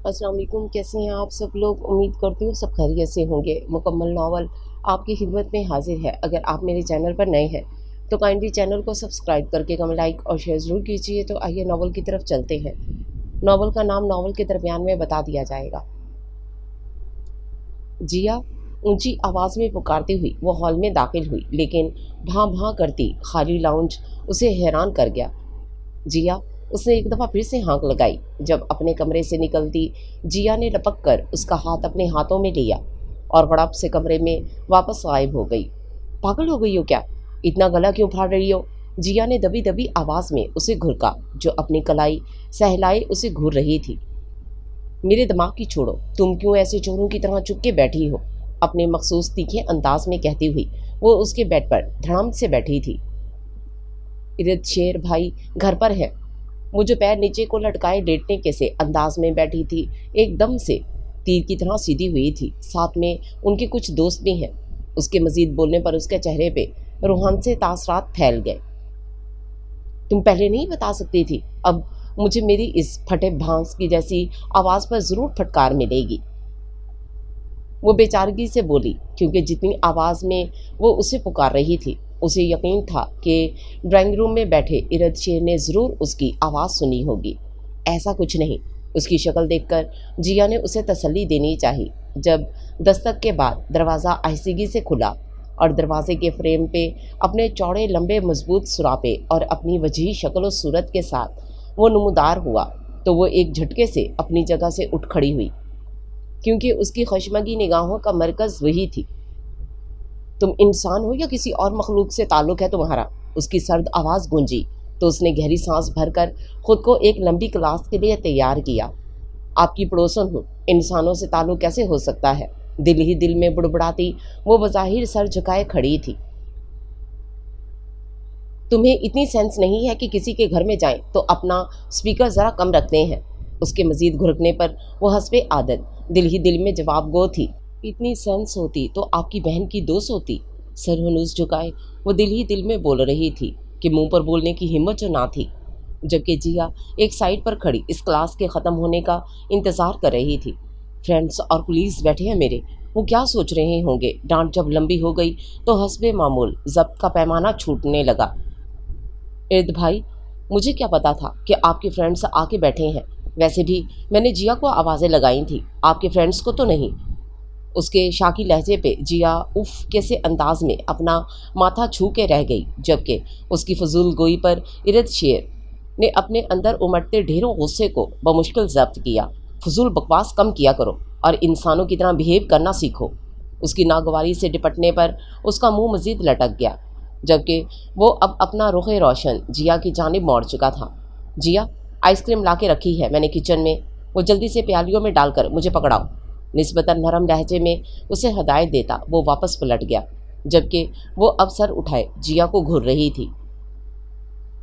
अस्सलाम वालेकुम। कैसे हैं आप सब लोग? उम्मीद करती हूँ सब खैरियत से होंगे। मुकम्मल नावल आपकी खिदमत में हाजिर है। अगर आप मेरे चैनल पर नए हैं तो काइंडली चैनल को सब्सक्राइब करके कमेंट, लाइक और शेयर ज़रूर कीजिए। तो आइए नावल की तरफ चलते हैं। नावल का नाम नावल के दरमियान में बता दिया जाएगा। जिया ऊंची आवाज़ में पुकारती हुई वो हॉल में दाखिल हुई, लेकिन भां भां करती खाली लाउंज उसे हैरान कर गया। जिया, उसने एक दफ़ा फिर से हाँक लगाई। जब अपने कमरे से निकलती, जिया ने लपक कर उसका हाथ अपने हाथों में लिया और गड़प से कमरे में वापस गायब हो गई। पागल हो गई हो क्या? इतना गला क्यों फाड़ रही हो? जिया ने दबी दबी आवाज़ में उसे घुरका, जो अपनी कलाई सहलाए उसे घूर रही थी। मेरे दिमाग की छोड़ो, तुम क्यों ऐसे चोरों की तरह चुप के बैठी हो? अपने मखसूस तीखे अंदाज में कहती हुई वो उसके बेड पर धड़ाम से बैठी थी। इरद शेर भाई घर पर है। वो जो पैर नीचे को लटकाए लेटने के से अंदाज में बैठी थी, एकदम से तीर की तरह सीधी हुई थी। साथ में उनके कुछ दोस्त भी हैं। उसके मजीद बोलने पर उसके चेहरे पे रूहान से तासरात फैल गए। तुम पहले नहीं बता सकती थी, अब मुझे मेरी इस फटे भांस की जैसी आवाज़ पर ज़रूर फटकार मिलेगी। वो बेचारगी से बोली, क्योंकि जितनी आवाज़ में वो उसे पुकार रही थी, उसे यकीन था कि ड्राइंग रूम में बैठे इरद शेर ने ज़रूर उसकी आवाज़ सुनी होगी। ऐसा कुछ नहीं। उसकी शक्ल देखकर जिया ने उसे तसल्ली देनी चाहिए। जब दस्तक के बाद दरवाज़ा आहिस्तगी से खुला और दरवाजे के फ्रेम पे अपने चौड़े लंबे मजबूत सुरापे और अपनी वजही शक्ल और सूरत के साथ वो नमूदार हुआ, तो वो एक झटके से अपनी जगह से उठ खड़ी हुई, क्योंकि उसकी खशमगी निगाहों का मरकज़ वही थी। तुम इंसान हो या किसी और मखलूक से ताल्लुक़ है तुम्हारा? उसकी सर्द आवाज़ गूंजी तो उसने गहरी सांस भरकर ख़ुद को एक लंबी क्लास के लिए तैयार किया। आपकी पड़ोसन हूँ, इंसानों से ताल्लुक़ कैसे हो सकता है? दिल ही दिल में बुड़बुड़ाती वो बज़ाहिर सर झुकाए खड़ी थी। तुम्हें इतनी सेंस नहीं है कि किसी के घर में जाएं तो अपना स्पीकर ज़रा कम रखते हैं। उसके मज़ीद घुरकने पर वो हंसपे आदत दिल ही दिल में जवाब गो थी। इतनी सेंस होती तो आपकी बहन की दोस्त होती। सर हनूस झुकाए वो दिल ही दिल में बोल रही थी कि मुंह पर बोलने की हिम्मत जो ना थी। जबकि जिया एक साइड पर खड़ी इस क्लास के ख़त्म होने का इंतज़ार कर रही थी। फ्रेंड्स और पुलिस बैठे हैं मेरे, वो क्या सोच रहे होंगे? डांट जब लंबी हो गई तो हस्बे मामूल जब्त का पैमाना छूटने लगा। इर्द भाई, मुझे क्या पता था कि आपके फ्रेंड्स आके बैठे हैं। वैसे भी मैंने जिया को आवाज़ें लगाई थी, आपके फ्रेंड्स को तो नहीं। उसके शाकी लहजे पे जिया उफ कैसे अंदाज में अपना माथा छू के रह गई, जबकि उसकी फजूल गोई पर इरद शेर ने अपने अंदर उमड़ते ढेरों गुस्से को बमुश्किल जब्त किया। फजूल बकवास कम किया करो और इंसानों की तरह बिहेव करना सीखो। उसकी नागवारी से निपटने पर उसका मुंह मजीद लटक गया, जबकि वो अब अपना रुख रोशन जिया की जानिब मोड़ चुका था। जिया, आइसक्रीम ला के रखी है मैंने किचन में, वो जल्दी से प्यालियों में डालकर मुझे पकड़ाओ। निस्बतन नरम लहजे में उसे हदायत देता वो वापस पलट गया, जबकि वो अब सर उठाए जिया को घूर रही थी।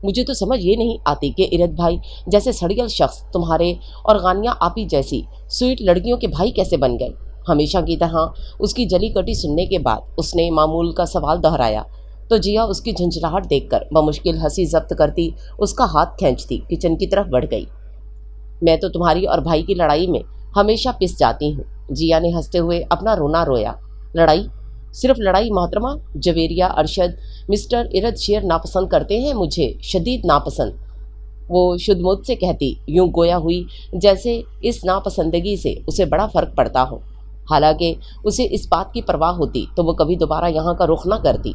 मुझे तो समझ ये नहीं आती कि इरद भाई जैसे सड़ियल शख्स तुम्हारे और गानिया आपी जैसी स्वीट लड़कियों के भाई कैसे बन गए? हमेशा की तरह उसकी जली कटी सुनने के बाद उसने मामूल का सवाल दोहराया, तो जिया उसकी झंझलाहट देखकर बमुश्किल हंसी जब्त करती उसका हाथ खींचती किचन की तरफ बढ़ गई। मैं तो तुम्हारी और भाई की लड़ाई में हमेशा पिस जाती हूँ। जिया ने हंसते हुए अपना रोना रोया। लड़ाई? सिर्फ लड़ाई मोहतरमा? जवेरिया अरशद मिस्टर इरद शेर नापसंद करते हैं मुझे, शदीद नापसंद। वो शुद्ध मुझ से कहती, यूं गोया हुई जैसे इस नापसंदगी से उसे बड़ा फ़र्क पड़ता हो। हालांकि उसे इस बात की परवाह होती तो वो कभी दोबारा यहाँ का रुख ना करती।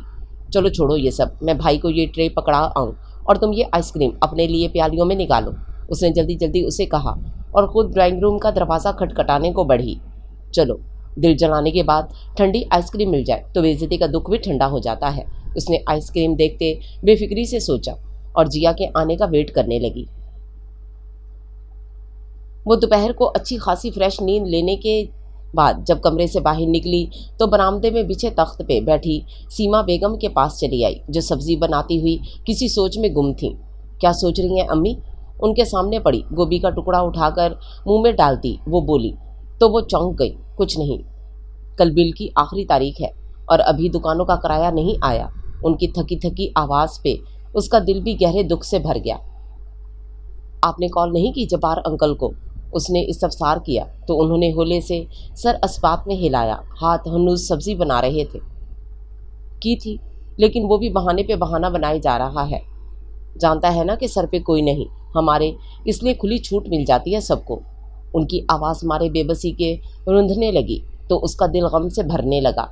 चलो छोड़ो ये सब, मैं भाई को ये ट्रे पकड़ा आऊँ और तुम ये आइसक्रीम अपने लिए प्यालियों में निकालो। उसने जल्दी जल्दी उसे कहा और ख़ुद ड्राइंग रूम का दरवाज़ा खटखटाने को बढ़ी। चलो, दिल जलाने के बाद ठंडी आइसक्रीम मिल जाए तो बेइज्जती का दुख भी ठंडा हो जाता है। उसने आइसक्रीम देखते बेफिक्री से सोचा और जिया के आने का वेट करने लगी। वो दोपहर को अच्छी खासी फ्रेश नींद लेने के बाद जब कमरे से बाहर निकली तो बरामदे में बिछे तख्त पे बैठी सीमा बेगम के पास चली आई, जो सब्ज़ी बनाती हुई किसी सोच में गुम थी। क्या सोच रही हैं अम्मी? उनके सामने पड़ी गोभी का टुकड़ा उठाकर मुंह में डालती वो बोली, तो वो चौंक गई। कुछ नहीं, कल बिल की आखिरी तारीख है और अभी दुकानों का किराया नहीं आया। उनकी थकी थकी आवाज़ पे उसका दिल भी गहरे दुख से भर गया। आपने कॉल नहीं की जब्बार अंकल को? اس نے استفسار کیا تو انہوں نے ہولے سے سر اسبات میں ہلایا. ہاتھ ہنوز سبزی بنا رہے تھے. کی تھی، لیکن وہ بھی بہانے پہ بہانہ بنائے جا رہا ہے. جانتا ہے نا کہ سر پہ کوئی نہیں ہمارے، اس لیے کھلی چھوٹ مل جاتی ہے سب کو. ان کی آواز مارے بے بسی کے روندھنے لگی تو اس کا دل غم سے بھرنے لگا.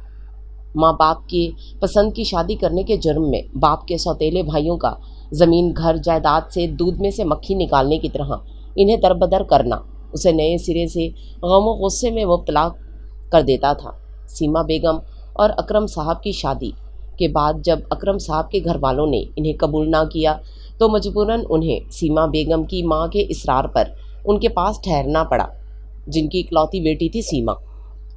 ماں باپ کی پسند کی شادی کرنے کے جرم میں باپ کے سوتیلے بھائیوں کا زمین گھر جائیداد سے دودھ میں سے مکھی نکالنے کی طرح انہیں دربدر کرنا اسے نئے سرے سے غم و غصے میں مبتلا کر دیتا تھا. سیما بیگم اور اکرم صاحب کی شادی کے بعد جب اکرم صاحب کے گھر والوں نے انہیں قبول نہ کیا تو مجبوراً انہیں سیما بیگم کی ماں کے اصرار پر ان کے پاس ٹھہرنا پڑا، جن کی اکلوتی بیٹی تھی سیما.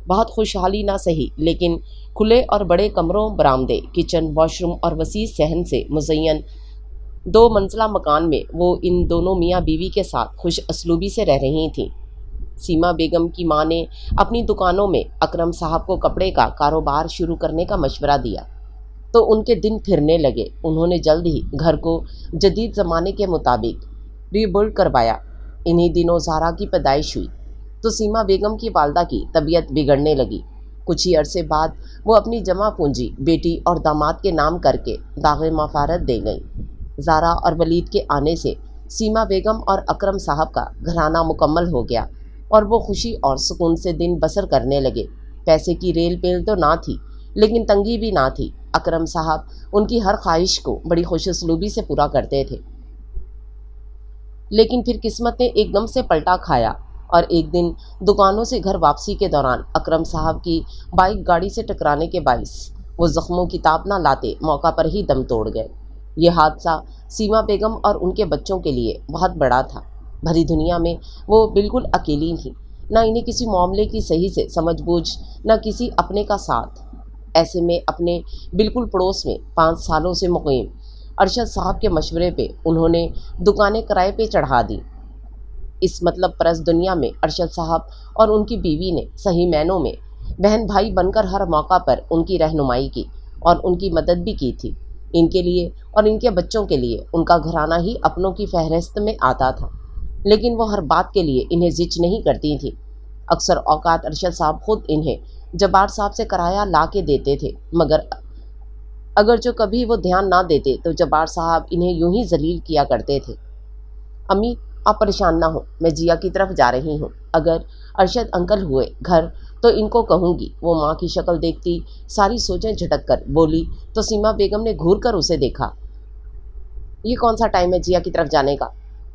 بہت خوشحالی نہ سہی، لیکن کھلے اور بڑے کمروں، برآمدے، کچن، واش روم اور وسیع صحن سے مزین 2 منزلہ مکان میں وہ ان دونوں میاں بیوی کے ساتھ خوش اسلوبی سے رہ رہی تھیں. سیما بیگم کی ماں نے اپنی دکانوں میں اکرم صاحب کو کپڑے کا کاروبار شروع کرنے کا مشورہ دیا تو ان کے دن پھرنے لگے. انہوں نے جلد ہی گھر کو جدید زمانے کے مطابق ری بلڈ کروایا. انہی دنوں زہرا کی پیدائش ہوئی تو سیما بیگم کی والدہ کی طبیعت بگڑنے لگی. کچھ ہی عرصے بعد وہ اپنی جمع پونجی بیٹی اور داماد کے نام کر کے داغ مفارت دے گئیں. زہرا اور ولید کے آنے سے سیما بیگم اور اکرم صاحب کا گھرانہ مکمل ہو گیا اور وہ خوشی اور سکون سے دن بسر کرنے لگے. پیسے کی ریل پیل تو نہ تھی، لیکن تنگی بھی نہ تھی. اکرم صاحب ان کی ہر خواہش کو بڑی خوش اسلوبی سے پورا کرتے تھے. لیکن پھر قسمت نے ایک دم سے پلٹا کھایا اور ایک دن دکانوں سے گھر واپسی کے دوران اکرم صاحب کی بائک گاڑی سے ٹکرانے کے باعث وہ زخموں کی تاب نہ لاتے موقع پر ہی دم توڑ گئے. یہ حادثہ سیما بیگم اور ان کے بچوں کے لیے بہت بڑا تھا. بھری دنیا میں وہ بالکل اکیلی تھیں، نہ انہیں کسی معاملے کی صحیح سے سمجھ بوجھ، نہ کسی اپنے کا ساتھ. ایسے میں اپنے بالکل پڑوس میں 5 سالوں سے مقیم ارشد صاحب کے مشورے پہ انہوں نے دکانیں کرائے پہ چڑھا دیں. اس مطلب پرست دنیا میں ارشد صاحب اور ان کی بیوی نے صحیح معنوں میں بہن بھائی بن کر ہر موقع پر ان کی رہنمائی کی اور ان کی مدد بھی کی تھی. ان کے لیے اور ان کے بچوں کے لیے ان کا گھرانہ ہی اپنوں کی فہرست میں آتا تھا، لیکن وہ ہر بات کے لیے انہیں زچ نہیں کرتی تھیں. اکثر اوقات ارشد صاحب خود انہیں جبار صاحب سے کرایہ لا کے دیتے تھے، مگر اگر جو کبھی وہ دھیان نہ دیتے تو جبار صاحب انہیں یوں ہی ذلیل کیا کرتے تھے. امی آپ پریشان نہ ہو، میں جیا کی طرف جا رہی ہوں. اگر ارشد انکل ہوئے گھر تو ان کو کہوں گی. وہ ماں کی شکل دیکھتی ساری سوچیں جھٹک کر بولی تو سیما بیگم نے گھور کر اسے دیکھا. یہ کون سا ٹائم ہے جیا کی طرف جانے کا؟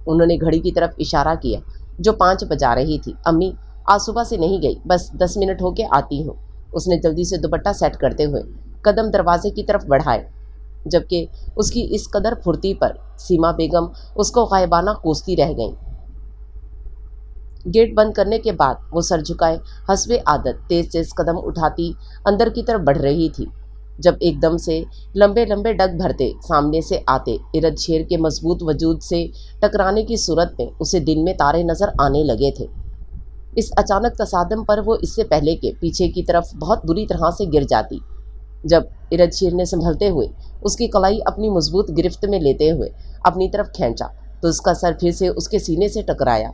انہوں نے گھڑی کی طرف اشارہ کیا جو 5 بجا رہی تھی. امی آج صبح سے نہیں گئی، بس 10 منٹ ہو کے آتی ہوں. اس نے جلدی سے دوپٹہ سیٹ کرتے ہوئے قدم دروازے کی طرف بڑھائے، جبکہ اس کی اس قدر پھرتی پر سیما بیگم اس کو غائبانہ کوستی رہ گئیں. گیٹ بند کرنے کے بعد وہ سر جھکائے حسب عادت تیز تیز قدم اٹھاتی اندر کی طرف بڑھ رہی تھی جب ایک دم سے لمبے لمبے ڈگ بھرتے سامنے سے آتے ارد شیر کے مضبوط وجود سے ٹکرانے کی صورت میں اسے دن میں تارے نظر آنے لگے تھے. اس اچانک تصادم پر وہ اس سے پہلے کہ پیچھے کی طرف بہت بری طرح سے گر جاتی. جب ارد شیر نے سنبھلتے ہوئے اس کی کلائی اپنی مضبوط گرفت میں لیتے ہوئے اپنی طرف کھینچا تو اس کا سر پھر سے اس کے سینے سے ٹکرایا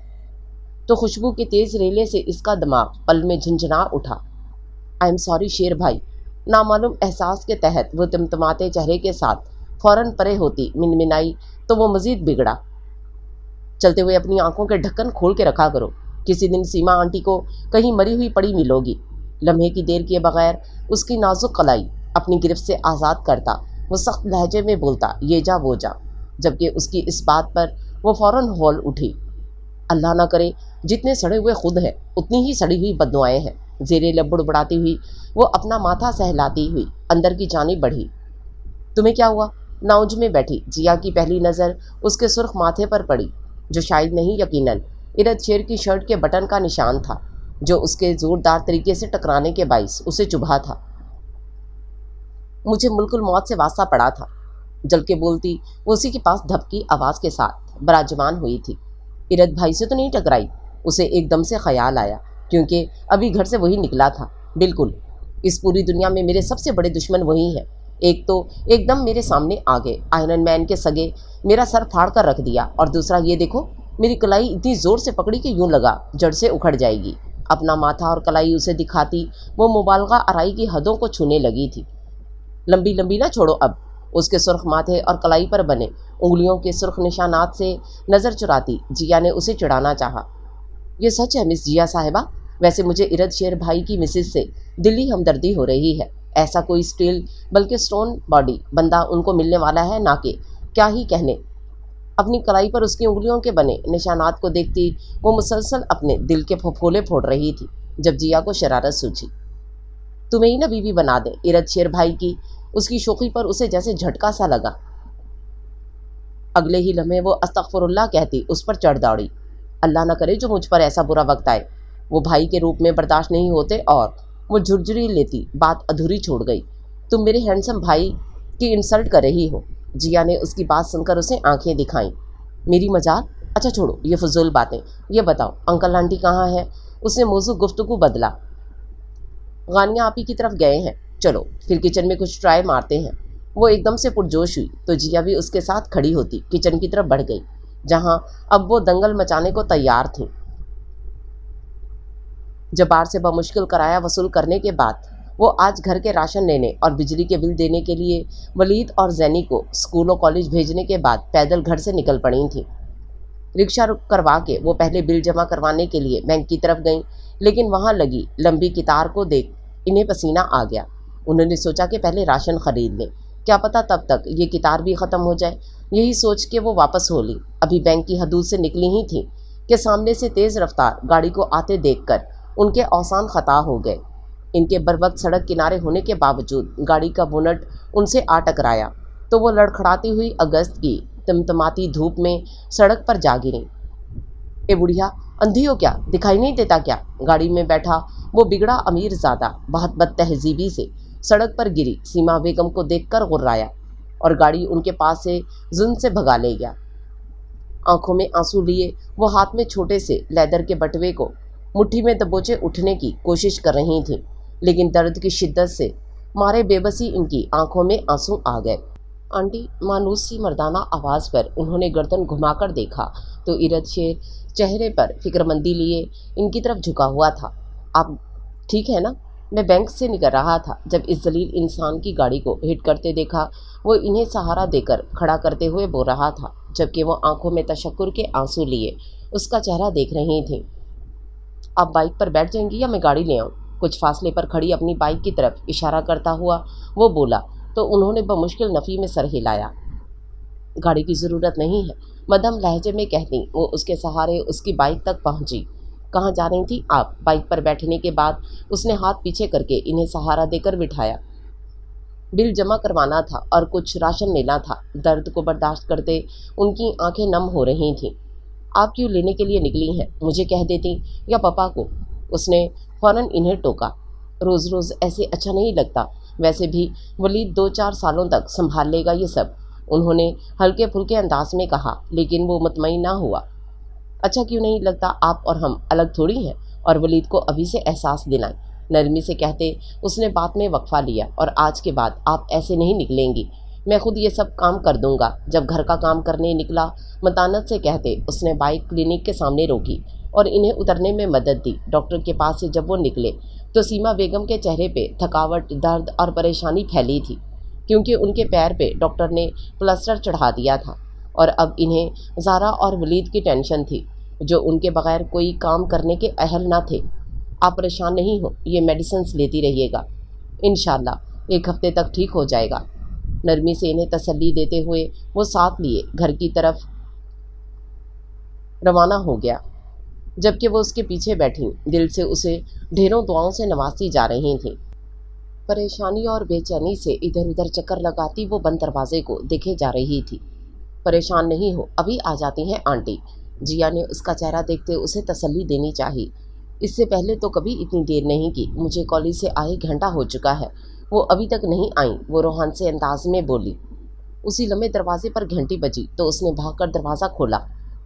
تو خوشبو کے تیز ریلے سے اس کا دماغ پل میں جھنجھنا اٹھا. آئی ایم سوری شیر بھائی. نامعلوم احساس کے تحت وہ تمتماتے چہرے کے ساتھ فوراً پرے ہوتی منمنائی تو وہ مزید بگڑا. چلتے ہوئے اپنی آنکھوں کے ڈھکن کھول کے رکھا کرو، کسی دن سیما آنٹی کو کہیں مری ہوئی پڑی ملوگی. لمحے کی دیر کیے بغیر اس کی نازک کلائی اپنی گرفت سے آزاد کرتا وہ سخت لہجے میں بولتا یہ جا وہ جا، جبکہ اس کی اس بات پر وہ فوراً ہول اٹھی. اللہ نہ کرے، جتنے سڑے ہوئے خود ہیں اتنی ہی سڑی ہوئی بددعائیں ہیں. زیرے لب بڑبڑاتی ہوئی وہ اپنا ماتھا سہلاتی ہوئی اندر کی جانب بڑھی. تمہیں کیا ہوا؟ ناؤج میں بیٹھی جیا کی پہلی نظر اس کے سرخ ماتھے پر پڑی، جو شاید نہیں یقیناً ارد شیر کی شرٹ کے بٹن کا نشان تھا جو اس کے زوردار طریقے سے ٹکرانے کے باعث اسے چبھا تھا. مجھے ملک الموت سے واسطہ پڑا تھا، جل کے بولتی وہ اسی کے پاس دھپکی آواز کے ساتھ براجمان ہوئی تھی. ارد بھائی سے تو نہیں ٹکرائی؟ اسے ایک دم سے خیال آیا، کیونکہ ابھی گھر سے وہی نکلا تھا. بالکل، اس پوری دنیا میں میرے سب سے بڑے دشمن وہی ہیں. ایک تو ایک دم میرے سامنے آ گئے آئرن مین کے سگے، میرا سر پھاڑ کر رکھ دیا، اور دوسرا یہ دیکھو मेरी कलाई इतनी ज़ोर से पकड़ी कि यूं लगा जड़ से उखड़ जाएगी। अपना माथा और कलाई उसे दिखाती वो मुबालगा आराई की हदों को छूने लगी थी। लंबी लंबी ना छोड़ो अब। उसके सुर्ख माथे और कलाई पर बने उंगलियों के सुर्ख निशानात से नज़र चुराती जिया ने उसे चिढ़ाना चाहा। ये सच है मिस जिया साहिबा, वैसे मुझे इरद शेर भाई की मिसेज से दिली हमदर्दी हो रही है। ऐसा कोई स्टील बल्कि स्टोन बॉडी बंदा उनको मिलने वाला है ना कि क्या ही कहने। अपनी कलाई पर उसकी उंगलियों के बने निशानात को देखती वो मुसलसल अपने दिल के फफोले फोड़ रही थी जब जिया को शरारत सूझी। तुम्हें ही ना बीवी बना दे इरद शेर भाई की। उसकी शोखी पर उसे जैसे झटका सा लगा। अगले ही लम्हे वो अस्तगफुरुल्लाह कहती उस पर चढ़ दौड़ी। अल्लाह न करे जो मुझ पर ऐसा बुरा वक्त आए। वो भाई के रूप में बर्दाश्त नहीं होते और वो झुरझुरी लेती बात अधूरी छोड़ गई। तुम मेरे हैंडसम भाई की इंसल्ट कर रही हो। जिया ने उसकी बात सुनकर उसे आंखें दिखाईं। मेरी मजाक? अच्छा छोड़ो ये फजूल बातें। ये बताओ अंकल आंटी कहाँ है? उसने मौजू गुफ्तगू बदला। गानिया आपी की तरफ गए हैं, चलो फिर किचन में कुछ ट्राई मारते हैं। वो एकदम से पुरजोश हुई तो जिया भी उसके साथ खड़ी होती किचन की तरफ बढ़ गई जहां अब वो दंगल मचाने को तैयार थी। जबार से बमुश्किल किराया वसूल करने के बाद वो आज घर के राशन लेने और बिजली के बिल देने के लिए वलीद और जैनी को स्कूल और कॉलेज भेजने के बाद पैदल घर से निकल पड़ी थी। रिक्शा रुक करवा के वो पहले बिल जमा करवाने के लिए बैंक की तरफ गईं, लेकिन वहाँ लगी लंबी कतार को देख इन्हें पसीना आ गया। उन्होंने सोचा कि पहले राशन खरीद लें, क्या पता तब तक ये कतार भी ख़त्म हो जाए। यही सोच के वो वापस हो ली। अभी बैंक की हदूद से निकली ही थी कि सामने से तेज़ रफ्तार गाड़ी को आते देखकर उनके औसान ख़ता हो गए। इनके बरवक्त सड़क किनारे होने के बावजूद गाड़ी का बोनट उनसे आ टकराया तो वो लड़खड़ाती हुई अगस्त की टिमटिमाती धूप में सड़क पर जा गिरी। ए बुढ़िया, अंधी हो क्या? दिखाई नहीं देता क्या? गाड़ी में बैठा वो बिगड़ा अमीर ज़्यादा बहुत बदतहजीबी से सड़क पर गिरी सीमा बेगम को देखकर गुर्राया और गाड़ी उनके पास से जुन से भगा ले गया। आंखों में आंसू लिए वो हाथ में छोटे से लेदर के बटवे को मुट्ठी में दबोचे उठने की कोशिश कर रही थी, लेकिन दर्द की शिद्दत से मारे बेबसी इनकी आंखों में आंसू आ गए। आंटी, मानूस सी मर्दाना आवाज़ पर उन्होंने गर्दन घुमाकर देखा तो इरद शेर चेहरे पर फिक्रमंदी लिए इनकी तरफ झुका हुआ था। आप ठीक है ना? मैं बैंक से निकल रहा था जब इस जलील इंसान की गाड़ी को हिट करते देखा। वो इन्हें सहारा देकर खड़ा करते हुए बोल रहा था जबकि वो आंखों में तशक्कुर के आंसू लिए उसका चेहरा देख रही थी। आप बाइक पर बैठ जाएंगी या मैं गाड़ी ले आऊँ? कुछ फासले पर खड़ी अपनी बाइक की तरफ इशारा करता हुआ वो बोला तो उन्होंने बमुश्किल नफ़ी में सर हिलाया। गाड़ी की ज़रूरत नहीं है, मध्यम लहजे में कहती वो उसके सहारे उसकी बाइक तक पहुंची। कहाँ जा रही थी आप? बाइक पर बैठने के बाद उसने हाथ पीछे करके इन्हें सहारा देकर बिठाया। बिल जमा करवाना था और कुछ राशन लेना था। दर्द को बर्दाश्त करते उनकी आंखें नम हो रही थीं। आप क्यों लेने के लिए निकली हैं? मुझे कह देती या पापा को। उसने फ़ौरन इन्हें टोका। रोज़ रोज़ ऐसे अच्छा नहीं लगता। वैसे भी वलीद 2-4 सालों तक संभाल लेगा ये सब, उन्होंने हल्के फुल्के अंदाज में कहा, लेकिन वो मुतमईन ना हुआ। अच्छा क्यों नहीं लगता? आप और हम अलग थोड़ी हैं। और वलीद को अभी से एहसास दिलाएं, नरमी से कहते उसने बात में वक्फा लिया। और आज के बाद आप ऐसे नहीं निकलेंगी, मैं खुद ये सब काम कर दूंगा। जब घर का काम करने निकला मतानत से कहते उसने बाइक क्लिनिक के सामने रोकी और इन्हें उतरने में मदद दी। डॉक्टर के पास से जब वो निकले तो सीमा बेगम के चेहरे पे थकावट, दर्द और परेशानी फैली थी क्योंकि उनके पैर पे डॉक्टर ने प्लास्टर चढ़ा दिया था और अब इन्हें ज़ारा और वलीद की टेंशन थी जो उनके बगैर कोई काम करने के अहल ना थे। आप परेशान नहीं हो, ये मेडिसिन्स लेती रहिएगा, इंशाल्लाह 1 हफ्ते तक ठीक हो जाएगा। नरमी से इन्हें तसल्ली देते हुए वो साथ लिए घर की तरफ रवाना हो गया जबकि वो उसके पीछे बैठी दिल से उसे ढेरों दुआओं से नवाजती जा रही थी। परेशानी और बेचैनी से इधर उधर चक्कर लगाती वो बंद दरवाजे को देखे जा रही थी। परेशान नहीं हो, अभी आ जाती हैं आंटी। जिया ने उसका चेहरा देखते उसे तसल्ली देनी चाहिए। इससे पहले तो कभी इतनी देर नहीं की, मुझे कॉलेज से आए घंटा हो चुका है, वो अभी तक नहीं आई, वो रोहान से अंदाज में बोली। उसी लम्हे दरवाजे पर घंटी बजी तो उसने भागकर दरवाज़ा खोला,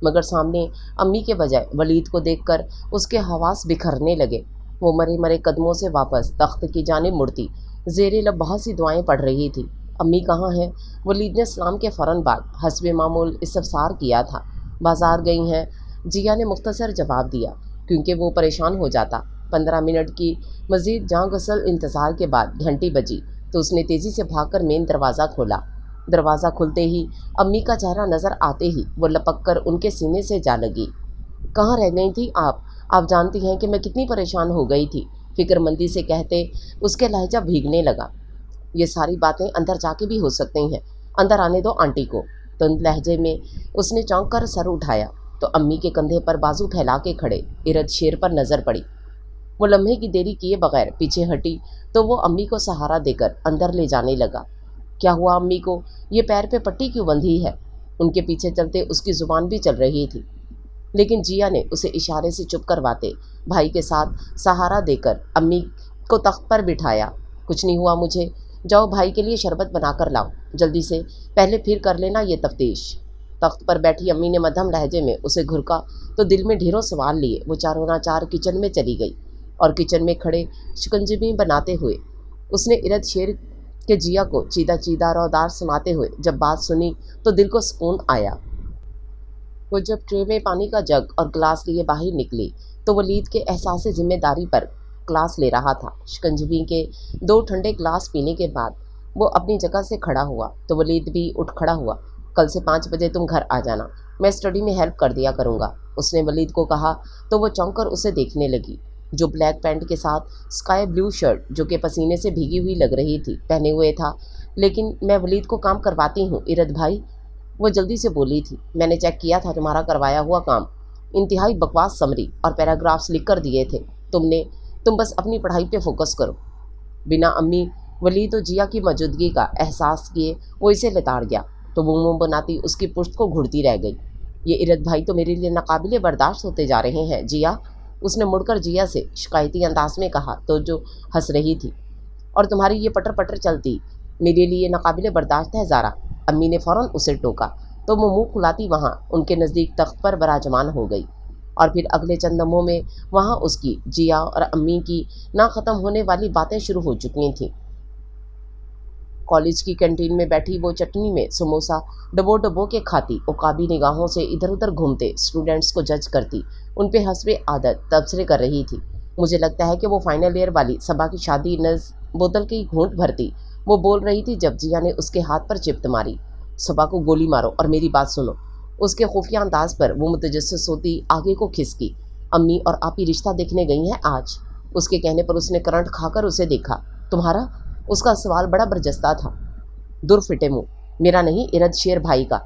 मगर सामने अम्मी के बजाय वलीद को देखकर उसके हवास बिखरने लगे। वो मरे मरे कदमों से वापस तख्त की जानिब मुड़ती ज़ेरे लब बहुत सी दुआएं पढ़ रही थी। अम्मी कहाँ हैं? वलीद ने सलाम के फ़ौरन बाद हस्बे मामूल इस्तफसार किया था। बाज़ार गई हैं, جیا نے مختصر جواب دیا کیونکہ وہ پریشان ہو جاتا۔ 15 منٹ کی مزید جاں غسل انتظار کے بعد گھنٹی بجی تو اس نے تیزی سے بھاگ کر مین دروازہ کھولا۔ دروازہ کھلتے ہی امی کا چہرہ نظر آتے ہی وہ لپک کر ان کے سینے سے جا لگی۔ کہاں رہ گئی تھی آپ جانتی ہیں کہ میں کتنی پریشان ہو گئی تھی، فکر مندی سے کہتے اس کے لہجہ بھیگنے لگا۔ یہ ساری باتیں اندر جا کے بھی ہو سکتی ہیں، اندر آنے دو آنٹی کو۔ تند لہجے میں اس نے چونک کر سر اٹھایا تو امی کے کندھے پر بازو پھیلا کے کھڑے ارد شیر پر نظر پڑی۔ وہ لمحے کی دیری کیے بغیر پیچھے ہٹی تو وہ امی کو سہارا دے کر اندر لے جانے لگا۔ کیا ہوا امی کو؟ یہ پیر پہ پٹی کیوں بندھی ہے؟ ان کے پیچھے چلتے اس کی زبان بھی چل رہی تھی، لیکن جیا نے اسے اشارے سے چپ کرواتے بھائی کے ساتھ سہارا دے کر امی کو تخت پر بٹھایا۔ کچھ نہیں ہوا مجھے، جاؤ بھائی کے لیے شربت بنا کر لاؤ جلدی سے، پہلے پھر کر لینا یہ تفتیش۔ تخت پر بیٹھی امی نے مدھم لہجے میں اسے گھرکا تو دل میں ڈھیروں سوال لیے وہ چاروں ناچار کچن میں چلی گئی اور کچن میں کھڑے شکنجی بناتے ہوئے اس نے ارد شیر کے جیا کو چیدہ چیدہ رودار سناتے ہوئے جب بات سنی تو دل کو سکون آیا۔ وہ جب ٹرے میں پانی کا جگ اور گلاس لیے باہر نکلی تو ولید کے احساس ذمہ داری پر گلاس لے رہا تھا۔ شکنجی کے 2 ٹھنڈے گلاس پینے کے بعد وہ اپنی جگہ سے کھڑا ہوا تو ولید بھی اٹھ کھڑا ہوا۔ کل سے 5 بجے تم گھر آ جانا، میں اسٹڈی میں ہیلپ کر دیا کروں گا، اس نے ولید کو کہا تو وہ چونک کر اسے دیکھنے لگی جو بلیک پینٹ کے ساتھ اسکائی بلو شرٹ جو کہ پسینے سے بھیگی ہوئی لگ رہی تھی پہنے ہوئے تھا۔ لیکن میں ولید کو کام کرواتی ہوں ارد بھائی، وہ جلدی سے بولی تھی۔ میں نے چیک کیا تھا تمہارا کروایا ہوا کام، انتہائی بکواس سمری اور پیراگرافس لکھ کر دیے تھے تم بس اپنی پڑھائی پہ فوکس کرو۔ بنا امی ولید و جیا کی موجودگی کا احساس کیے وہ اسے لتاڑ گیا تو وہ منہ بناتی اس کی پشت کو گھڑتی رہ گئی۔ یہ ارد بھائی تو میرے لیے ناقابل برداشت ہوتے جا رہے ہیں جیا، اس نے مڑ کر جیا سے شکایتی انداز میں کہا تو جو ہنس رہی تھی۔ اور تمہاری یہ پٹر پٹر چلتی میرے لیے ناقابل برداشت ہے زارا، امی نے فوراً اسے ٹوکا تو وہ منہ کھلاتی وہاں ان کے نزدیک تخت پر براجمان ہو گئی۔ اور پھر اگلے چند لمحوں میں وہاں اس کی جیا اور امی کی نہ ختم ہونے والی باتیں شروع ہو چکی تھیں۔ کالج کی کینٹین میں بیٹھی وہ چٹنی میں سموسا ڈبو کے کھاتی، عقابی نگاہوں سے ادھر ادھر گھومتے اسٹوڈنٹس کو جج کرتی، ان پہ حسب عادت تبصرے کر رہی تھی۔ مجھے لگتا ہے کہ وہ فائنل ایئر والی صبا کی شادی بوتل کی گھونٹ بھرتی وہ بول رہی تھی جب جیا نے اس کے ہاتھ پر چپت ماری۔ صبا کو گولی مارو اور میری بات سنو، اس کے خفیہ انداز پر وہ متجسس ہوتی آگے کو کھسکی۔ امی اور آپی رشتہ دیکھنے گئی ہیں آج، اس کے کہنے پر اس نے کرنٹ کھا کر اسے دیکھا۔ تمہارا؟ اس کا سوال بڑا برجستہ تھا۔ دور فٹے منہ، میرا نہیں ارد شیر بھائی کا،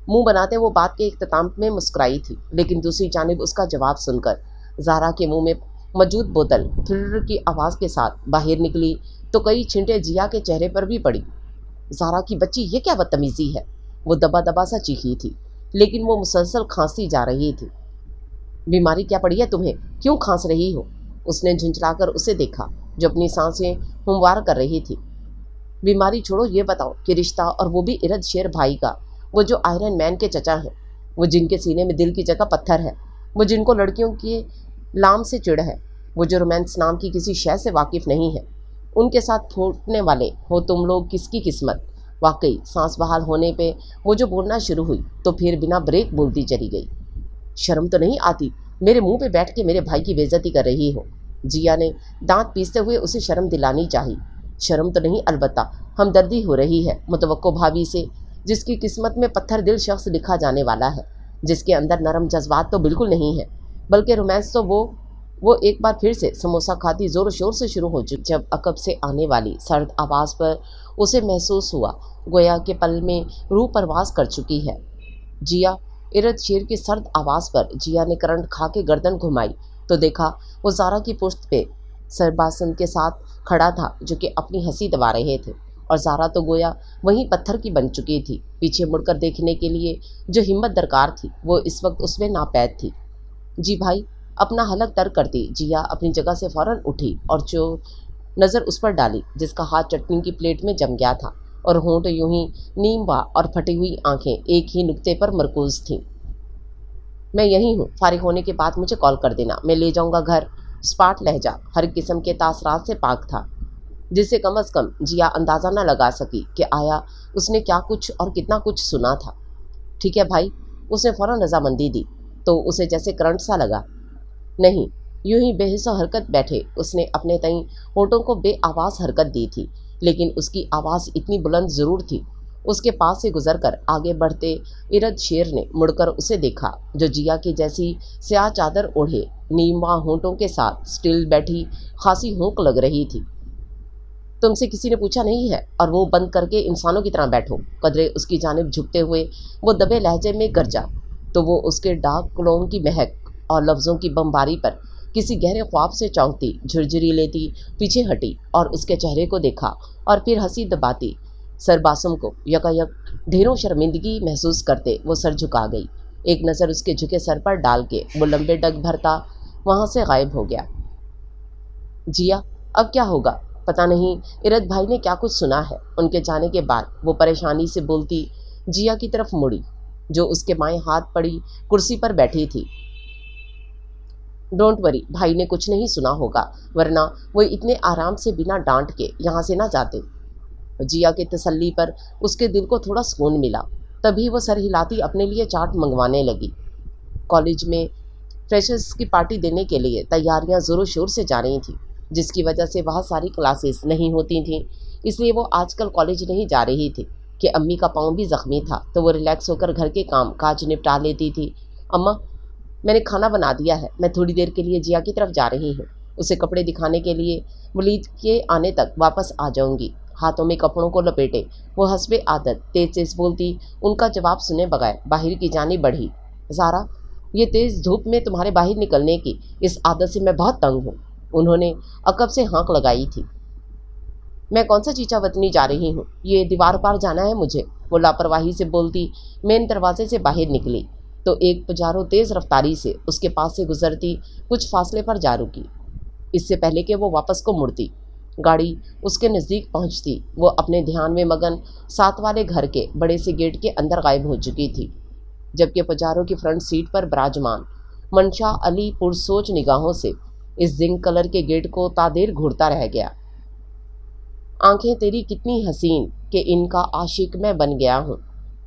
منہ بناتے وہ بات کے اختتام میں مسکرائی تھی، لیکن دوسری جانب اس کا جواب سن کر زارا کے منہ میں موجود بوتل تھرر کی آواز کے ساتھ باہر نکلی تو کئی چھینٹے جیا کے چہرے پر بھی پڑی۔ زارا کی بچی، یہ کیا بدتمیزی ہے؟ وہ دبا دبا سا چیخی تھی، لیکن وہ مسلسل کھانسی جا رہی تھی۔ بیماری کیا پڑی ہے تمہیں؟ کیوں کھانس رہی ہو؟ اس نے جھنجھلا کر اسے دیکھا جو اپنی سانسیں ہموار کر رہی تھی۔ بیماری چھوڑو، یہ بتاؤ کہ رشتہ، اور وہ بھی ارد شیر بھائی کا، وہ جو آئرن مین کے چچا ہیں، وہ جن کے سینے میں دل کی جگہ پتھر ہے، وہ جن کو لڑکیوں کی لام سے چڑ ہے، وہ جو رومانس نام کی کسی شے سے واقف نہیں ہے، ان کے ساتھ پھوٹنے والے ہو تم لوگ کس کی قسمت۔ واقعی سانس بحال ہونے پہ وہ جو بولنا شروع ہوئی تو پھر بنا بریک بولتی چلی گئی۔ شرم تو نہیں آتی؟ میرے منہ پہ بیٹھ کے میرے بھائی کی بے عزتی کر رہی ہو۔ جیا نے دانت پیستے ہوئے اسے شرم دلانی چاہی۔ شرم تو نہیں، البتہ ہمدردی ہو رہی ہے متوقع بھابھی سے، جس کی قسمت میں پتھر دل شخص لکھا جانے والا ہے، جس کے اندر نرم جذبات تو بالکل نہیں ہے، بلکہ رومانس تو وہ ایک بار پھر سے سموسا کھاتی زور و شور سے شروع ہو چکی جب عقب سے آنے والی سرد آواز پر اسے محسوس ہوا گویا کہ پل میں روح پرواز کر چکی ہے۔ جیا، ارد شیر کی سرد آواز پر جیا نے کرنٹ کھا کے گردن گھمائی تو دیکھا وہ زارا کی پشت پہ سرباسن کے ساتھ کھڑا تھا جو کہ اپنی ہنسی دبا رہے تھے، اور زارا تو گویا وہیں پتھر کی بن چکی تھی۔ پیچھے مڑ کر دیکھنے کے لیے جو ہمت درکار تھی وہ اس وقت اس میں ناپید تھی۔ جی بھائی، اپنا حلق تر کرتی جیا اپنی جگہ سے فوراً اٹھی اور جو نظر اس پر ڈالی جس کا ہاتھ چٹنی کی پلیٹ میں جم گیا تھا اور ہونٹ یوں ہی نیم با اور پھٹی ہوئی آنکھیں ایک ہی نقطے پر مرکوز تھیں۔ میں یہیں ہوں، فارغ ہونے کے بعد مجھے کال کر دینا، میں لے جاؤں گا گھر۔ اسپاٹ لہجہ ہر قسم کے تاثرات سے پاک تھا، جس سے کم از کم جیا اندازہ نہ لگا سکی کہ آیا اس نے کیا کچھ اور کتنا کچھ سنا تھا۔ ٹھیک ہے بھائی، اس نے فوراً رضامندی دی تو उसे जैसे करंट सा लगा। नहीं, यूं ही बेहिस्सा हरकत बैठे उसने अपने तई होठों को बेआवाज़ हरकत दी थी, लेकिन उसकी आवाज़ इतनी बुलंद ज़रूर थी। उसके पास से गुजरकर आगे बढ़ते इरद शेर ने मुड़कर उसे देखा, जो जिया की जैसी स्याह चादर ओढ़े नीमवा होंठों के साथ स्टिल बैठी खासी होंक लग रही थी। तुमसे किसी ने पूछा नहीं है और वो बंद करके इंसानों की तरह बैठो। कदरे उसकी जानिब झुकते हुए वो दबे लहजे में गरजा, तो वो उसके डार्क क्लोन की महक और लफ्ज़ों की बमबारी पर किसी गहरे ख्वाब से चौंकती झुरझुरी लेती पीछे हटी और उसके चेहरे को देखा और फिर हंसी दबाती सरबासम को यकायक ढेरों शर्मिंदगी महसूस करते वो सर झुका गई। एक नज़र उसके झुके सर पर डाल के वो लंबे डग भरता वहाँ से गायब हो गया। जिया, अब क्या होगा? पता नहीं इरद भाई ने क्या कुछ सुना है। उनके जाने के बाद वो परेशानी से बोलती जिया की तरफ मुड़ी, जो उसके बाएं हाथ पड़ी कुर्सी पर बैठी थी। डोंट वरी, भाई ने कुछ नहीं सुना होगा, वरना वो इतने आराम से बिना डांट के यहाँ से ना जाते। जिया के तसल्ली पर उसके दिल को थोड़ा सुकून मिला। तभी वो सर हिलाती अपने लिए चाट मंगवाने लगी। कॉलेज में फ्रेशर्स की पार्टी देने के लिए तैयारियां ज़ोरों शोर से जा रही थी, जिसकी वजह से वहाँ सारी क्लासेस नहीं होती थीं। इसलिए वो आजकल कॉलेज नहीं जा रही थी कि अम्मी का पाँव भी ज़ख्मी था, तो वो रिलैक्स होकर घर के काम काज निपटा लेती थी। अम्मा, मैंने खाना बना दिया है, मैं थोड़ी देर के लिए जिया की तरफ जा रही हूँ। उसे कपड़े दिखाने के लिए वलीद के आने तक वापस आ जाऊँगी। हाथों में कपड़ों को लपेटे वो हस्बे आदत तेज तेज बोलती उनका जवाब सुने बगैर बाहर की जानी बढ़ी। ज़ारा, ये तेज़ धूप में तुम्हारे बाहर निकलने की इस आदत से मैं बहुत तंग हूँ। उन्होंने अकब से हाँक लगाई थी। मैं कौन सा चीचा वतनी जा रही हूँ, ये दीवार पार जाना है मुझे, वो लापरवाही से बोलती मेन दरवाजे से बाहर निकली तो एक पुजारो तेज़ रफ्तारी से उसके पास से गुजरती कुछ फासले पर जा रुकी। इससे पहले कि वो वापस को मुड़ती, गाड़ी उसके नज़दीक पहुंचती, वो अपने ध्यान में मगन साथ वाले घर के बड़े से गेट के अंदर गायब हो चुकी थी, जबकि पुजारों की फ्रंट सीट पर विराजमान मंशा अली पुरसोच निगाहों से इस जिंक कलर के गेट को तादेर घूरता रह गया। आंखें तेरी कितनी हसीन कि इनका आशिक मैं बन गया हूँ।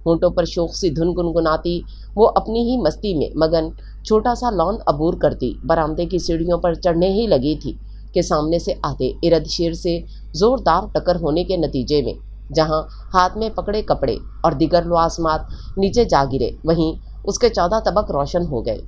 होंठों पर शौक सी धुन गुनगुनाती वो अपनी ही मस्ती में मगन छोटा सा लॉन अबूर करती बरामदे की सीढ़ियों पर चढ़ने ही लगी थी कि सामने से आते इरद शेर से ज़ोरदार टक्कर होने के नतीजे में जहां हाथ में पकड़े कपड़े और दिगर लवासमात नीचे जा गिरे, वहीं उसके 14 तबक रोशन हो गए।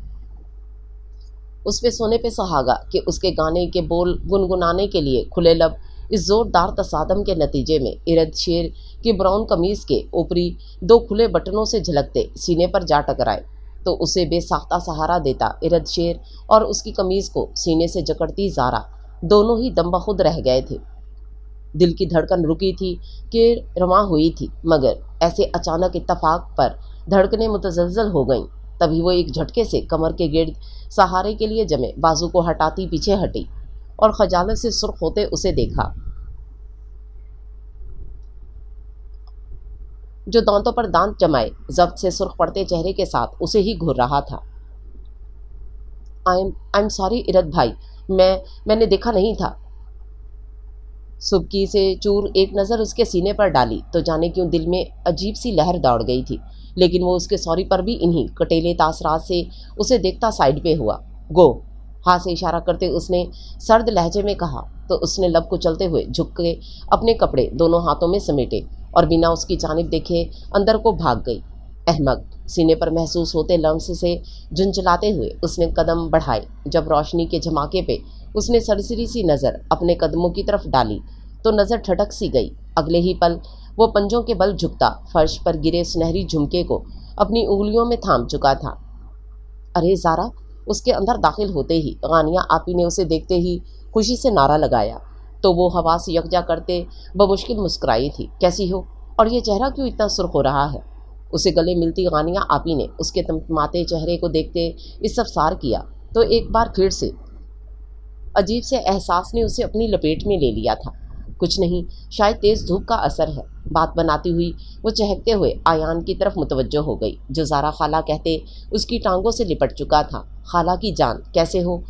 उस पे सोने पे सुहागा कि उसके गाने के बोल गुनगुनाने के लिए खुले लब इस ज़ोरदार तसादम के नतीजे में इरद शेर की ब्राउन कमीज़ के ऊपरी 2 खुले बटनों से झलकते सीने पर जा टकराए, तो उसे बेसाख्ता सहारा देता इरद शेर और उसकी कमीज़ को सीने से जकड़ती ज़ारा दोनों ही दम बखुद रह गए थे। दिल की धड़कन रुकी थी कि रवां हुई थी, मगर ऐसे अचानक इत्तफाक पर धड़कनें मुतज़लज़ल हो गईं। तभी वो एक झटके से कमर के गिर्द सहारे के लिए जमे बाजू को हटाती पीछे हटी और खजालत से सुर्ख होते उसे देखा, जो दांतों पर दांत जमाए जब्त से सुर्ख पड़ते चेहरे के साथ उसे ही घूर रहा था। आई एम सॉरी इरद भाई, मैंने देखा नहीं था। सुबकी से चूर एक नज़र उसके सीने पर डाली तो जाने क्यों दिल में अजीब सी लहर दौड़ गई थी, लेकिन वो उसके सॉरी पर भी इन्हीं कटेले तासरात से उसे देखता साइड पे हुआ। गो, हाथ से इशारा करते उसने सर्द लहजे में कहा, तो उसने लब को चलते हुए झुक के अपने कपड़े दोनों हाथों में समेटे और बिना उसकी जानिब देखे अंदर को भाग गई। अहमक सीने पर महसूस होते लम्स से झुंझलाते हुए उसने कदम बढ़ाए। जब रोशनी के झमाके पे उसने सरसरी सी नज़र अपने कदमों की तरफ डाली तो नज़र ठटक सी गई। अगले ही पल वो पंजों के बल झुकता फर्श पर गिरे सुनहरी झुमके को अपनी उंगलियों में थाम चुका था। अरे ज़ारा, उसके अंदर दाखिल होते ही गानिया आपी ने उसे देखते ही खुशी से नारा लगाया, तो वो हवा से यकजा करते बमुश्किल मुस्कुराई थी। कैसी हो, और ये चेहरा क्यों इतना सुर्ख हो रहा है? उसे गले मिलती गानिया आपी ने उसके तमतमाते चेहरे को देखते इस्तफसार किया, तो एक बार फिर से अजीब से एहसास ने उसे अपनी लपेट में ले लिया था। कुछ नहीं, शायद तेज़ धूप का असर है। बात बनाती हुई वो चहकते हुए आयान की तरफ मुतवज्जो हो गई, जो ज़ारा खाला कहते उसकी टांगों से लिपट चुका था। खाला की जान, कैसे हो?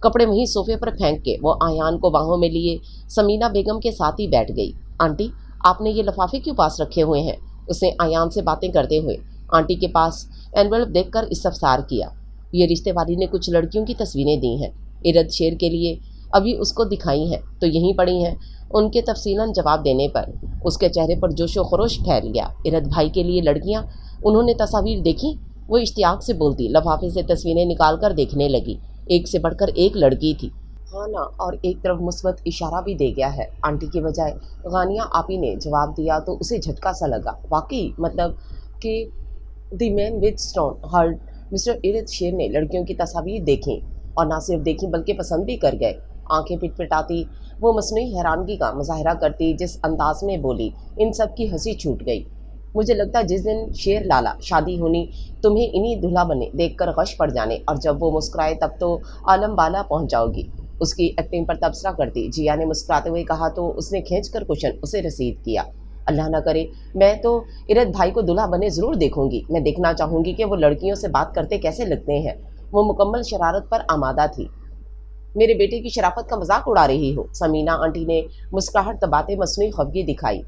कपड़े वहीं सोफे पर फेंक के वो आयान को बाहों में लिए समीना बेगम के साथ ही बैठ गई। आंटी, आपने ये लिफाफे क्यों पास रखे हुए हैं? उसने आयान से बातें करते हुए आंटी के पास एनवेलप देखकर इस्तफसार किया। یہ رشتے والی نے کچھ لڑکیوں کی تصویریں دی ہیں، ارد شیر کے لیے ابھی اس کو دکھائی ہیں تو یہیں پڑی ہیں۔ ان کے تفصیلاً جواب دینے پر اس کے چہرے پر جوش و خروش پھیل گیا۔ ارد بھائی کے لیے لڑکیاں، انہوں نے تصاویر دیکھی؟ وہ اشتیاق سے بولتی لفافے سے تصویریں نکال کر دیکھنے لگی۔ ایک سے بڑھ کر ایک لڑکی تھی۔ ہاں نا، اور ایک طرف مثبت اشارہ بھی دے گیا ہے، آنٹی کی بجائے غانیہ آپی نے جواب دیا تو اسے جھٹکا سا لگا۔ واقعی، مطلب کہ دی مین وتھ اسٹون ہرڈ۔ مسٹر ارد شیر نے لڑکیوں کی تصاویر دیکھیں اور نہ صرف دیکھیں بلکہ پسند بھی کر گئے۔ آنکھیں پٹ پٹاتی وہ مصنوعی حیرانگی کا مظاہرہ کرتی، جس انداز میں بولی، ان سب کی ہنسی چھوٹ گئی۔ مجھے لگتا جس دن شیر لالا شادی ہونی تمہیں انہی دلہا بنے دیکھ کر غش پڑ جانے، اور جب وہ مسکرائے تب تو عالم بالا پہنچ جاؤ گی۔ اس کی ایکٹنگ پر تبصرہ کرتی جیا نے مسکراتے ہوئے کہا تو اس نے کھینچ کر کشن اسے رسید کیا۔ اللہ نہ کرے، میں تو ارد بھائی کو دلہا بنے ضرور دیکھوں گی۔ میں دیکھنا چاہوں گی کہ وہ لڑکیوں سے بات کرتے کیسے لگتے ہیں۔ وہ مکمل شرارت پر آمادہ تھی۔ میرے بیٹے کی شرافت کا مذاق اڑا رہی ہو؟ سمینا آنٹی نے مسکراہٹ دباتے مصنوعی خفگی دکھائی۔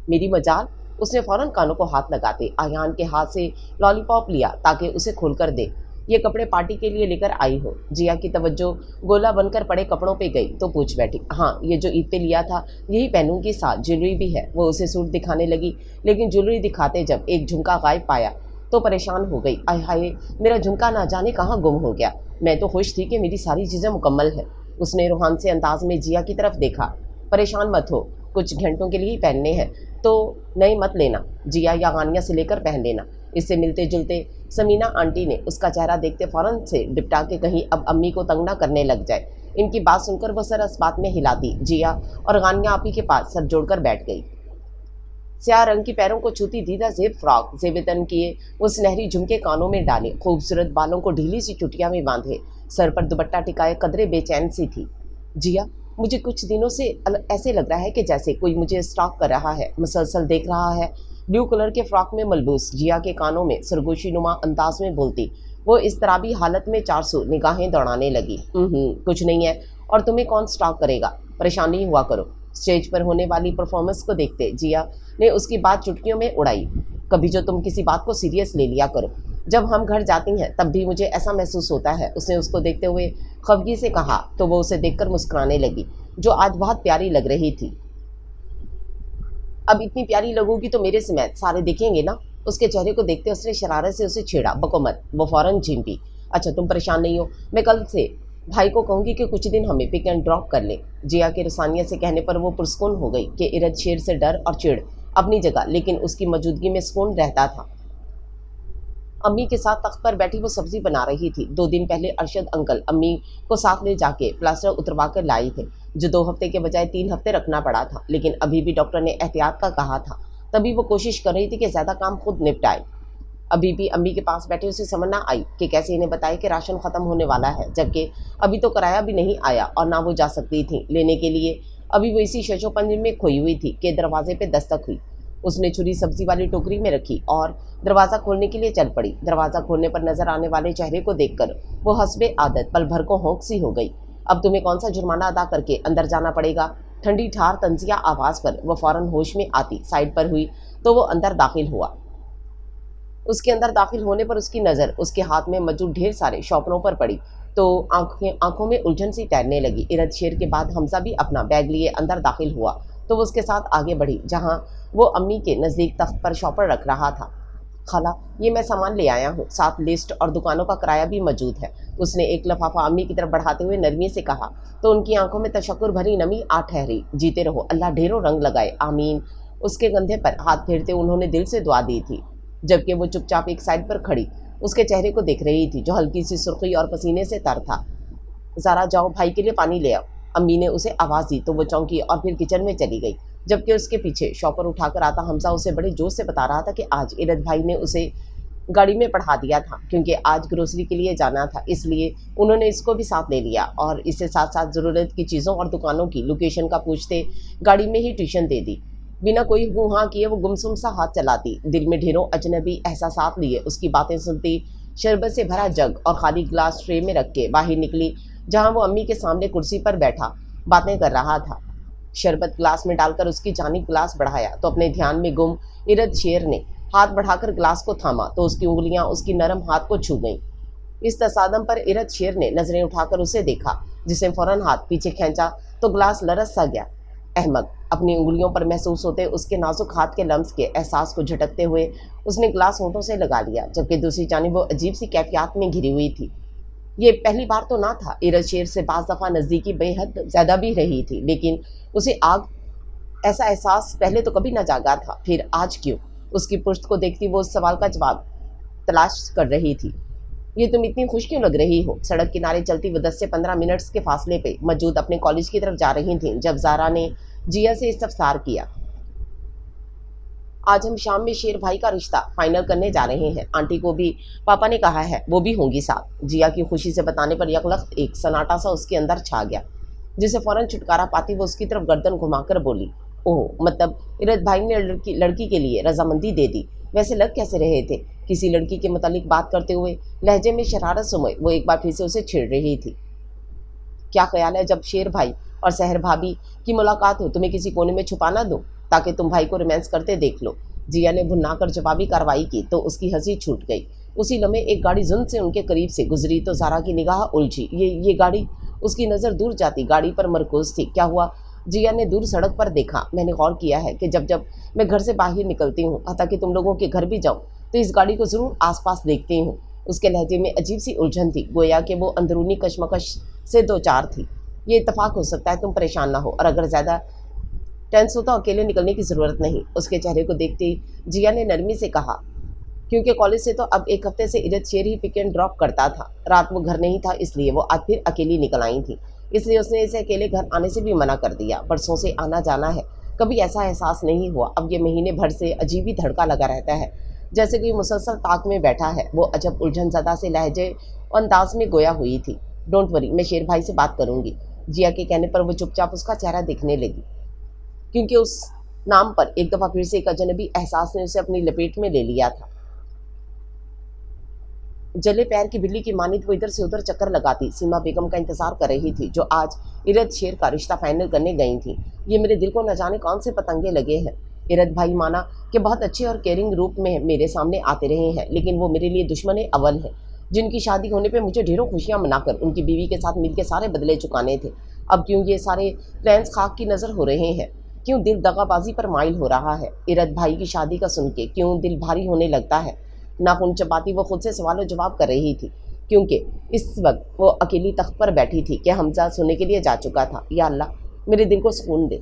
میری مجال؟ اس نے فوراً کانوں کو ہاتھ لگاتے آیان کے ہاتھ سے لالی پاپ لیا تاکہ اسے کھول کر دے۔ یہ کپڑے پارٹی کے لیے لے کر آئی ہو؟ جیا کی توجہ گولا بن کر پڑے کپڑوں پہ گئی تو پوچھ بیٹھی۔ ہاں، یہ جو عید پہ لیا تھا یہی پہنوں گی، ساتھ جیولری بھی ہے۔ وہ اسے سوٹ دکھانے لگی، لیکن جیولری دکھاتے جب ایک جھمکا غائب پایا تو پریشان ہو گئی۔ آئے ہائے، میرا جھمکا نہ جانے کہاں گم ہو گیا۔ میں تو خوش تھی کہ میری ساری چیزیں مکمل ہیں۔ اس نے روحان سے انداز میں جیا کی طرف دیکھا۔ پریشان مت ہو، کچھ گھنٹوں کے لیے ہی پہننے ہیں تو نئے مت لینا، جیا یا غانیہ سے لے کر پہن لینا۔ اس سے ملتے جلتے سمینا آنٹی نے اس کا چہرہ دیکھتے فوراً سے ڈپٹا کے کہیں اب امی کو تنگ نہ کرنے لگ جائے۔ ان کی بات سن کر وہ سر اس بات میں ہلاتی جیا اور غانیہ آپی کے پاس سر جوڑ کر بیٹھ گئی۔ سیاہ رنگ کی پیروں کو چھوتی دیدہ زیب فراک زیب تن کیے، وہ سنہری جھمکے کانوں میں ڈالے، خوبصورت بالوں کو ڈھیلی سی چٹیاں میں باندھے، سر پر دوپٹہ ٹکائے قدرے بے چین سی تھی۔ جیا، مجھے کچھ دنوں سے ایسے لگ رہا ہے کہ جیسے کوئی مجھے اسٹاک کر رہا ہے، مسلسل دیکھ رہا ہے۔ بلیو کلر کے فراک میں ملبوس جیا کے کانوں میں سرگوشی نما انداز میں بولتی وہ اضطرابی حالت میں 400 نگاہیں دوڑانے لگی۔ کچھ نہیں ہے، اور تمہیں کون اسٹاک کرے گا، پریشان نہیں ہوا کرو۔ اسٹیج پر ہونے والی پرفارمنس کو دیکھتے جیا نے اس کی بات چٹکیوں میں اڑائی۔ کبھی جو تم کسی بات کو سیریس لے لیا کرو، جب ہم گھر جاتی ہیں تب بھی مجھے ایسا محسوس ہوتا ہے۔ اس نے اس کو دیکھتے ہوئے خفگی سے کہا تو وہ اسے دیکھ کر مسکرانے لگی، جو آج بہت پیاری لگ رہی تھی۔ اب اتنی پیاری لگو گی تو میرے سمیت سارے دیکھیں گے نا۔ اس کے چہرے کو دیکھتے اس نے شرارت سے اسے چھیڑا، بکو مت۔ وہ فوراً جھمپی۔ اچھا تم پریشان نہیں ہو، میں کل سے بھائی کو کہوں گی کہ کچھ دن ہمیں پک اینڈ ڈراپ کر لے۔ جیا کے رسانیہ سے کہنے پر وہ پرسکون ہو گئی کہ ارد شیر سے ڈر اور چڑ اپنی جگہ، لیکن اس کی موجودگی میں سکون رہتا تھا۔ امی کے ساتھ تخت پر بیٹھی وہ سبزی بنا رہی تھی۔ 2 دن پہلے ارشد انکل امی کو ساتھ لے جا کے پلاسٹر اتروا کر لائی تھے، جو 2 ہفتے کے بجائے 3 ہفتے رکھنا پڑا تھا، لیکن ابھی بھی ڈاکٹر نے احتیاط کا کہا تھا، تبھی وہ کوشش کر رہی تھی کہ زیادہ کام خود نپٹائے۔ ابھی بھی امی کے پاس بیٹھے اسے سمجھ نہ آئی کہ کیسے انہیں بتائے کہ راشن ختم ہونے والا ہے، جبکہ ابھی تو کرایہ بھی نہیں آیا اور نہ وہ جا سکتی تھیں لینے کے لیے۔ ابھی وہ اسی شش و پنج میں کھوئی ہوئی تھی کہ دروازے پہ دستک ہوئی۔ اس نے چھری سبزی والی ٹوکری میں رکھی اور دروازہ کھولنے کے لیے چل پڑی۔ دروازہ کھولنے پر نظر آنے والے چہرے کو دیکھ کر وہ حسب عادت پل بھر کو ہونک سی ہو گئی۔ اب تمہیں کون سا جرمانہ ادا کر کے اندر جانا پڑے گا؟ ٹھنڈی ٹھار طنزیہ آواز پر وہ فوراً ہوش میں آتی سائڈ پر ہوئی تو وہ اندر داخل ہوا۔ اس کے اندر داخل ہونے پر اس کی نظر اس کے ہاتھ میں موجود ڈھیر سارے شاپنروں پر پڑی تو آنکھوں میں الجھن سی تیرنے لگی۔ ارد شیر کے بعد حمزہ بھی اپنا بیگ لیے اندر داخل ہوا تو وہ اس کے ساتھ آگے بڑھی، جہاں وہ امی کے نزدیک تخت پر شاپر رکھ رہا تھا۔ خالہ، یہ میں سامان لے آیا ہوں، ساتھ لسٹ اور دکانوں کا کرایہ بھی موجود ہے۔ اس نے ایک لفافہ امی کی طرف بڑھاتے ہوئے نرمی سے کہا تو ان کی آنکھوں میں تشکر بھری نمی آ ٹھہری۔ جیتے رہو، اللہ ڈھیروں رنگ لگائے، آمین۔ اس کے کندھے پر ہاتھ پھیرتے انہوں نے دل سے دعا دی تھی، جبکہ وہ چپ چاپ ایک سائڈ پر کھڑی اس کے چہرے کو دیکھ رہی تھی، جو ہلکی سی سرخی اور پسینے سے تر تھا۔ ذرا جاؤ بھائی کے لیے پانی لے آؤ، امی نے اسے آواز دی تو وہ چونکی اور پھر کچن میں چلی گئی، جبکہ اس کے پیچھے شاپر اٹھا کر آتا حمزہ اسے بڑے جوش سے بتا رہا تھا کہ آج ارد بھائی نے اسے گاڑی میں پڑھا دیا تھا، کیونکہ آج گروسری کے لیے جانا تھا، اس لیے انہوں نے اس کو بھی ساتھ لے لیا اور اس سے ساتھ ساتھ ضرورت کی چیزوں اور دکانوں کی لوکیشن کا پوچھتے گاڑی میں ہی ٹیوشن دے دی۔ بنا کوئی ہوں ہاں کیے وہ گمسم سا ہاتھ چلاتی، دل میں ڈھیروں اجنبی احساسات لیے اس کی باتیں سنتی، شربت سے بھرا جگ اور خالی گلاس ٹرے میں رکھ کے باہر نکلی، جہاں وہ امی کے سامنے کرسی پر بیٹھا باتیں کر رہا تھا۔ شربت گلاس میں ڈال کر اس کی جانب گلاس بڑھایا تو اپنے دھیان میں گم ارد شیر نے ہاتھ بڑھا کر گلاس کو تھاما تو اس کی انگلیاں اس کی نرم ہاتھ کو چھو گئیں۔ इस तसादम पर इरद शेर ने नजरें उठाकर उसे देखा, जिसे फौरन हाथ पीछे खींचा तो ग्लास लरस सा गया। अहमद अपनी उंगलियों पर महसूस होते उसके नाजुक हाथ के लम्स के एहसास को झटकते हुए उसने ग्लास होंठों से लगा लिया, जबकि दूसरी जानिब वो अजीब सी कैफियत में घिरी हुई थी। ये पहली बार तो ना था, इरद शेर से बाज़ दफ़ा नज़दीकी बेहद ज़्यादा भी रही थी, लेकिन उसे आग ऐसा एहसास पहले तो कभी ना जागा था। फिर आज क्यों? उसकी पुश्त को देखती वो उस सवाल का जवाब तलाश कर रही थी। ये तुम इतनी खुश क्यों लग रही हो? सड़क किनारे चलती वो 10 से 15 मिनट के फासले पे मौजूद अपने कॉलेज की तरफ जा रही थी जब ज़ारा ने जिया से इस्तफसार किया। आज हम शाम में शेर भाई का रिश्ता फाइनल करने जा रहे हैं। आंटी को भी पापा ने कहा है, वो भी होंगी साथ। जिया की खुशी से बताने पर यकलख्त एक सन्नाटा सा उसके अंदर छा गया, जिसे फौरन छुटकारा पाती वो उसकी तरफ गर्दन घुमाकर बोली, ओह, मतलब इरद भाई ने लड़की के लिए रजामंदी दे दी। वैसे लग कैसे रहे थे? किसी लड़की के मुतालिक बात करते हुए लहजे में शरारत समय वो एक बार फिर से उसे छेड़ रही थी। क्या ख्याल है जब शेर भाई और सहर भाभी की मुलाकात हो तुम्हें किसी कोने में छुपा ना दूं, ताकि तुम भाई को रोमांस करते देख लो। जिया ने भुन्ना कर जवाबी कार्रवाई की तो उसकी हंसी छूट गई। उसी लम्हे एक गाड़ी जुन से उनके करीब से गुजरी तो ज़ारा की निगाह उलझी। ये गाड़ी? उसकी नज़र दूर जाती गाड़ी पर मरकूज थी। क्या हुआ? जिया ने दूर सड़क पर देखा। मैंने गौर किया है कि जब जब मैं घर से बाहर निकलती हूँ, हत्ता कि तुम लोगों के घर भी जाऊँ, तो इस गाड़ी को ज़रूर आसपास देखती हूँ। उसके लहजे में अजीब सी उलझन थी, गोया कि वो अंदरूनी कशमकश से दो चार थी। ये इत्तेफाक हो सकता है, तुम परेशान ना हो, और अगर ज़्यादा टेंस हो तो अकेले निकलने की ज़रूरत नहीं। उसके चेहरे को देखते ही जिया ने नरमी से कहा, क्योंकि कॉलेज से तो अब एक हफ्ते से इरद शेर ही पिक एंड ड्रॉप करता था। रात वो घर नहीं था, इसलिए वो आज फिर अकेली निकल आई थी। इसलिए उसने इसे अकेले घर आने से भी मना कर दिया। परसों से आना जाना है, कभी ऐसा एहसास नहीं हुआ। अब ये महीने भर से अजीब ही धड़का लगा रहता है, जैसे कोई मुसलसल ताक में बैठा है। वो अजब उलझन ज़दा से लहजे और अंदाज में गोया हुई थी। डोंट वरी, मैं शेर भाई से बात करूँगी। जिया के कहने पर वो चुपचाप उसका चेहरा देखने लगी, क्योंकि उस नाम पर एक दफ़ा फिर से एक अजनबी एहसास ने उसे अपनी लपेट में ले लिया था। जले पैर की बिल्ली की मानित वो इधर से उधर चक्कर लगाती सीमा बेगम का इंतजार कर रही थी, जो आज इरद शेर का रिश्ता फाइनल करने गई थी। ये मेरे दिल को न जाने कौन से पतंगे लगे हैं। इरद भाई माना कि बहुत अच्छे और केयरिंग रूप में मेरे सामने आते रहे हैं, लेकिन वो मेरे लिए दुश्मन अव्वल है, जिनकी शादी होने पे मुझे ढेरों खुशियां मनाकर उनकी बीवी के साथ मिलकर सारे बदले चुकाने थे। अब क्यों ये सारे प्लान्स खाक की नज़र हो रहे हैं? क्यों दिल दगाबाजी पर माइल हो रहा है? इरद भाई की शादी का सुन के क्यों दिल भारी होने लगता है? नाखून चबाती वो खुद से सवाल जवाब कर रही थी, क्योंकि इस वक्त वो अकेली तख्त पर बैठी थी कि हमजा सोने के लिए जा चुका था। या अल्लाह, मेरे दिल को सुकून दे।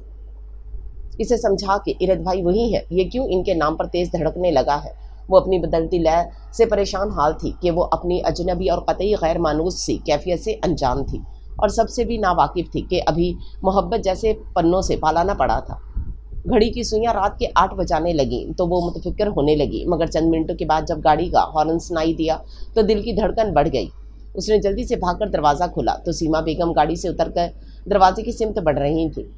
इसे समझा कि इरद भाई वही है, ये क्यों इनके नाम पर तेज़ धड़कने लगा है? वो अपनी बदलती लय से परेशान हाल थी कि वो अपनी अजनबी और कतई गैर मानूस सी कैफियत से अनजान थी, और सबसे भी नावाकिफ़ थी कि अभी मोहब्बत जैसे पन्नों से पालाना पड़ा था। घड़ी की सुइयां रात के 8 बजाने लगी तो वो मुतफिक्र होने लगी, मगर चंद मिनटों के बाद जब गाड़ी का हॉर्न सुनाई दिया तो दिल की धड़कन बढ़ गई। उसने जल्दी से भागकर दरवाज़ा खोला तो सीमा बेगम गाड़ी से उतरकर दरवाजे की सिमत बढ़ रही थी।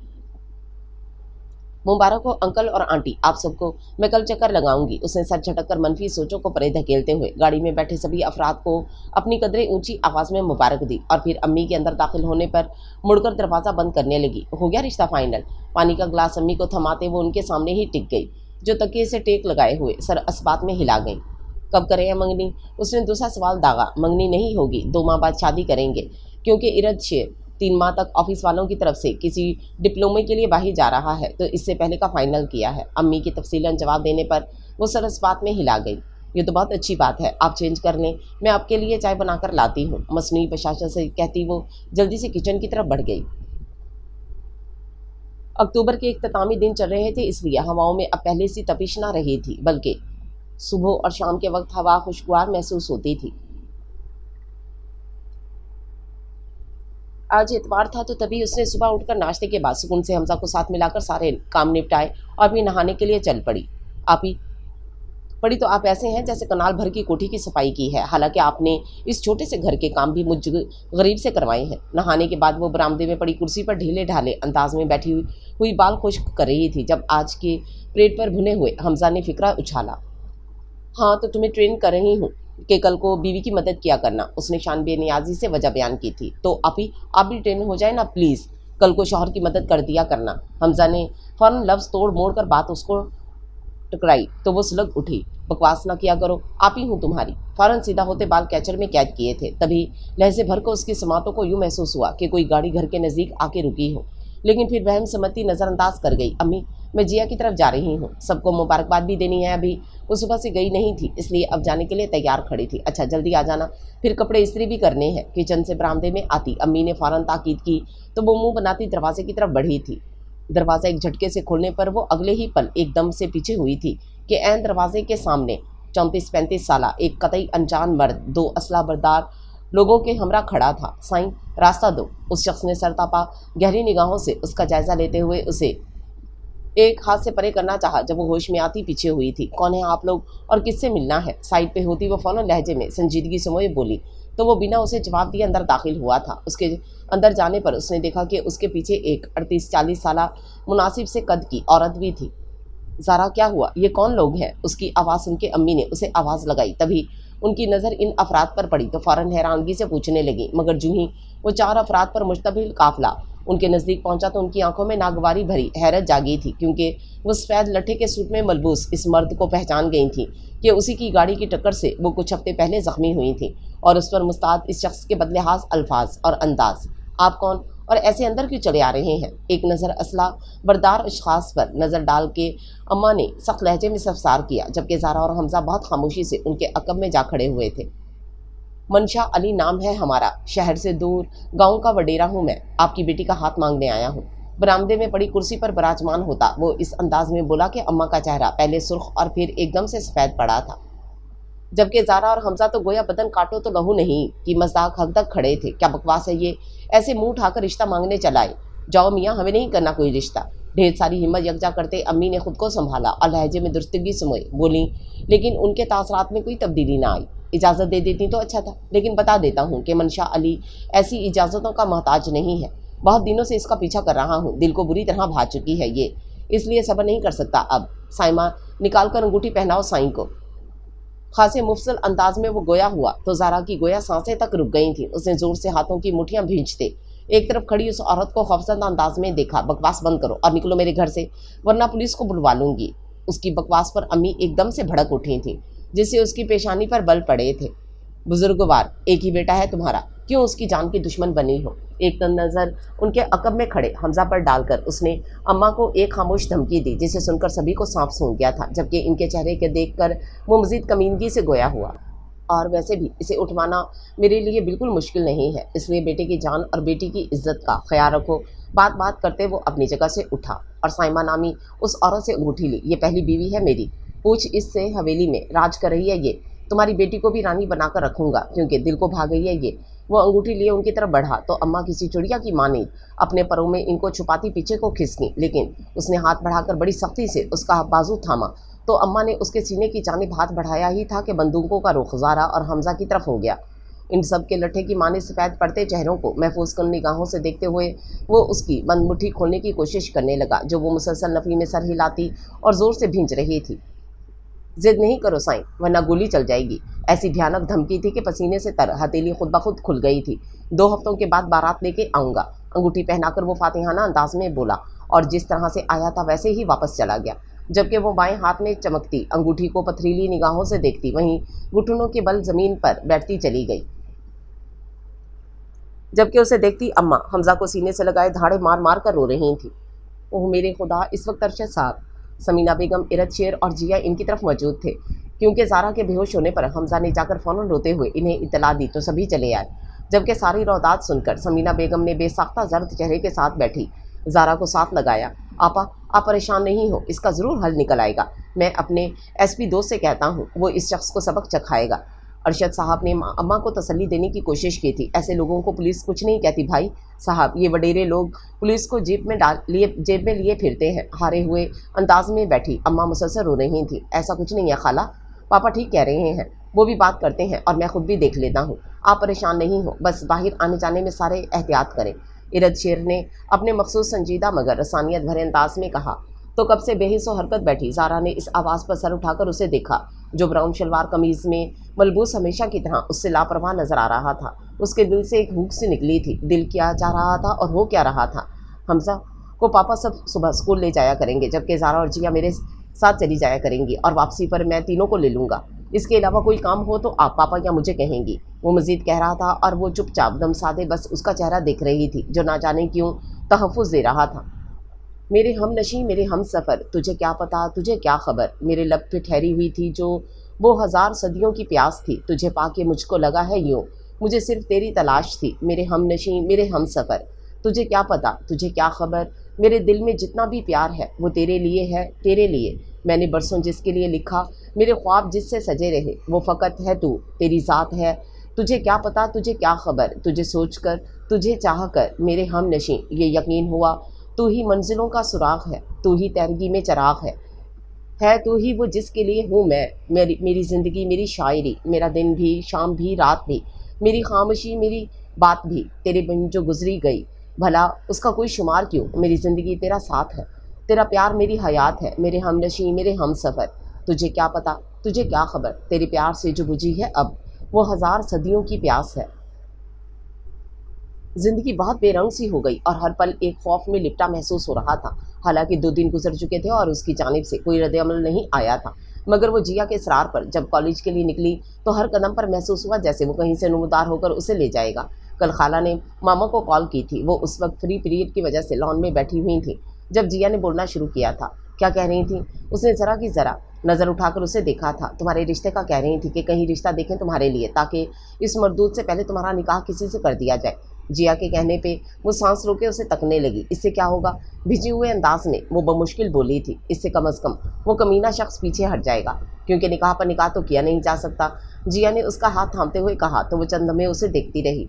मुबारक हो अंकल और आंटी, आप सबको मैं कल चक्कर लगाऊंगी। उसने सर झटक कर मनफी सोचों को परे धकेलते हुए गाड़ी में बैठे सभी अफराद को अपनी कदरें ऊंची आवाज़ में मुबारक दी, और फिर अम्मी के अंदर दाखिल होने पर मुड़कर दरवाज़ा बंद करने लगी। हो गया रिश्ता फाइनल? पानी का ग्लास अम्मी को थमाते वो उनके सामने ही टिक गई, जो तकिए से टेक लगाए हुए सर अस्बात में हिला गई। कब करें हैं मंगनी? उसने दूसरा सवाल दागा। मंगनी नहीं होगी, 2 माह बाद शादी करेंगे, क्योंकि इरद शेर 3 माह तक ऑफिस वालों की तरफ से किसी डिप्लोमे के लिए बाहर जा रहा है, तो इससे पहले का फाइनल किया है। अम्मी की तफसीलन जवाब देने पर वो सर इस बात में हिला गई। ये तो बहुत अच्छी बात है, आप चेंज कर लें, मैं आपके लिए चाय बनाकर लाती हूँ, मसनूई बशाशत से कहती वो जल्दी से किचन की तरफ बढ़ गई। अक्टूबर के इख्तितामी दिन चल रहे थे, इसलिए हवाओं में अब पहले सी तपिश ना रही थी, बल्कि सुबह और शाम के वक्त हवा खुशगवार महसूस होती थी। आज इतवार था, तो तभी उसने सुबह उठकर नाश्ते के बाद सुकून से हमजा को साथ मिलाकर सारे काम निपटाए और फिर नहाने के लिए चल पड़ी। आप ही पड़ी तो आप ऐसे हैं जैसे कनाल भर की कोठी की सफाई की है, हालांकि आपने इस छोटे से घर के काम भी मुझ गरीब से करवाए हैं। नहाने के बाद वो बरामदे में पड़ी कुर्सी पर ढीले ढाले अंदाज में बैठी हुई बाल खुश्क कर रही थी, जब आज के प्लेट पर भुने हुए हमजा ने फिक्रा उछाला। हाँ, तो तुम्हें ट्रेन कर रही हूँ कि कल को बीवी की मदद किया करना। उसने शान बेनियाजी से वजह बयान की थी। तो आप भी ट्रेन हो जाए ना प्लीज़, कल को शौहर की मदद कर दिया करना। हमजा ने फ़ौरन लफ्ज़ तोड़ मोड़ कर बात उसको टकराई तो वो सुलग उठी। बकवास ना किया करो, आप ही हूँ तुम्हारी। फौरन सीधा होते बाल कैचर में कैद किए थे। तभी लहजे भर को उसकी समातों को यूँ महसूस हुआ कि कोई गाड़ी घर के नज़दीक आके रुकी हो, लेकिन फिर वहम समझती नज़रअंदाज कर गई। अम्मी, मैं जिया की तरफ जा रही हूँ, सबको मुबारकबाद भी देनी है। अभी वो सुबह से गई नहीं थी, इसलिए अब जाने के लिए तैयार खड़ी थी। अच्छा, जल्दी आ जाना, फिर कपड़े इस्त्री भी करने हैं। किचन से बरामदे में आती अम्मी ने फौरन ताकीद की तो वो मुंह बनाती दरवाजे की तरफ बढ़ी थी। दरवाज़ा एक झटके से खोलने पर वो अगले ही पल एकदम से पीछे हुई थी कि ऐन दरवाजे के सामने 34-35 साला एक कतई अनजान मर्द 2 असला बरदार लोगों के हमरा खड़ा था। साईं, रास्ता दो। उस शख्स ने सरतापा गहरी निगाहों से उसका जायजा लेते हुए उसे एक हाथ से परे करना चाहा। जब वो होश में आती पीछे हुई थी। कौन है आप लोग और किससे मिलना है? साइड पे होती वो फौरन लहजे में संजीदगी से मोए बोली तो वो बिना उसे जवाब दिए अंदर दाखिल हुआ था। उसके अंदर जाने पर उसने देखा कि उसके पीछे एक 38-40 साला मुनासिब से कद की औरत भी थी। ज़ारा, क्या हुआ? ये कौन लोग हैं? उसकी आवाज़ सुन के अम्मी ने उसे आवाज़ लगाई। तभी उनकी नज़र इन अफराद पर पड़ी तो फ़ौरन हैरानगी से पूछने लगी। मगर जूँ ही वो 4 अफराद पर मुश्तमिल काफिला उनके नज़दीक पहुंचा तो उनकी आंखों में नागवारी भरी हैरत जागी थी, क्योंकि वो सफ़ेद लट्ठे के सूट में मलबूस इस मर्द को पहचान गई थी कि उसी की गाड़ी की टक्कर से वो कुछ हफ्ते पहले ज़ख्मी हुई थी। और उस पर मुस्ताद इस शख्स के बदलेहाज अल्फाज और अंदाज। आप कौन और ऐसे अंदर क्यों चले आ रहे हैं? एक नज़र असला बरदार अशखास पर नज़र डाल के अम्मा ने सख्त लहजे में सफसार किया, जबकि ज़ारा और हमज़ा बहुत खामोशी से उनके अकब में जा खड़े हुए थे। मंशा अली नाम है हमारा, शहर से दूर गांव का वडेरा हूँ मैं, आपकी बेटी का हाथ मांगने आया हूँ। बरामदे में पड़ी कुर्सी पर विराजमान होता वो इस अंदाज में बोला कि अम्मा का चेहरा पहले सुर्ख और फिर एकदम से सफ़ेद पड़ा था, जबकि ज़ारा और हमज़ा तो गोया बदन काटो तो लहू नहीं कि मजाक हद तक खड़े थे। क्या बकवास है ये? ऐसे मुंह उठाकर रिश्ता मांगने चलाए? जाओ मियाँ, हमें नहीं करना कोई रिश्ता। ढेर सारी हिम्मत यकजा करते अम्मी ने खुद को संभाला और लहजे में दुरुस्तगी समोई बोली, लेकिन उनके तासरात में कोई तब्दीली ना आई। इजाज़त दे देती तो अच्छा था, लेकिन बता देता हूँ कि मंशा अली ऐसी इजाज़तों का मोहताज नहीं है। बहुत दिनों से इसका पीछा कर रहा हूँ, दिल को बुरी तरह भा चुकी है ये, इसलिए सब्र नहीं कर सकता अब। साइमा, निकाल कर अंगूठी पहनाओ साईं को। खासे मुफसल अंदाज में वो गोया हुआ तो ज़ारा की गोया सांसें तक रुक गई थी। उसने ज़ोर से हाथों की मुठ्ठियां भींचते एक तरफ खड़ी उस औरत को खौफजदा अंदाज में देखा। बकवास बंद करो और निकलो मेरे घर से, वरना पुलिस को बुलवा लूंगी। उसकी बकवास पर अम्मी एकदम से भड़क उठी थी, जिससे उसकी पेशानी पर बल पड़े थे। बुजुर्गवार, एक ही बेटा है तुम्हारा, क्यों उसकी जान की दुश्मन बनी हो? एक नज़र उनके अकब में खड़े हमज़ा पर डालकर उसने अम्मा को एक खामोश धमकी दी, जिसे सुनकर सभी को सांप सूंघ गया था, जबकि इनके चेहरे के देखकर वो मज़ीद कमीनगी से गोया हुआ। और वैसे भी इसे उठवाना मेरे लिए बिल्कुल मुश्किल नहीं है, इसलिए बेटे की जान और बेटी की इज्जत का ख्याल रखो। बात बात करते वो अपनी जगह से उठा और साइमा नामी उस औरत से अंगूठी ली। ये पहली बीवी है मेरी, पूछ इससे हवेली में राज कर रही है ये। तुम्हारी बेटी को भी रानी बनाकर रखूंगा, क्योंकि दिल को भा गई है ये। वो अंगूठी लिए उनकी तरफ बढ़ा तो अम्मा किसी चिड़िया की मानी अपने परों में इनको छुपाती पीछे को खिसकी, लेकिन उसने हाथ बढ़ाकर बड़ी सख्ती से उसका बाजू थामा तो अम्मा ने उसके सीने की जानिब हाथ बढ़ाया ही था कि बंदूकों का रुख ज़ारा और हमज़ा की तरफ हो गया। इन सब के लट्ठे की माने सफ़ेद पड़ते चेहरों को महफूज कर निगाहों से देखते हुए वो उसकी बंद मुट्ठी खोलने की कोशिश करने लगा, जो वो मुसलसल नफ़ी में सर हिलाती और ज़ोर से भींच रही थी। जिद नहीं करो साईं, वरना गोली चल जाएगी। ऐसी भयानक धमकी थी कि पसीने से तर हथेली खुद ब खुद खुल गई थी। 2 हफ्तों के बाद बारात लेके आऊँगा। अंगूठी पहनाकर वो फातिहाना अंदाज में बोला और जिस तरह से आया था वैसे ही वापस चला गया, जबकि वो बाएं हाथ में चमकती अंगूठी को पथरीली निगाहों से देखती वहीं घुटनों के बल ज़मीन पर बैठती चली गई, जबकि उसे देखती अम्मा हमज़ा को सीने से लगाए धाड़े मार मार कर रो रही थी। ओह मेरे खुदा! इस वक्त अरशद साहब, समीना बेगम, इरद शेर और जिया इनकी तरफ मौजूद थे, क्योंकि ज़ारा के बेहोश होने पर हमज़ा ने जाकर फ़ौरन रोते हुए इन्हें इत्तला दी तो सभी चले आए, जबकि सारी रौदात सुनकर समीना बेगम ने बेसाख्ता जर्द चेहरे के साथ बैठी ज़ारा को साथ लगाया। आपा, आप परेशान नहीं हो, इसका ज़रूर हल निकल आएगा। मैं अपने एसपी दोस्त से कहता हूँ, वो इस शख्स को सबक चखाएगा। अरशद साहब ने अम्मा को तसल्ली देने की कोशिश की थी। ऐसे लोगों को पुलिस कुछ नहीं कहती भाई साहब, ये वडेरे लोग पुलिस को जेब में लिए फिरते हैं। हारे हुए अंदाज में बैठी अम्मा मुसलसल रो रही थी। ऐसा कुछ नहीं है खाला, पापा ठीक कह रहे हैं, वो भी बात करते हैं और मैं खुद भी देख लेता हूँ। आप परेशान नहीं हो, बस बाहर आने जाने में सारे एहतियात करें। इरद शेर ने अपने मखसूस संजीदा मगर रसानियत भरे अंदाज में कहा तो कब से बेहिस्सो हरकत बैठी। ज़ारा ने इस आवाज़ पर सर उठाकर उसे देखा, जो ब्राउन शलवार कमीज़ में मलबूस हमेशा की तरह उससे लापरवाह नजर आ रहा था। उसके दिल से एक भूख सी निकली थी। दिल क्या चाह रहा था और हो क्या रहा था? हमज़ा को पापा सब सुबह स्कूल ले जाया करेंगे, जबकि ज़ारा और जिया मेरे ساتھ چلی جایا کریں گی اور واپسی پر میں تینوں کو لے لوں گا. اس کے علاوہ کوئی کام ہو تو آپ پاپا یا مجھے کہیں گی. وہ مزید کہہ رہا تھا اور وہ چپ چاپ دم سادے بس اس کا چہرہ دیکھ رہی تھی جو نہ جانے کیوں تحفظ دے رہا تھا. میرے ہم نشیں، میرے ہم سفر، تجھے کیا پتا، تجھے کیا خبر. میرے لب پہ ٹھہری ہوئی تھی جو وہ 1000 صدیوں کی پیاس تھی. تجھے پا کے مجھ کو لگا ہے یوں، مجھے صرف تیری تلاش تھی. میرے ہم نشیں، میرے ہم سفر، تجھے کیا پتا، تجھے کیا خبر. میرے دل میں جتنا بھی پیار ہے وہ تیرے لیے ہے، تیرے لیے. میں نے برسوں جس کے لیے لکھا، میرے خواب جس سے سجے رہے، وہ فقط ہے تو، تیری ذات ہے. تجھے کیا پتا، تجھے کیا خبر. تجھے سوچ کر، تجھے چاہ کر میرے ہم نشیں یہ یقین ہوا تو ہی منزلوں کا سراغ ہے، تو ہی تیرگی میں چراغ ہے تو ہی وہ جس کے لیے ہوں میں. میری زندگی، میری شاعری، میرا دن بھی، شام بھی، رات بھی، میری خاموشی، میری بات بھی تیرے بن جو گزری گئی. بھلا اس کا کوئی شمار کیوں. میری زندگی تیرا ساتھ ہے، تیرا پیار میری حیات ہے. میرے ہم نشیں، میرے ہم سفر، تجھے کیا پتا، تجھے کیا خبر. تیرے پیار سے جو بجھی ہے اب، وہ 1000 صدیوں کی پیاس ہے. زندگی بہت بے رنگ سی ہو گئی اور ہر پل ایک خوف میں لپٹا محسوس ہو رہا تھا. حالانکہ 2 دن گزر چکے تھے اور اس کی جانب سے کوئی رد عمل نہیں آیا تھا، مگر وہ جیا کے اصرار پر جب کالج کے لیے نکلی تو ہر قدم پر محسوس ہوا جیسے وہ کہیں سے نمودار ہو کر اسے لے جائے گا. کل خالہ نے ماما کو کال کی تھی. وہ اس وقت فری پیریڈ کی وجہ سے لان میں بیٹھی ہوئی تھیں. جب جیا نے بولنا شروع کیا تھا. کیا کہہ رہی تھیں؟ اس نے ذرا کی ذرا نظر اٹھا کر اسے دیکھا تھا. تمہارے رشتے کا کہہ رہی تھی کہ کہیں رشتہ دیکھیں تمہارے لیے تاکہ اس مردود سے پہلے تمہارا نکاح کسی سے کر دیا جائے. جیا کے کہنے پہ وہ سانس روکے اسے تکنے لگی. اس سے کیا ہوگا؟ بھیجے ہوئے انداز میں وہ بمشکل بولی تھی. اس سے کم از کم وہ کمینہ شخص پیچھے ہٹ جائے گا، کیونکہ نکاح پر نکاح تو کیا نہیں جا سکتا. جیا نے اس کا ہاتھ تھامتے ہوئے کہا تو وہ چند لمحے اسے دیکھتی رہی.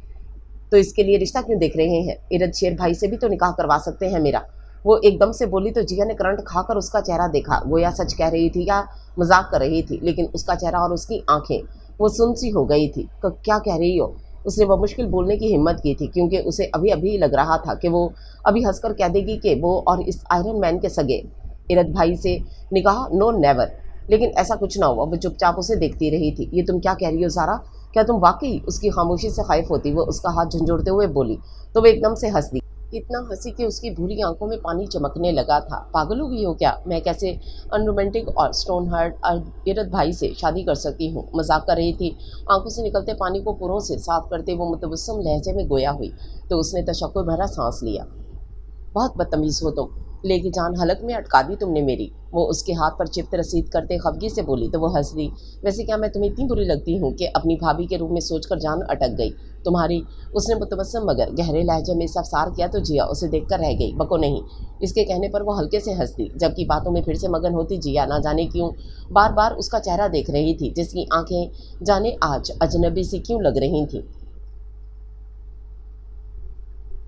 تو اس کے لیے رشتہ کیوں دیکھ رہے ہیں؟ ارد شیر بھائی سے بھی تو نکاح کروا سکتے ہیں میرا. وہ ایک دم سے بولی تو جیا نے کرنٹ کھا کر اس کا چہرہ دیکھا. گویا سچ کہہ رہی تھی یا مذاق کر رہی تھی، لیکن اس کا چہرہ اور اس کی آنکھیں وہ سن سی ہو گئی تھی. کیا کہہ رہی ہو؟ اس نے وہ مشکل بولنے کی ہمت کی تھی کیونکہ اسے ابھی لگ رہا تھا کہ وہ ابھی ہنس کر کہہ دے گی کہ وہ اور اس آئرن مین کے سگے ارد بھائی سے نکاح، نو نیور. لیکن ایسا کچھ نہ ہوا. وہ چپ چاپ اسے دیکھتی رہی تھی. یہ تم کیا کہہ رہی ہو زارا؟ کیا تم واقعی؟ اس کی خاموشی سے خائف ہوتی وہ اس کا ہاتھ جھنجھوڑتے ہوئے بولی تو وہ ایک دم سے ہنس دی. اتنا ہنسی کہ اس کی بھوری آنکھوں میں پانی چمکنے لگا تھا. پاگل ہو گئی ہو کیا؟ میں کیسے ان رومانٹک اور سٹون ہارٹ ارد بھائی سے شادی کر سکتی ہوں؟ مذاق کر رہی تھی. آنکھوں سے نکلتے پانی کو پوروں سے صاف کرتے وہ متبسم لہجے میں گویا ہوئی تو اس نے تشکر بھرا سانس لیا. بہت بدتمیز ہو تم، لے کے جان حلق میں اٹکا دی تم نے میری. وہ اس کے ہاتھ پر چپت رسید کرتے خفگی سے بولی تو وہ ہنس دی. ویسے کیا میں تمہیں اتنی بری لگتی ہوں کہ اپنی بھابھی کے روپ میں سوچ کر جان اٹک گئی تمہاری؟ اس نے متبسم مگر گہرے لہجے میں استفسار کیا تو جیا اسے دیکھ کر رہ گئی. بکو نہیں. اس کے کہنے پر وہ ہلکے سے ہنس دی جبکہ باتوں میں پھر سے مگن ہوتی جیا نہ جانے کیوں بار بار اس کا چہرہ دیکھ رہی تھی جس کی آنکھیں جانے آج اجنبی سی کیوں لگ رہی تھیں.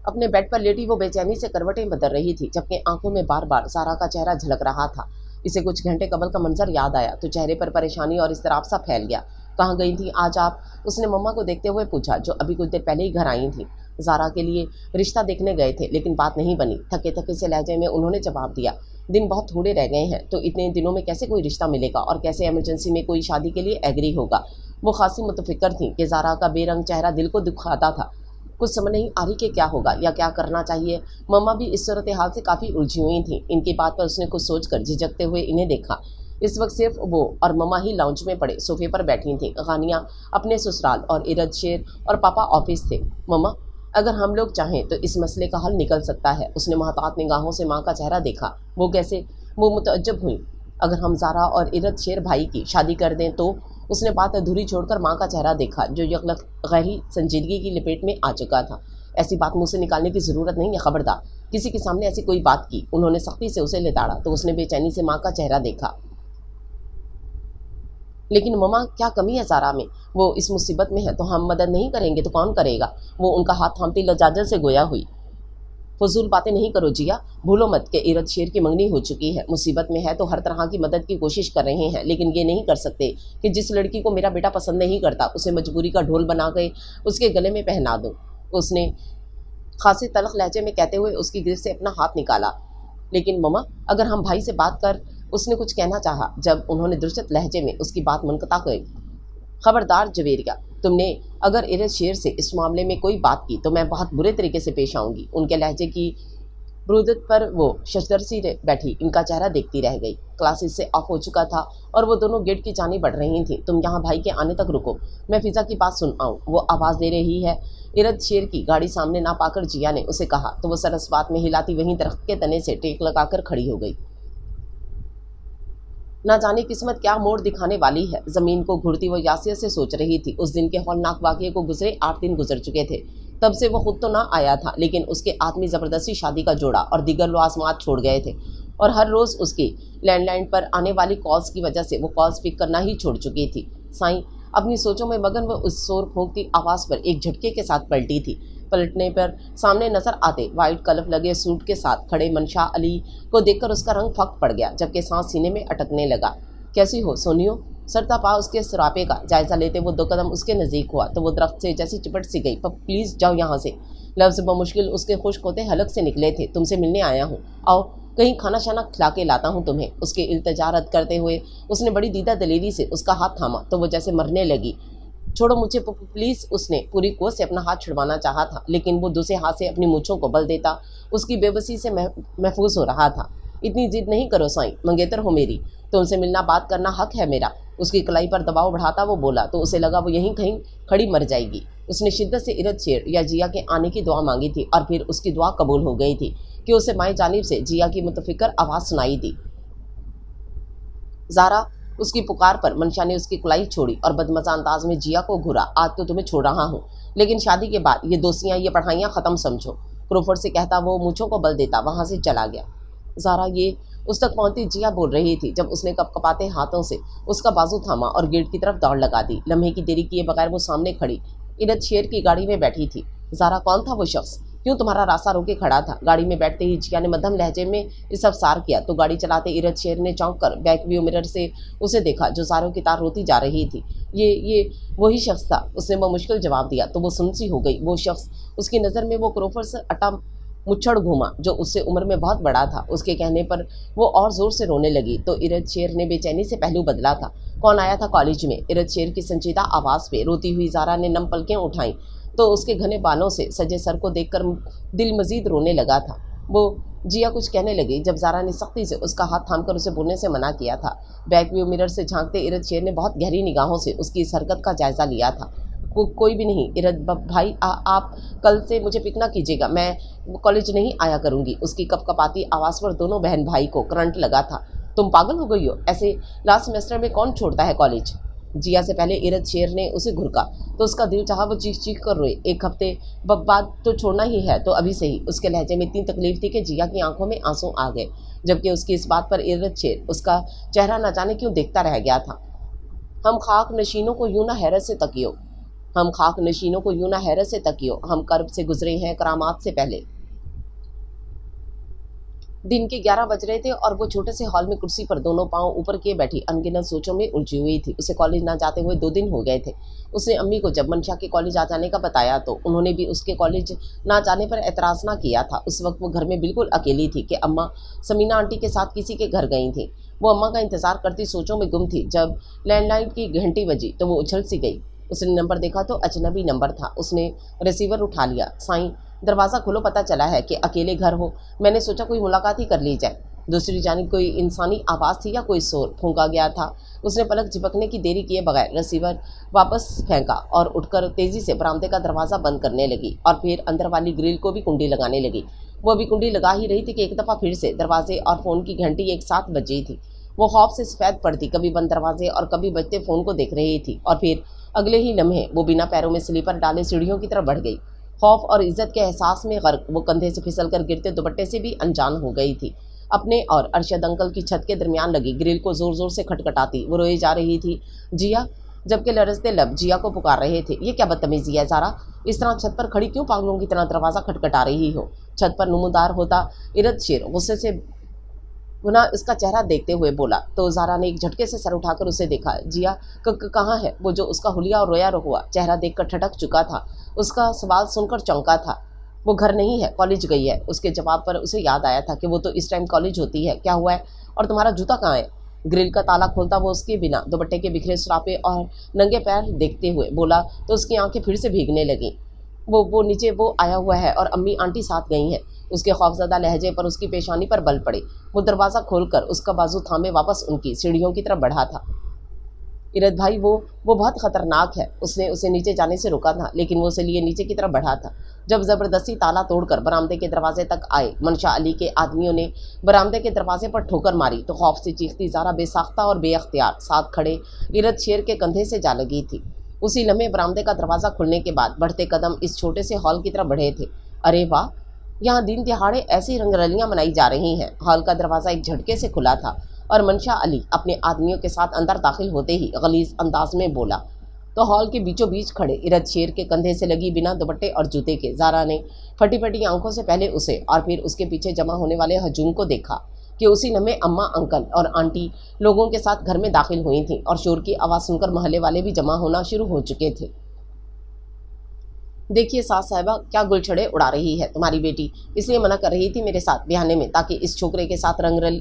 اپنے بیڈ پر لیٹی وہ بے چینی سے کروٹیں بدل رہی تھی جبکہ آنکھوں میں بار بار زارا کا چہرہ جھلک رہا تھا. اسے کچھ گھنٹے قبل کا منظر یاد آیا تو چہرے پر پریشانی اور اضطراب سا پھیل گیا. کہاں گئی تھی آج آپ؟ اس نے مما کو دیکھتے ہوئے پوچھا جو ابھی کچھ دیر پہلے ہی گھر آئی تھیں. زارا کے لیے رشتہ دیکھنے گئے تھے لیکن بات نہیں بنی. تھکے تھکے سے لہجے میں انہوں نے جواب دیا. دن بہت تھوڑے رہ گئے ہیں تو اتنے دنوں میں کیسے کوئی رشتہ ملے گا اور کیسے ایمرجنسی میں کوئی شادی کے لیے ایگری ہوگا. وہ خاصی متفکر تھیں کہ زارا کا بے رنگ چہرہ دل کو دکھاتا تھا. کچھ سمجھ نہیں آ رہی کہ کیا ہوگا یا کیا کرنا چاہیے. مما بھی اس صورتحال سے کافی الجھی ہوئی تھیں. ان کی بات پر اس نے کچھ سوچ کر جھجکتے ہوئے انہیں دیکھا. اس وقت صرف وہ اور مما ہی لاؤنج میں پڑے صوفے پر بیٹھی تھیں. غانیہ اپنے سسرال اور ارد شیر اور پاپا آفس تھے. مما اگر ہم لوگ چاہیں تو اس مسئلے کا حل نکل سکتا ہے. اس نے محتاط نگاہوں سے ماں کا چہرہ دیکھا. وہ کیسے؟ وہ متعجب ہوئی. اگر ہم زارا اور ارد شیر بھائی کی شادی کر دیں تو؟ اس نے بات ادھوری چھوڑ کر ماں کا چہرہ دیکھا جو یکلخت گہری سنجیدگی کی لپیٹ میں آ چکا تھا. ایسی بات منہ سے نکالنے کی ضرورت نہیں ہے، خبردار کسی کے سامنے ایسی کوئی بات کی. انہوں نے سختی سے اسے لتاڑا تو اس نے بے چینی سے ماں کا چہرہ دیکھا. لیکن مما کیا کمی ہے زارا میں؟ وہ اس مصیبت میں ہے تو ہم مدد نہیں کریں گے تو کون کرے گا؟ وہ ان کا ہاتھ تھامتی لجاجت سے گویا ہوئی. فضول باتیں نہیں کرو جیا. بھولو مت کہ ارد شیر کی منگنی ہو چکی ہے. مصیبت میں ہے تو ہر طرح کی مدد کی کوشش کر رہے ہیں لیکن یہ نہیں کر سکتے کہ جس لڑکی کو میرا بیٹا پسند نہیں کرتا اسے مجبوری کا ڈھول بنا کے اس کے گلے میں پہنا دوں. اس نے خاصے تلخ لہجے میں کہتے ہوئے اس کی گرفت سے اپنا ہاتھ نکالا. لیکن مما اگر ہم بھائی سے بات کر؟ اس نے کچھ کہنا چاہا جب انہوں نے درست لہجے میں اس کی بات منقطع کی. خبردار جویریہ، تم نے اگر ارد شیر سے اس معاملے میں کوئی بات کی تو میں بہت برے طریقے سے پیش آؤں گی. ان کے لہجے کی ब्रूदत पर वो शशदर सी बैठी इनका चेहरा देखती रह गई। क्लासेस से ऑफ हो चुका था और वो दोनों गेट की जानी बढ़ रही थी। तुम यहाँ भाई के आने तक रुको, मैं फिजा की बात सुन आऊँ, वो आवाज़ दे रही है। इरद शेर की गाड़ी सामने ना पाकर जिया ने उसे कहा तो वो सरस बात में हिलाती वहीं दरख्त के तने से टेक लगाकर खड़ी हो गई। ना जाने किस्मत क्या मोड़ दिखाने वाली है, ज़मीन को घुरती वो यासिया से सोच रही थी। उस दिन के हौलनाक वाक़ये को गुजरे 8 दिन गुजर चुके थे। तब से वो खुद तो ना आया था, लेकिन उसके आदमी ज़बरदस्ती शादी का जोड़ा और दीगर लवाज़मात छोड़ गए थे और हर रोज़ उसकी लैंडलाइन पर आने वाली कॉल्स की वजह से वो कॉल्स पिक करना ही छोड़ चुकी थी। साईं अपनी सोचों में मगन वो उस शोर फूंकती आवाज़ पर एक झटके के साथ पलटी थी। पलटने पर सामने नजर आते वाइट कलफ लगे सूट के साथ खड़े मनशा अली को देखकर उसका रंग फक पड़ गया, जबकि सांस सीने में अटकने लगा। कैसी हो सोनियो? सरता पा उसके सरापे का जायजा लेते वो 2 कदम उसके नज़दीक हुआ तो वो दरख्त से जैसी चिपट सी गई। पर प्लीज़ जाओ यहाँ से। लफ्ज़ बमुश्किल उसके खुश्क होते हलक से निकले थे। तुमसे मिलने आया हूँ, आओ कहीं खाना शाना खिला के लाता हूँ तुम्हें। उसके इल्तिजा रद्द करते हुए उसने बड़ी दीदा दलेरी से उसका हाथ थामा तो वो जैसे मरने लगी। छोड़ो मुझे प्लीज़। उसने पूरी कोस से अपना हाथ छुड़वाना चाहा था, लेकिन वो दूसरे हाथ से अपनी मूँछों को बल देता उसकी बेबसी से महफूज हो रहा था। इतनी जिद नहीं करो साईं, मंगेतर हो मेरी, तुमसे मिलना बात करना हक है मेरा। उसकी कलाई पर दबाव बढ़ाता वो बोला तो उसे लगा वो यहीं कहीं खड़ी मर जाएगी। उसने शिद्दत से इरद शेर या जिया के आने की दुआ मांगी थी और फिर उसकी दुआ कबूल हो गई थी कि उसे माए जानिब से जिया की मुतफिकर आवाज़ सुनाई दी। ज़ारा। उसकी पुकार पर मनशा ने उसकी कुलाई छोड़ी और बदमज़ा अंदाज में जिया को घूरा। आज तो तुम्हें छोड़ रहा हूँ, लेकिन शादी के बाद ये दोस्तियाँ ये पढ़ाइयाँ ख़त्म समझो, क्रोफर्ड से कहता वो मूँछों को बल देता वहाँ से चला गया। ज़ारा ये उस तक पहुंचती जिया बोल रही थी जब उसने कपकपाते हाथों से उसका बाजू थामा और गेट की तरफ दौड़ लगा दी। लम्हे की देरी किए बगैर वो सामने खड़ी इरद शेर की गाड़ी में बैठी थी। ज़ारा कौन था वो शख्स, क्यों तुम्हारा रास्ता रोके खड़ा था? गाड़ी में बैठते ही जिया ने मध्यम लहजे में इस अवसार किया तो गाड़ी चलाते इरद शेर ने चौंक कर बैक व्यू मिरर से उसे देखा जो ज़ारों की तार रोती जा रही थी। ये वही शख्स था, उसने वो मुश्किल जवाब दिया तो वो सुनसी हो गई। वो शख्स उसकी नज़र में वो क्रोफर से अटा मुच्छड़ घूमा जो उससे उम्र में बहुत बड़ा था। उसके कहने पर वो और ज़ोर से रोने लगी तो इरद शेर ने बेचैनी से पहलू बदला था। कौन आया था कॉलेज में? इरद शेर की संजीदा आवाज़ पे रोती हुई ज़ारा ने नम पलकें उठाईं तो उसके घने बालों से सजे सर को देखकर दिल मजीद रोने लगा था। वो जिया कुछ कहने लगी जब ज़ारा ने सख्ती से उसका हाथ थामकर उसे बोलने से मना किया था। बैक व्यू मिरर से झांकते इरद शेर ने बहुत गहरी निगाहों से उसकी इस हरकत का जायज़ा लिया था। कोई भी नहीं इरद भाई, आप कल से मुझे पिक ना कीजिएगा, मैं कॉलेज नहीं आया करूँगी। उसकी कपकपाती आवाज़ पर दोनों बहन भाई को करंट लगा था। तुम पागल हो गई हो? ऐसे लास्ट सेमेस्टर में कौन छोड़ता है कॉलेज? जिया से पहले इरद शेर ने उसे घुरका तो उसका दिल चाहा वो चीख चीख कर रोए। एक हफ्ते बाद तो छोड़ना ही है तो अभी से ही। उसके लहजे में इतनी तकलीफ थी कि जिया की आंखों में आंसू आ गए, जबकि उसकी इस बात पर इरद शेर उसका चेहरा न जाने क्यों देखता रह गया था। हम खाक नशीनों को यूं ना हैरत से तकियो, हम खाक नशीनों को यूं ना हैरत से तकियो, हम कर्ब से गुजरे हैं करामात से पहले। दिन के 11 बज रहे थे और वो छोटे से हॉल में कुर्सी पर दोनों पांव ऊपर किए बैठी अनगिनत सोचों में उलझी हुई थी। उसे कॉलेज ना जाते हुए 2 दिन हो गए थे। उसने अम्मी को जब मनशा के कॉलेज आ जाने का बताया तो उन्होंने भी उसके कॉलेज ना जाने पर एतराज़ ना किया था। उस वक्त वो घर में बिल्कुल अकेली थी कि अम्मा समीना आंटी के साथ किसी के घर गई थी। वो अम्मा का इंतज़ार करती सोचों में गुम थी। जब लैंडलाइन की घंटी बजी तो वो उछल सी गई। उसने नंबर देखा तो अजनबी नंबर था। उसने रिसीवर उठा लिया। साईं, दरवाज़ा खोलो, पता चला है कि अकेले घर हो, मैंने सोचा कोई मुलाकात ही कर ली जाए। दूसरी जानिब कोई इंसानी आवाज़ थी या कोई शोर फूंका गया था। उसने पलक झपकने की देरी किए बगैर रिसीवर वापस फेंका और उठकर तेज़ी से बरामदे का दरवाज़ा बंद करने लगी और फिर अंदर वाली ग्रिल को भी कुंडी लगाने लगी। वो अभी कुंडी लगा ही रही थी कि एक दफ़ा फिर से दरवाजे और फ़ोन की घंटी एक साथ बजी थी। वो खौफ से सफ़ेद पड़ती कभी बंद दरवाजे और कभी बजते फ़ोन को देख रही थी और फिर अगले ही लम्हे वो बिना पैरों में स्लीपर डाले सीढ़ियों की तरफ बढ़ गई। खौफ और इज्जत के एहसास में गर्क वो कंधे से फिसलकर गिरते दुपट्टे से भी अनजान हो गई थी। अपने और अरशद अंकल की छत के दरमियान लगी ग्रिल को ज़ोर ज़ोर से खटखटाती वो रोई जा रही थी, जिया, जबकि लरजते लब जिया को पुकार रहे थे। ये क्या बदतमीजी है ज़ारा, इस तरह छत पर खड़ी क्यों पागलों की तरह दरवाज़ा खटखटा रही हो? छत पर नमूदार होता इरद शेर गुस्से से गुना उसका चेहरा देखते हुए बोला तो ज़ारा ने एक झटके से सर उठाकर उसे देखा। जिया कहाँ है? वो जो उसका हुलिया और रोया हुआ चेहरा देखकर ठटक चुका था। उसका सवाल सुनकर चौंका था। वो घर नहीं है, कॉलेज गई है। उसके जवाब पर उसे याद आया था कि वो तो इस टाइम कॉलेज होती है। क्या हुआ है? और तुम्हारा जूता कहाँ है? ग्रिल का ताला खोलता वो उसके बिना दुपट्टे के बिखरे सरापे और नंगे पैर देखते हुए बोला तो उसकी आंखें फिर से भीगने लगीं। वो नीचे वो आया हुआ है और अम्मी आंटी साथ गई हैं। اس کے خوفزدہ لہجے پر اس کی پیشانی پر بل پڑے۔ وہ دروازہ کھول کر اس کا بازو تھامے واپس ان کی سیڑھیوں کی طرف بڑھا تھا۔ ارد بھائی وہ بہت خطرناک ہے۔ اس نے اسے نیچے جانے سے روکا تھا، لیکن وہ اسے لیے نیچے کی طرف بڑھا تھا۔ جب زبردستی تالا توڑ کر برآمدے کے دروازے تک آئے، منشا علی کے آدمیوں نے برآمدے کے دروازے پر ٹھوکر ماری تو خوف سے چیختی زارا بے ساختہ اور بے اختیار ساتھ کھڑے ارد شیر کے کندھے سے جا لگی تھی۔ اسی لمحے برآمدے کا دروازہ کھلنے کے بعد بڑھتے قدم اس چھوٹے سے ہال کی طرف بڑھے تھے۔ ارے واہ، یہاں دن دہاڑے ایسی رنگ رلیاں منائی جا رہی ہیں۔ ہال کا دروازہ ایک جھٹکے سے کھلا تھا اور منشا علی اپنے آدمیوں کے ساتھ اندر داخل ہوتے ہی غلیظ انداز میں بولا تو ہال کے بیچوں بیچ کھڑے ارد شیر کے کندھے سے لگی بنا دوپٹے اور جوتے کے زارا نے پھٹی پھٹی آنکھوں سے پہلے اسے اور پھر اس کے پیچھے جمع ہونے والے ہجوم کو دیکھا کہ اسی لمحے اماں، انکل اور آنٹی لوگوں کے ساتھ گھر میں داخل ہوئی تھیں اور شور کی آواز سن کر محلے والے بھی جمع ہونا شروع ہو چکے تھے۔ دیکھیے ساس صاحبہ، کیا گل چھڑے اڑا رہی ہے تمہاری بیٹی، اس لیے منع کر رہی تھی میرے ساتھ بیانے میں تاکہ اس چھوکرے کے ساتھ رنگ رل۔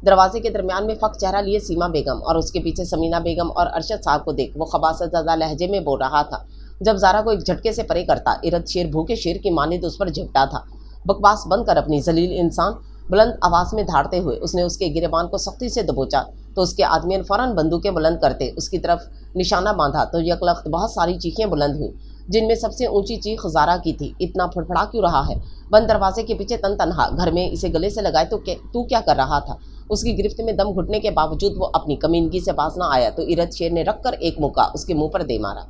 دروازے کے درمیان میں فق چہرہ لیے سیما بیگم اور اس کے پیچھے سمینہ بیگم اور ارشد صاحب کو دیکھ وہ خباثت زدہ لہجے میں بول رہا تھا۔ جب زارا کو ایک جھٹکے سے پرے کرتا، ارد شیر بھوکے شیر کی مانند اس پر جھپٹا تھا۔ بکواس بند کر اپنی ذلیل انسان، بلند آواز میں دھاڑتے ہوئے اس نے اس کے گریبان کو سختی سے دبوچا تو اس کے آدمیوں نے فوراً بندوقیں بلند کرتے اس کی طرف نشانہ باندھا تو یکلخت بہت ساری چیخیں بلند ہوئیں، جن میں سب سے اونچی چیخ زارا کی تھی۔ اتنا پھڑپڑا کیوں رہا ہے؟ بند دروازے کے پیچھے تن تنہا گھر میں اسے گلے سے لگائے تو کیا کر رہا تھا؟ اس کی گرفت میں دم گھٹنے کے باوجود وہ اپنی کمینگی سے باز نہ آیا تو ارد شیر نے رکھ کر ایک مکہ اس کے منہ پر دے مارا۔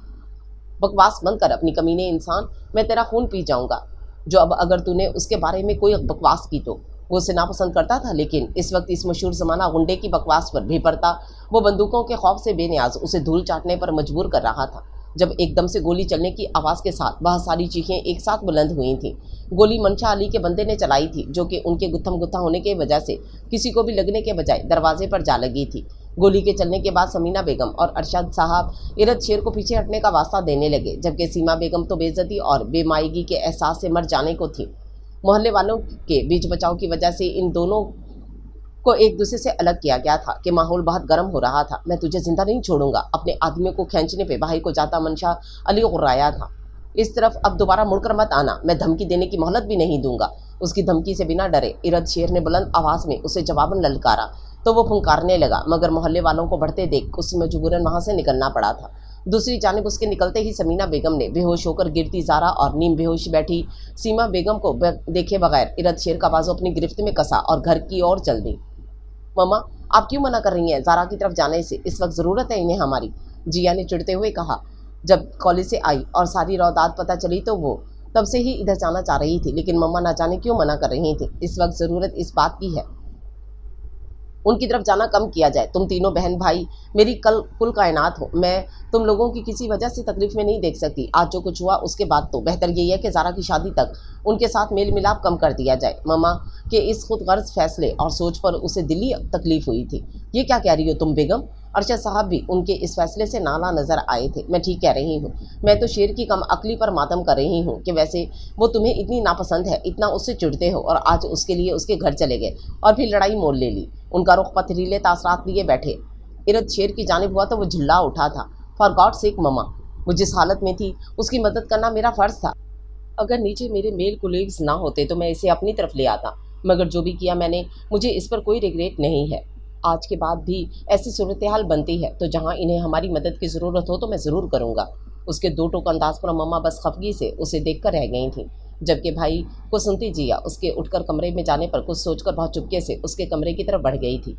بکواس بند کر اپنی کمینے انسان، میں تیرا خون پی جاؤں گا۔ جو اب اگر تو نے اس کے بارے میں کوئی بکواس کی تو وہ اسے ناپسند کرتا تھا، لیکن اس وقت اس مشہور زمانہ غنڈے کی بکواس پر بھی پڑتا وہ بندوقوں کے خوف سے بے نیاز اسے دھول چاٹنے پر مجبور کر رہا تھا۔ جب ایک دم سے گولی چلنے کی آواز کے ساتھ بہت ساری چیخیں ایک ساتھ بلند ہوئی تھیں۔ گولی منشا علی کے بندے نے چلائی تھی، جو کہ ان کے گتھم گتھا ہونے کی وجہ سے کسی کو بھی لگنے کے بجائے دروازے پر جا لگی تھی۔ گولی کے چلنے کے بعد سمینہ بیگم اور ارشد صاحب ارد شیر کو پیچھے ہٹنے کا واسطہ دینے لگے، جبکہ سیما بیگم تو بے عزتی اور بے مائیگی کے احساس سے مر جانے کو تھی۔ محلے والوں کے بیچ بچاؤ کی وجہ سے ان دونوں کو ایک دوسرے سے الگ کیا گیا تھا کہ ماحول بہت گرم ہو رہا تھا۔ میں تجھے زندہ نہیں چھوڑوں گا، اپنے آدمیوں کو کھینچنے پہ بھائی کو جاتا منشا علی غرایا تھا۔ اس طرف اب دوبارہ مڑ کر مت آنا، میں دھمکی دینے کی مہلت بھی نہیں دوں گا۔ اس کی دھمکی سے بنا ڈرے ارد شیر نے بلند آواز میں اسے جواباً للکارا تو وہ پھنکارنے لگا، مگر محلے والوں کو بڑھتے دیکھ اس مجبوراً وہاں سے نکلنا پڑا تھا۔ دوسری جانب اس کے نکلتے ہی سمینہ بیگم نے بے ہوش ہو کر گرتی زارا اور نیم بے ہوش بیٹھی سیما بیگم کو دیکھے بغیر ارد شیر کا بازو اپنی گرفت میں کسا اور گھر کی اور چل دی۔ مما، آپ کیوں منع کر رہی ہیں زارا کی طرف جانے سے؟ اس وقت ضرورت ہے انہیں ہماری، جیا نے چڑھتے ہوئے کہا۔ جب کالج سے آئی اور ساری روداد پتہ چلی تو وہ تب سے ہی ادھر جانا چاہ رہی تھی، لیکن مما نہ جانے کیوں منع کر رہی تھی۔ اس وقت ضرورت اس بات کی ہے ان کی طرف جانا کم کیا جائے۔ تم تینوں بہن بھائی میری کل کائنات ہو، میں تم لوگوں کی کسی وجہ سے تکلیف میں نہیں دیکھ سکتی۔ آج جو کچھ ہوا اس کے بعد تو بہتر یہی ہے کہ زارا کی شادی تک ان کے ساتھ میل ملاپ کم کر دیا جائے۔ مما کے اس خود غرض فیصلے اور سوچ پر اسے دلی تکلیف ہوئی تھی۔ یہ کیا کہہ رہی ہو تم بیگم؟ ارشد صاحب بھی ان کے اس فیصلے سے نالا نظر آئے تھے۔ میں ٹھیک کہہ رہی ہوں، میں تو شیر کی کم عقلی پر ماتم کر رہی ہوں کہ ویسے وہ تمہیں اتنی ناپسند ہے، اتنا اس سے چڑھتے ہو، اور آج اس کے لیے اس کے گھر چلے گئے اور پھر لڑائی مول لے لی۔ ان کا رخ پتھریلے تاثرات لیے بیٹھے ارد شیر کی جانب ہوا تو وہ جھلا اٹھا تھا۔ فار گاڈ سیک مما، وہ جس حالت میں تھی اس کی مدد کرنا میرا فرض تھا۔ اگر نیچے میرے میل کولیگز نہ ہوتے تو میں اسے اپنی طرف لے آتا، مگر جو بھی کیا میں نے، مجھے اس پر کوئی ریگریٹ نہیں ہے۔ آج کے بعد بھی ایسی صورتحال بنتی ہے تو جہاں انہیں ہماری مدد کی ضرورت ہو تو میں ضرور کروں گا۔ اس کے دو ٹوک انداز پر مما بس خفگی سے اسے دیکھ کر رہ گئی تھیں، جبکہ بھائی کو سنتی جیا اس کے اٹھ کر کمرے میں جانے پر کچھ سوچ کر بہت چپکے سے اس کے کمرے کی طرف بڑھ گئی تھی۔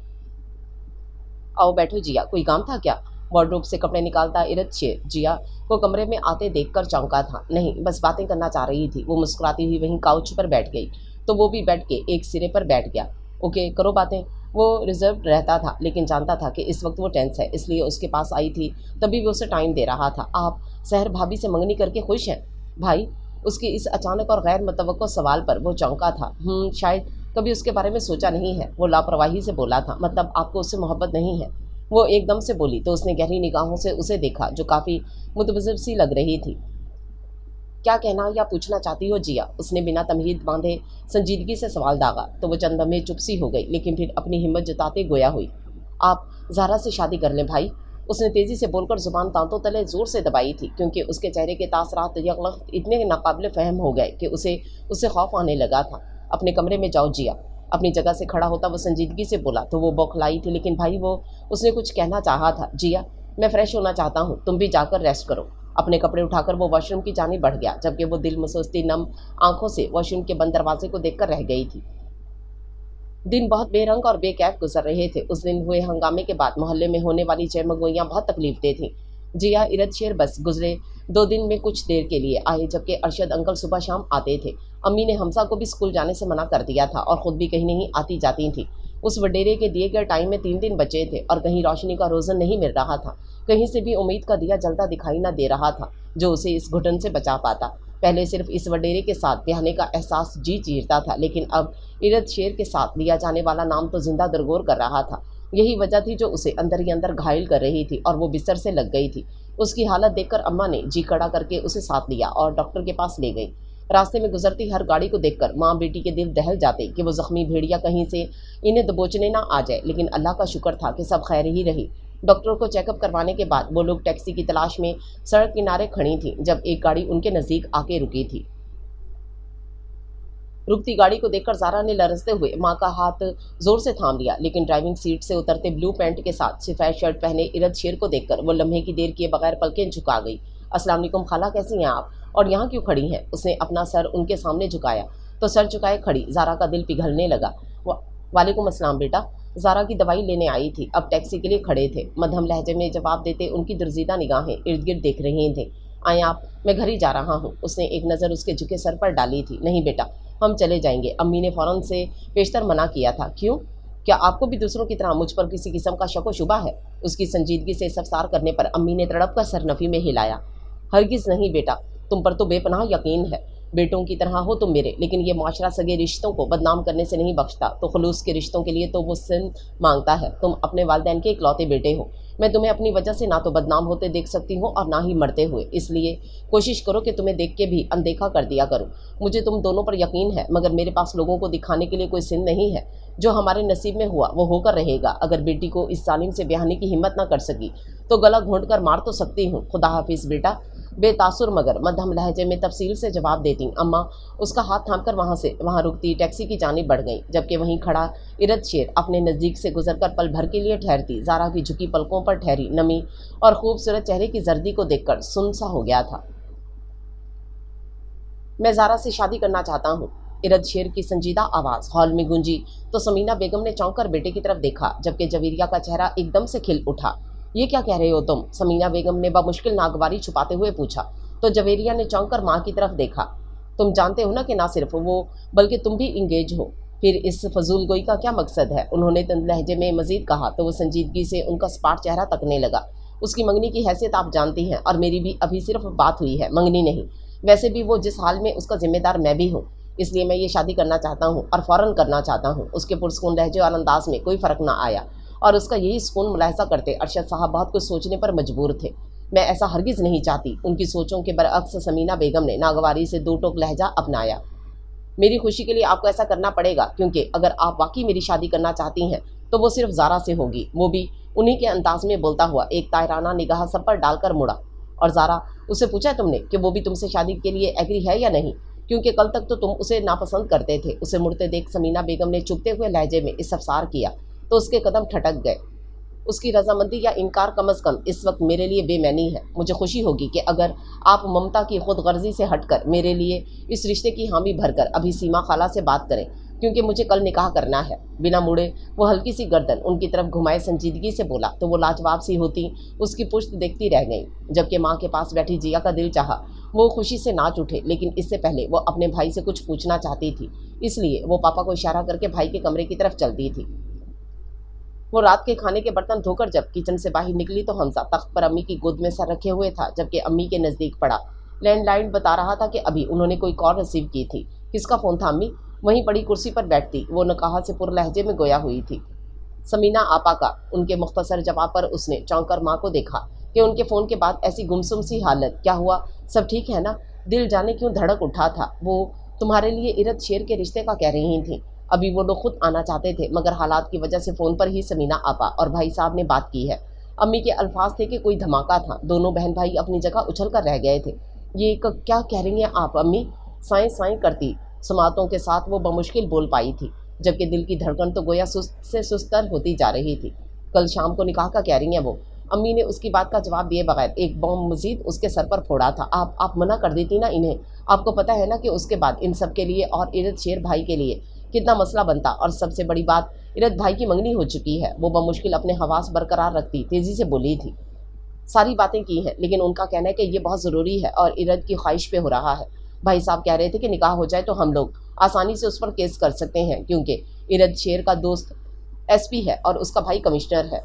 آؤ بیٹھو جیا، کوئی کام تھا کیا؟ وارڈروب سے کپڑے نکالتا ارد شیر جیا کو کمرے میں آتے دیکھ کر چونکا تھا۔ نہیں، بس باتیں کرنا چاہ رہی تھی۔ وہ مسکراتی ہوئی وہیں کاؤچ پر بیٹھ گئی تو وہ بھی بیٹھ کے ایک سرے پر بیٹھ گیا۔ اوکے کرو باتیں۔ وہ ریزروڈ رہتا تھا لیکن جانتا تھا کہ اس وقت وہ ٹینس ہے، اس لیے اس کے پاس آئی تھی تبھی وہ اسے ٹائم دے رہا تھا۔ آپ سحر بھابھی سے منگنی کر کے خوش ہیں؟ بھائی، اس کے اس اچانک اور غیر متوقع سوال پر وہ چونکا تھا۔ شاید کبھی اس کے بارے میں سوچا نہیں ہے، وہ لاپرواہی سے بولا تھا۔ مطلب آپ کو اس سے محبت نہیں ہے؟ وہ ایک دم سے بولی تو اس نے گہری نگاہوں سے اسے دیکھا جو کافی متبذر سی لگ رہی تھی۔ کیا کہنا یا پوچھنا چاہتی ہو جیا؟ اس نے بنا تمہید باندھے سنجیدگی سے سوال داغا تو وہ چند لمحے چپ سی ہو گئی، لیکن پھر اپنی ہمت جتاتے گویا ہوئی۔ آپ زہرا سے شادی کر لیں بھائی، اس نے تیزی سے بول کر زبان دانتوں تلے زور سے دبائی تھی، کیونکہ اس کے چہرے کے تاثرات یکلخت اتنے ناقابل فہم ہو گئے کہ اسے خوف آنے لگا تھا۔ अपने कमरे में जाओ जिया। अपनी जगह से खड़ा होता वो संजीदगी से बोला तो वो बौखलाई थी, लेकिन भाई वो उसने कुछ कहना चाहा था। जिया, मैं फ्रेश होना चाहता हूँ, तुम भी जाकर रेस्ट करो। अपने कपड़े उठाकर वो वॉशरूम की जानिब बढ़ गया, जबकि वो दिल मसोसती नम आंखों से वॉशरूम के बंद दरवाजे को देखकर रह गई थी। दिन बहुत बेरंग और बेकैफ गुजर रहे थे। उस दिन हुए हंगामे के बाद मोहल्ले में होने वाली जयमगोइयाँ बहुत तकलीफ दे थीं। जिया, इरद शेर बस गुजरे 2 दिन में कुछ देर के लिए आए, जबकि अरशद अंकल सुबह शाम आते थे। अम्मी ने हमजा को भी स्कूल जाने से मना कर दिया था और ख़ुद भी कहीं नहीं आती जाती थी। उस वडेरे के दिए गए टाइम में 3 दिन बचे थे और कहीं रोशनी का रोज़न नहीं मिल रहा था, कहीं से भी उम्मीद का दिया जलता दिखाई न दे रहा था जो उसे इस घुटन से बचा पाता। पहले सिर्फ इस वडेरे के साथ ब्याहने का एहसास जी चीरता था, लेकिन अब इरद शेर के साथ लिया जाने वाला नाम तो जिंदा दरगोर कर रहा था। यही वजह थी जो उसे अंदर ही अंदर घायल कर रही थी और वो बिस्तर से लग गई थी। उसकी हालत देखकर अम्मा ने जी कड़ा करके उसे साथ लिया और डॉक्टर के पास ले गई। रास्ते में गुजरती हर गाड़ी को देखकर माँ बेटी के दिल दहल जाते कि वो जख्मी भेड़िया कहीं से इन्हें दबोचने ना आ जाए, लेकिन अल्लाह का शुक्र था कि सब खैर ही रही। डॉक्टर को चेकअप करवाने के बाद वो लोग टैक्सी की तलाश में सड़क किनारे खड़ी थीं जब एक गाड़ी उनके नज़दीक आके रुकी थी। रुकती गाड़ी को देखकर ज़ारा ने लरसते हुए माँ का हाथ जोर से थाम लिया, लेकिन ड्राइविंग सीट से उतरते ब्लू पैंट के साथ सफ़ेद शर्ट पहने इरद शेर को देखकर वो लम्हे की देर किए बगैर पलकें झुका गई। अस्सलाम वालेकुम खाला, कैसी हैं आप और यहाँ क्यों खड़ी हैं? उसने अपना सर उनके सामने झुकाया तो सर झुकाए खड़ी ज़ारा का दिल पिघलने लगा। वालेकुम अस्सलाम बेटा। ज़ारा की दवाई लेने आई थी, अब टैक्सी के लिए खड़े थे। मध्यम लहजे में जवाब देते उनकी दुर्जीदा निगाहें इर्द गिर्द देख रही थीं। आए आप, मैं घर ही जा रहा हूँ। उसने एक नज़र उसके झुके सर पर डाली थी। नहीं बेटा, हम चले जाएंगे, अम्मी ने फ़ौरन से पेशतर मना किया था। क्यों? क्या आपको भी दूसरों की तरह मुझ पर किसी किस्म का शक व शुबा है? उसकी संजीदगी से सफसार करने पर अम्मी ने तड़प कर सर नफ़ी में हिलाया। हरगिज़ नहीं बेटा, तुम पर तो बेपनाह यकीन है। बेटों की तरह हो तुम मेरे, लेकिन ये माशरा सगे रिश्तों को बदनाम करने से नहीं बख्शता, तो खलूस के रिश्तों के लिए तो वो सिन मांगता है। तुम अपने वालिदैन के इकलौते बेटे हो। मैं तुम्हें अपनी वजह से ना तो बदनाम होते देख सकती हूँ और ना ही मरते हुए, इसलिए कोशिश करो कि तुम्हें देख के भी अनदेखा कर दिया करो। मुझे तुम दोनों पर यकीन है, मगर मेरे पास लोगों को दिखाने के लिए कोई सिन नहीं है। जो हमारे नसीब में हुआ वो होकर रहेगा। अगर बेटी को इस जालिम से ब्याहने की हिम्मत ना कर सकी तो गला घोंट कर मार तो सकती हूँ। खुदा हाफिज़ बेटा, बेतासुर मगर मध्यम लहजे में तफसील से जवाब देती अम्मा उसका हाथ थामकर वहाँ रुकती टैक्सी की जानिब बढ़ गई, जबकि वहीं खड़ा इरद शेर अपने नज़दीक से गुजरकर पल भर के लिए ठहरती ज़ारा की झुकी पलकों पर ठहरी नमी और खूबसूरत चेहरे की जर्दी को देखकर सुन सा हो गया था। मैं ज़ारा से शादी करना चाहता हूँ। इरद शेर की संजीदा आवाज़ हॉल में गूंजी तो समीना बेगम ने चौंक कर बेटे की तरफ देखा, जबकि जवेरिया का चेहरा एकदम से खिल उठा। ये क्या कह रहे हो तुम? समीना बेगम ने बामुश्किल नागवारी छुपाते हुए पूछा तो जवेरिया ने चौंक कर माँ की तरफ देखा। तुम जानते हो ना कि ना सिर्फ वो बल्कि तुम भी इंगेज हो, फिर इस फजूल गोई का क्या मकसद है? उन्होंने तंद लहजे में मजीद कहा तो वो संजीदगी से उनका स्पाट चेहरा तकने लगा। उसकी मंगनी की हैसियत आप जानती हैं और मेरी भी अभी सिर्फ बात हुई है, मंगनी नहीं। वैसे भी वो जिस हाल में उसका जिम्मेदार मैं भी हूँ, इसलिए मैं ये शादी करना चाहता हूँ और फ़ौरन करना चाहता हूँ। उसके पुरस्कून लहजे और अंदाज में कोई फ़र्क ना आया और उसका यही सुकून मुलाहिजा करते अरशद साहब बहुत कुछ सोचने पर मजबूर थे। मैं ऐसा हरगिज़ नहीं चाहती। उनकी सोचों के बरअक्स समीना बेगम ने नागवारी से दो टोक लहजा अपनाया। मेरी खुशी के लिए आपको ऐसा करना पड़ेगा, क्योंकि अगर आप वाकई मेरी शादी करना चाहती हैं तो वो सिर्फ ज़ारा से होगी। वो भी उन्हीं के अंदाज में बोलता हुआ एक तायराना निगाह सब पर डालकर मुड़ा। और ज़ारा, उससे पूछा है तुमने कि वो भी तुमसे शादी के लिए एग्री है या नहीं? क्योंकि कल तक तो तुम उसे नापसंद करते थे। उसे मुड़ते देख समीना बेगम ने चुभते हुए लहजे में इस्तफसार किया तो उसके कदम ठटक गए। उसकी रजामंदी या इनकार कम अज़ कम इस वक्त मेरे लिए बेमैनी है। मुझे खुशी होगी कि अगर आप ममता की खुद गर्जी से हटकर मेरे लिए इस रिश्ते की हामी भरकर अभी सीमा खाला से बात करें, क्योंकि मुझे कल निकाह करना है। बिना मुड़े वो हल्की सी गर्दन उनकी तरफ घुमाए संजीदगी से बोला तो वो लाजवाब सी होती उसकी पुश्त देखती रह गई, जबकि माँ के पास बैठी जिया का दिल चाहा वो खुशी से नाच उठे। लेकिन इससे पहले वो अपने भाई से कुछ पूछना चाहती थी, इसलिए वो पापा को इशारा करके भाई के कमरे की तरफ चलती थी। वो रात के खाने के बर्तन धोकर जब किचन से बाहर निकली तो हमजा तख्त पर अम्मी की गोद में सर रखे हुए था, जबकि अम्मी के नज़दीक पड़ा। लैंडलाइन बता रहा था कि अभी उन्होंने कोई कॉल रिसीव की थी। किसका फ़ोन था अम्मी? वहीं पड़ी कुर्सी पर बैठती वो नकाहा से पुर लहजे में गोया हुई थी। समीना आपा का। उनके मुख्तसर जवाब पर उसने चौंक कर माँ को देखा कि उनके फ़ोन के बाद ऐसी गुमसुम सी हालत। क्या हुआ? सब ठीक है ना? दिल जाने क्यों धड़क उठा था। वो तुम्हारे लिए इरद शेर के रिश्ते का कह रही थी। अभी वो लोग खुद आना चाहते थे, मगर हालात की वजह से फ़ोन पर ही समीना आपा और भाई साहब ने बात की है। अम्मी के अल्फाज थे कि कोई धमाका था। दोनों बहन भाई अपनी जगह उछल कर रह गए थे। ये क्या कह रही हैं आप अम्मी? साएं साएं करती समातों के साथ वो बमुश्किल बोल पाई थी, जबकि दिल की धड़कन तो गोया सुस्त से सुस्तर होती जा रही थी। कल शाम को निकाह का कह रही हैं वो? अम्मी ने उसकी बात का जवाब दिए बगैर एक बम मजीद उसके सर पर फोड़ा था। आप मना कर देती ना इन्हें। आपको पता है ना कि उसके बाद इन सब के लिए और इरद शेर भाई के लिए कितना मसला बनता। और सबसे बड़ी बात, इरद भाई की मंगनी हो चुकी है। वो बमुश्किल अपने हवास बरकरार रखती तेजी से बोली थी। सारी बातें की हैं, लेकिन उनका कहना है कि ये बहुत ज़रूरी है और इरद की ख्वाहिश पे हो रहा है। भाई साहब कह रहे थे कि निकाह हो जाए तो हम लोग आसानी से उस पर केस कर सकते हैं, क्योंकि इरद शेर का दोस्त एसपी है और उसका भाई कमिश्नर है।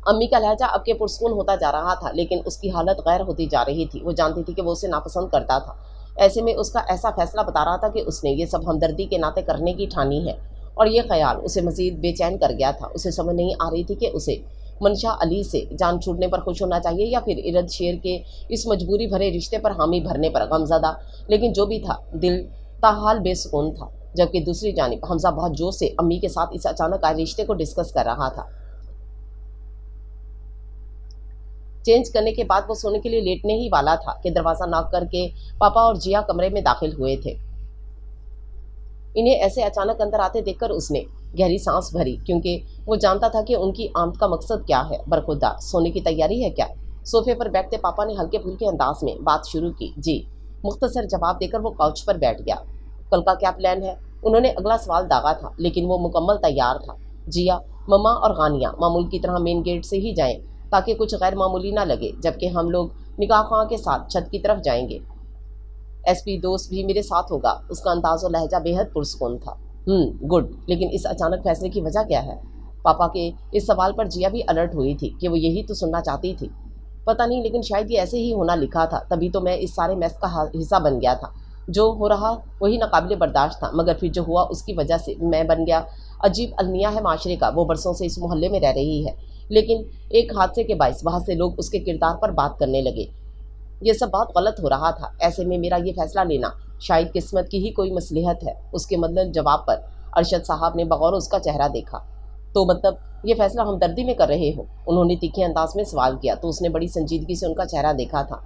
अम्मी का लहजा अब के पुरस्कून होता जा रहा था, लेकिन उसकी हालत गैर होती जा रही थी। वो जानती थी कि वो उसे नापसंद करता था। ऐसे में उसका ऐसा फैसला बता रहा था कि उसने ये सब हमदर्दी के नाते करने की ठानी है, और ये ख्याल उसे मज़ीद बेचैन कर गया था। उसे समझ नहीं आ रही थी कि उसे मंशा अली से जान छूटने पर खुश होना चाहिए या फिर इरद शेर के इस मजबूरी भरे रिश्ते पर हामी भरने पर गमज़दा। लेकिन जो भी था, दिल ताहाल बेसुकून था। जबकि दूसरी जानिब हमजा बहुत जोश से अम्मी के साथ इस अचानक आए रिश्ते को डिस्कस कर रहा था। चेंज करने के बाद वो सोने के लिए लेटने ही वाला था कि दरवाज़ा नॉक करके पापा और जिया कमरे में दाखिल हुए थे। इन्हें ऐसे अचानक अंदर आते देखकर उसने गहरी सांस भरी, क्योंकि वो जानता था कि उनकी आमद का मकसद क्या है। बरखुदा, सोने की तैयारी है क्या? सोफे पर बैठते पापा ने हल्के फुल्के अंदाज में बात शुरू की। जी, मुख्तसर जवाब देकर वो काउच पर बैठ गया। कल का क्या प्लान है? उन्होंने अगला सवाल दागा था, लेकिन वो मुकम्मल तैयार था। जिया, मम्मा और गानिया मामूल की तरह मेन गेट से ही जाएं, ताकि कुछ गैर मामूली ना लगे, जबकि हम लोग निकाह खां के साथ छत की तरफ जाएंगे। एसपी दोस्त भी मेरे साथ होगा। उसका अंदाज और लहजा बेहद पुरस्कून था। गुड, लेकिन इस अचानक फैसले की वजह क्या है? पापा के इस सवाल पर जिया भी अलर्ट हुई थी कि वो यही तो सुनना चाहती थी। पता नहीं, लेकिन शायद ये ऐसे ही होना लिखा था, तभी तो मैं इस सारे मैस का हिस्सा बन गया था। जो हो रहा वही नाकाबिले बर्दाश्त था, मगर फिर जो हुआ उसकी वजह से मैं बन गया। अजीब अलमिया है माशरे का। वो बरसों से इस मोहल्ले में रह रही है, लेकिन एक हादसे के बायस वहाँ से लोग उसके किरदार पर बात करने लगे। ये सब बहुत गलत हो रहा था। ऐसे में मेरा ये फैसला लेना शायद किस्मत की ही कोई मसलिहत है। उसके मतलब जवाब पर अरशद साहब ने बगौर उसका चेहरा देखा। तो मतलब ये फैसला हमदर्दी में कर रहे हो? उन्होंने तीखे अंदाज में सवाल किया, तो उसने बड़ी संजीदगी से उनका चेहरा देखा था।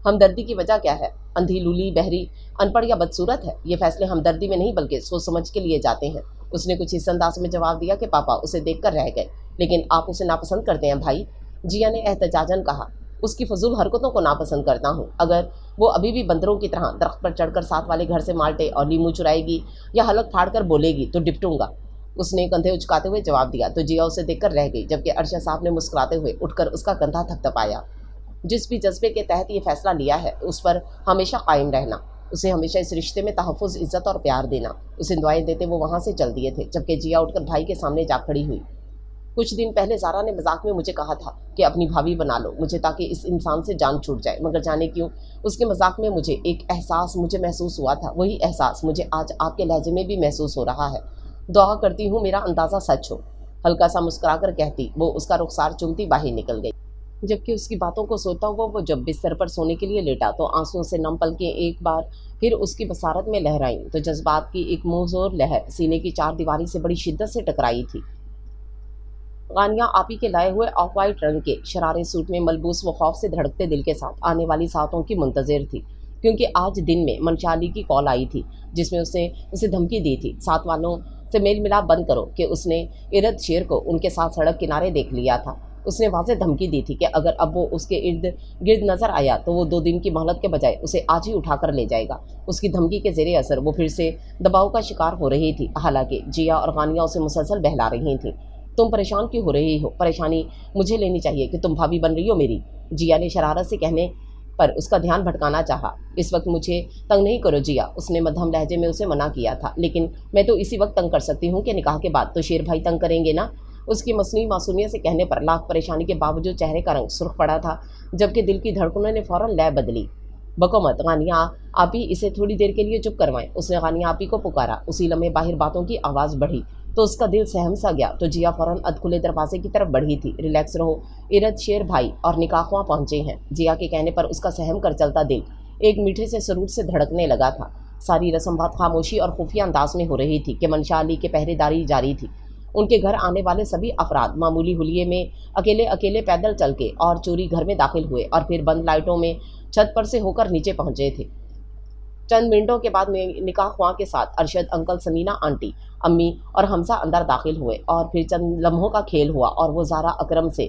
हमदर्दी की वजह क्या है? अंधी, लूली, बहरी, अनपढ़ या बदसूरत है? ये फैसले हमदर्दी में नहीं बल्कि सोच समझ के लिए जाते हैं। उसने कुछ इस अंदाज में जवाब दिया कि पापा उसे देखकर रह गए। लेकिन आप उसे नापसंद करते हैं भाई? जिया ने एहतजाजन कहा। उसकी फजूल हरकतों को नापसंद करता हूँ। अगर वो अभी भी बंदरों की तरह दरख्त पर चढ़कर साथ वाले घर से माल्टे और लीमू चुराएगी या हलक फाड़ कर बोलेगी तो डिपटूंगा। उसने कंधे उचकाते हुए जवाब दिया, तो जिया उसे देखकर रह गई, जबकि अरशद साहब ने मुस्कुराते हुए उठकर उसका कंधा थपथपाया। जिस भी जज्बे के तहत ये फैसला लिया है उस पर हमेशा कायम रहना, उसे हमेशा इस रिश्ते में तहफ़्फ़ुज़, इज़्ज़त और प्यार देना। उसे दुआएं देते वो वहाँ से चल दिए थे, जबकि जिया उठकर भाई के सामने जा खड़ी हुई। कुछ दिन पहले ज़ारा ने मजाक में मुझे कहा था कि अपनी भाभी बना लो मुझे, ताकि इस इंसान से जान छूट जाए, मगर जाने क्यों उसके मजाक में मुझे एक एहसास महसूस हुआ था। वही एहसास मुझे आज आपके लहजे में भी महसूस हो रहा है। दुआ करती हूँ मेरा अंदाज़ा सच हो। हल्का सा मुस्कुरा कर कहती वो उसका रुखसार चूमती बाहर निकल गई। जबकि उसकी बातों को सोता हुआ वो जब बिस्तर पर सोने के लिए लेटा तो आंसुओं से नम पलकें एक बार फिर उसकी बसारत में लहराईं, तो जज्बात की एक मुंहजोर लहर सीने की चार दीवारी से बड़ी शिद्दत से टकराई थी। गानिया आपी के लाए हुए ऑफ वाइट रंग के शरारे सूट में मलबूस वो खौफ से धड़कते दिल के साथ आने वाली सातों की मुंतज़िर थी, क्योंकि आज दिन में मंशाली की कॉल आई थी जिसमें उसने उसे धमकी दी थी, साथ वालों से मेल मिलाप बंद करो, कि उसने इरद शेर को उनके साथ सड़क किनारे देख लिया था। उसने वाज़ेह धमकी दी थी कि अगर अब वो उसके इर्द गिर्द नज़र आया तो वो 2 दिन की मोहलत के बजाय उसे आज ही उठा कर ले जाएगा। उसकी धमकी के ज़ेरे असर वो फिर से दबाव का शिकार हो रही थी। हालांकि जिया और गानिया उसे मुसलसल बहला रही थी। तुम परेशान क्यों हो रही हो? परेशानी मुझे लेनी चाहिए कि तुम भाभी बन रही हो मेरी। जिया ने शरारत से कहने पर उसका ध्यान भटकाना चाहा। इस वक्त मुझे तंग नहीं करो जिया, उसने मध्यम लहजे में उसे मना किया था। लेकिन मैं तो इसी वक्त तंग कर सकती हूँ कि निकाह के बाद तो शेर भाई तंग करेंगे ना। उसकी मसनूई मासूमियत से कहने पर लाख परेशानी के बावजूद चेहरे का रंग सुर्ख पड़ा था, जबकि दिल की धड़कनों ने फ़ौरन लय बदली। बको मत गानिया आपी, इसे थोड़ी देर के लिए चुप करवाएं। उसने गानिया आपी को पुकारा। उसी लम्हे बाहर बातों की आवाज़ बढ़ी तो उसका दिल सहम सा गया। तो जिया फ़ौरन अधखुले दरवाजे की तरफ बढ़ी थी। रिलैक्स रहो, इरद शेर भाई और निकाहवां पहुँचे हैं। जिया के कहने पर उसका सहम कर चलता दिल एक मीठे से सरूर से धड़कने लगा था। सारी रस्म बात खामोशी और खुफिया अंदाज में हो रही थी कि मंशा अली के पहरेदारी जारी थी। उनके घर आने वाले सभी अफराद मामूली हुलिये में अकेले अकेले पैदल चल के और चोरी घर में दाखिल हुए और फिर बंद लाइटों में छत पर से होकर नीचे पहुँचे थे। چند منٹوں کے بعد نکاح خواں کے ساتھ ارشد انکل، سمینہ آنٹی، امی اور حمزہ اندر داخل ہوئے اور پھر چند لمحوں کا کھیل ہوا اور وہ زارا اکرم سے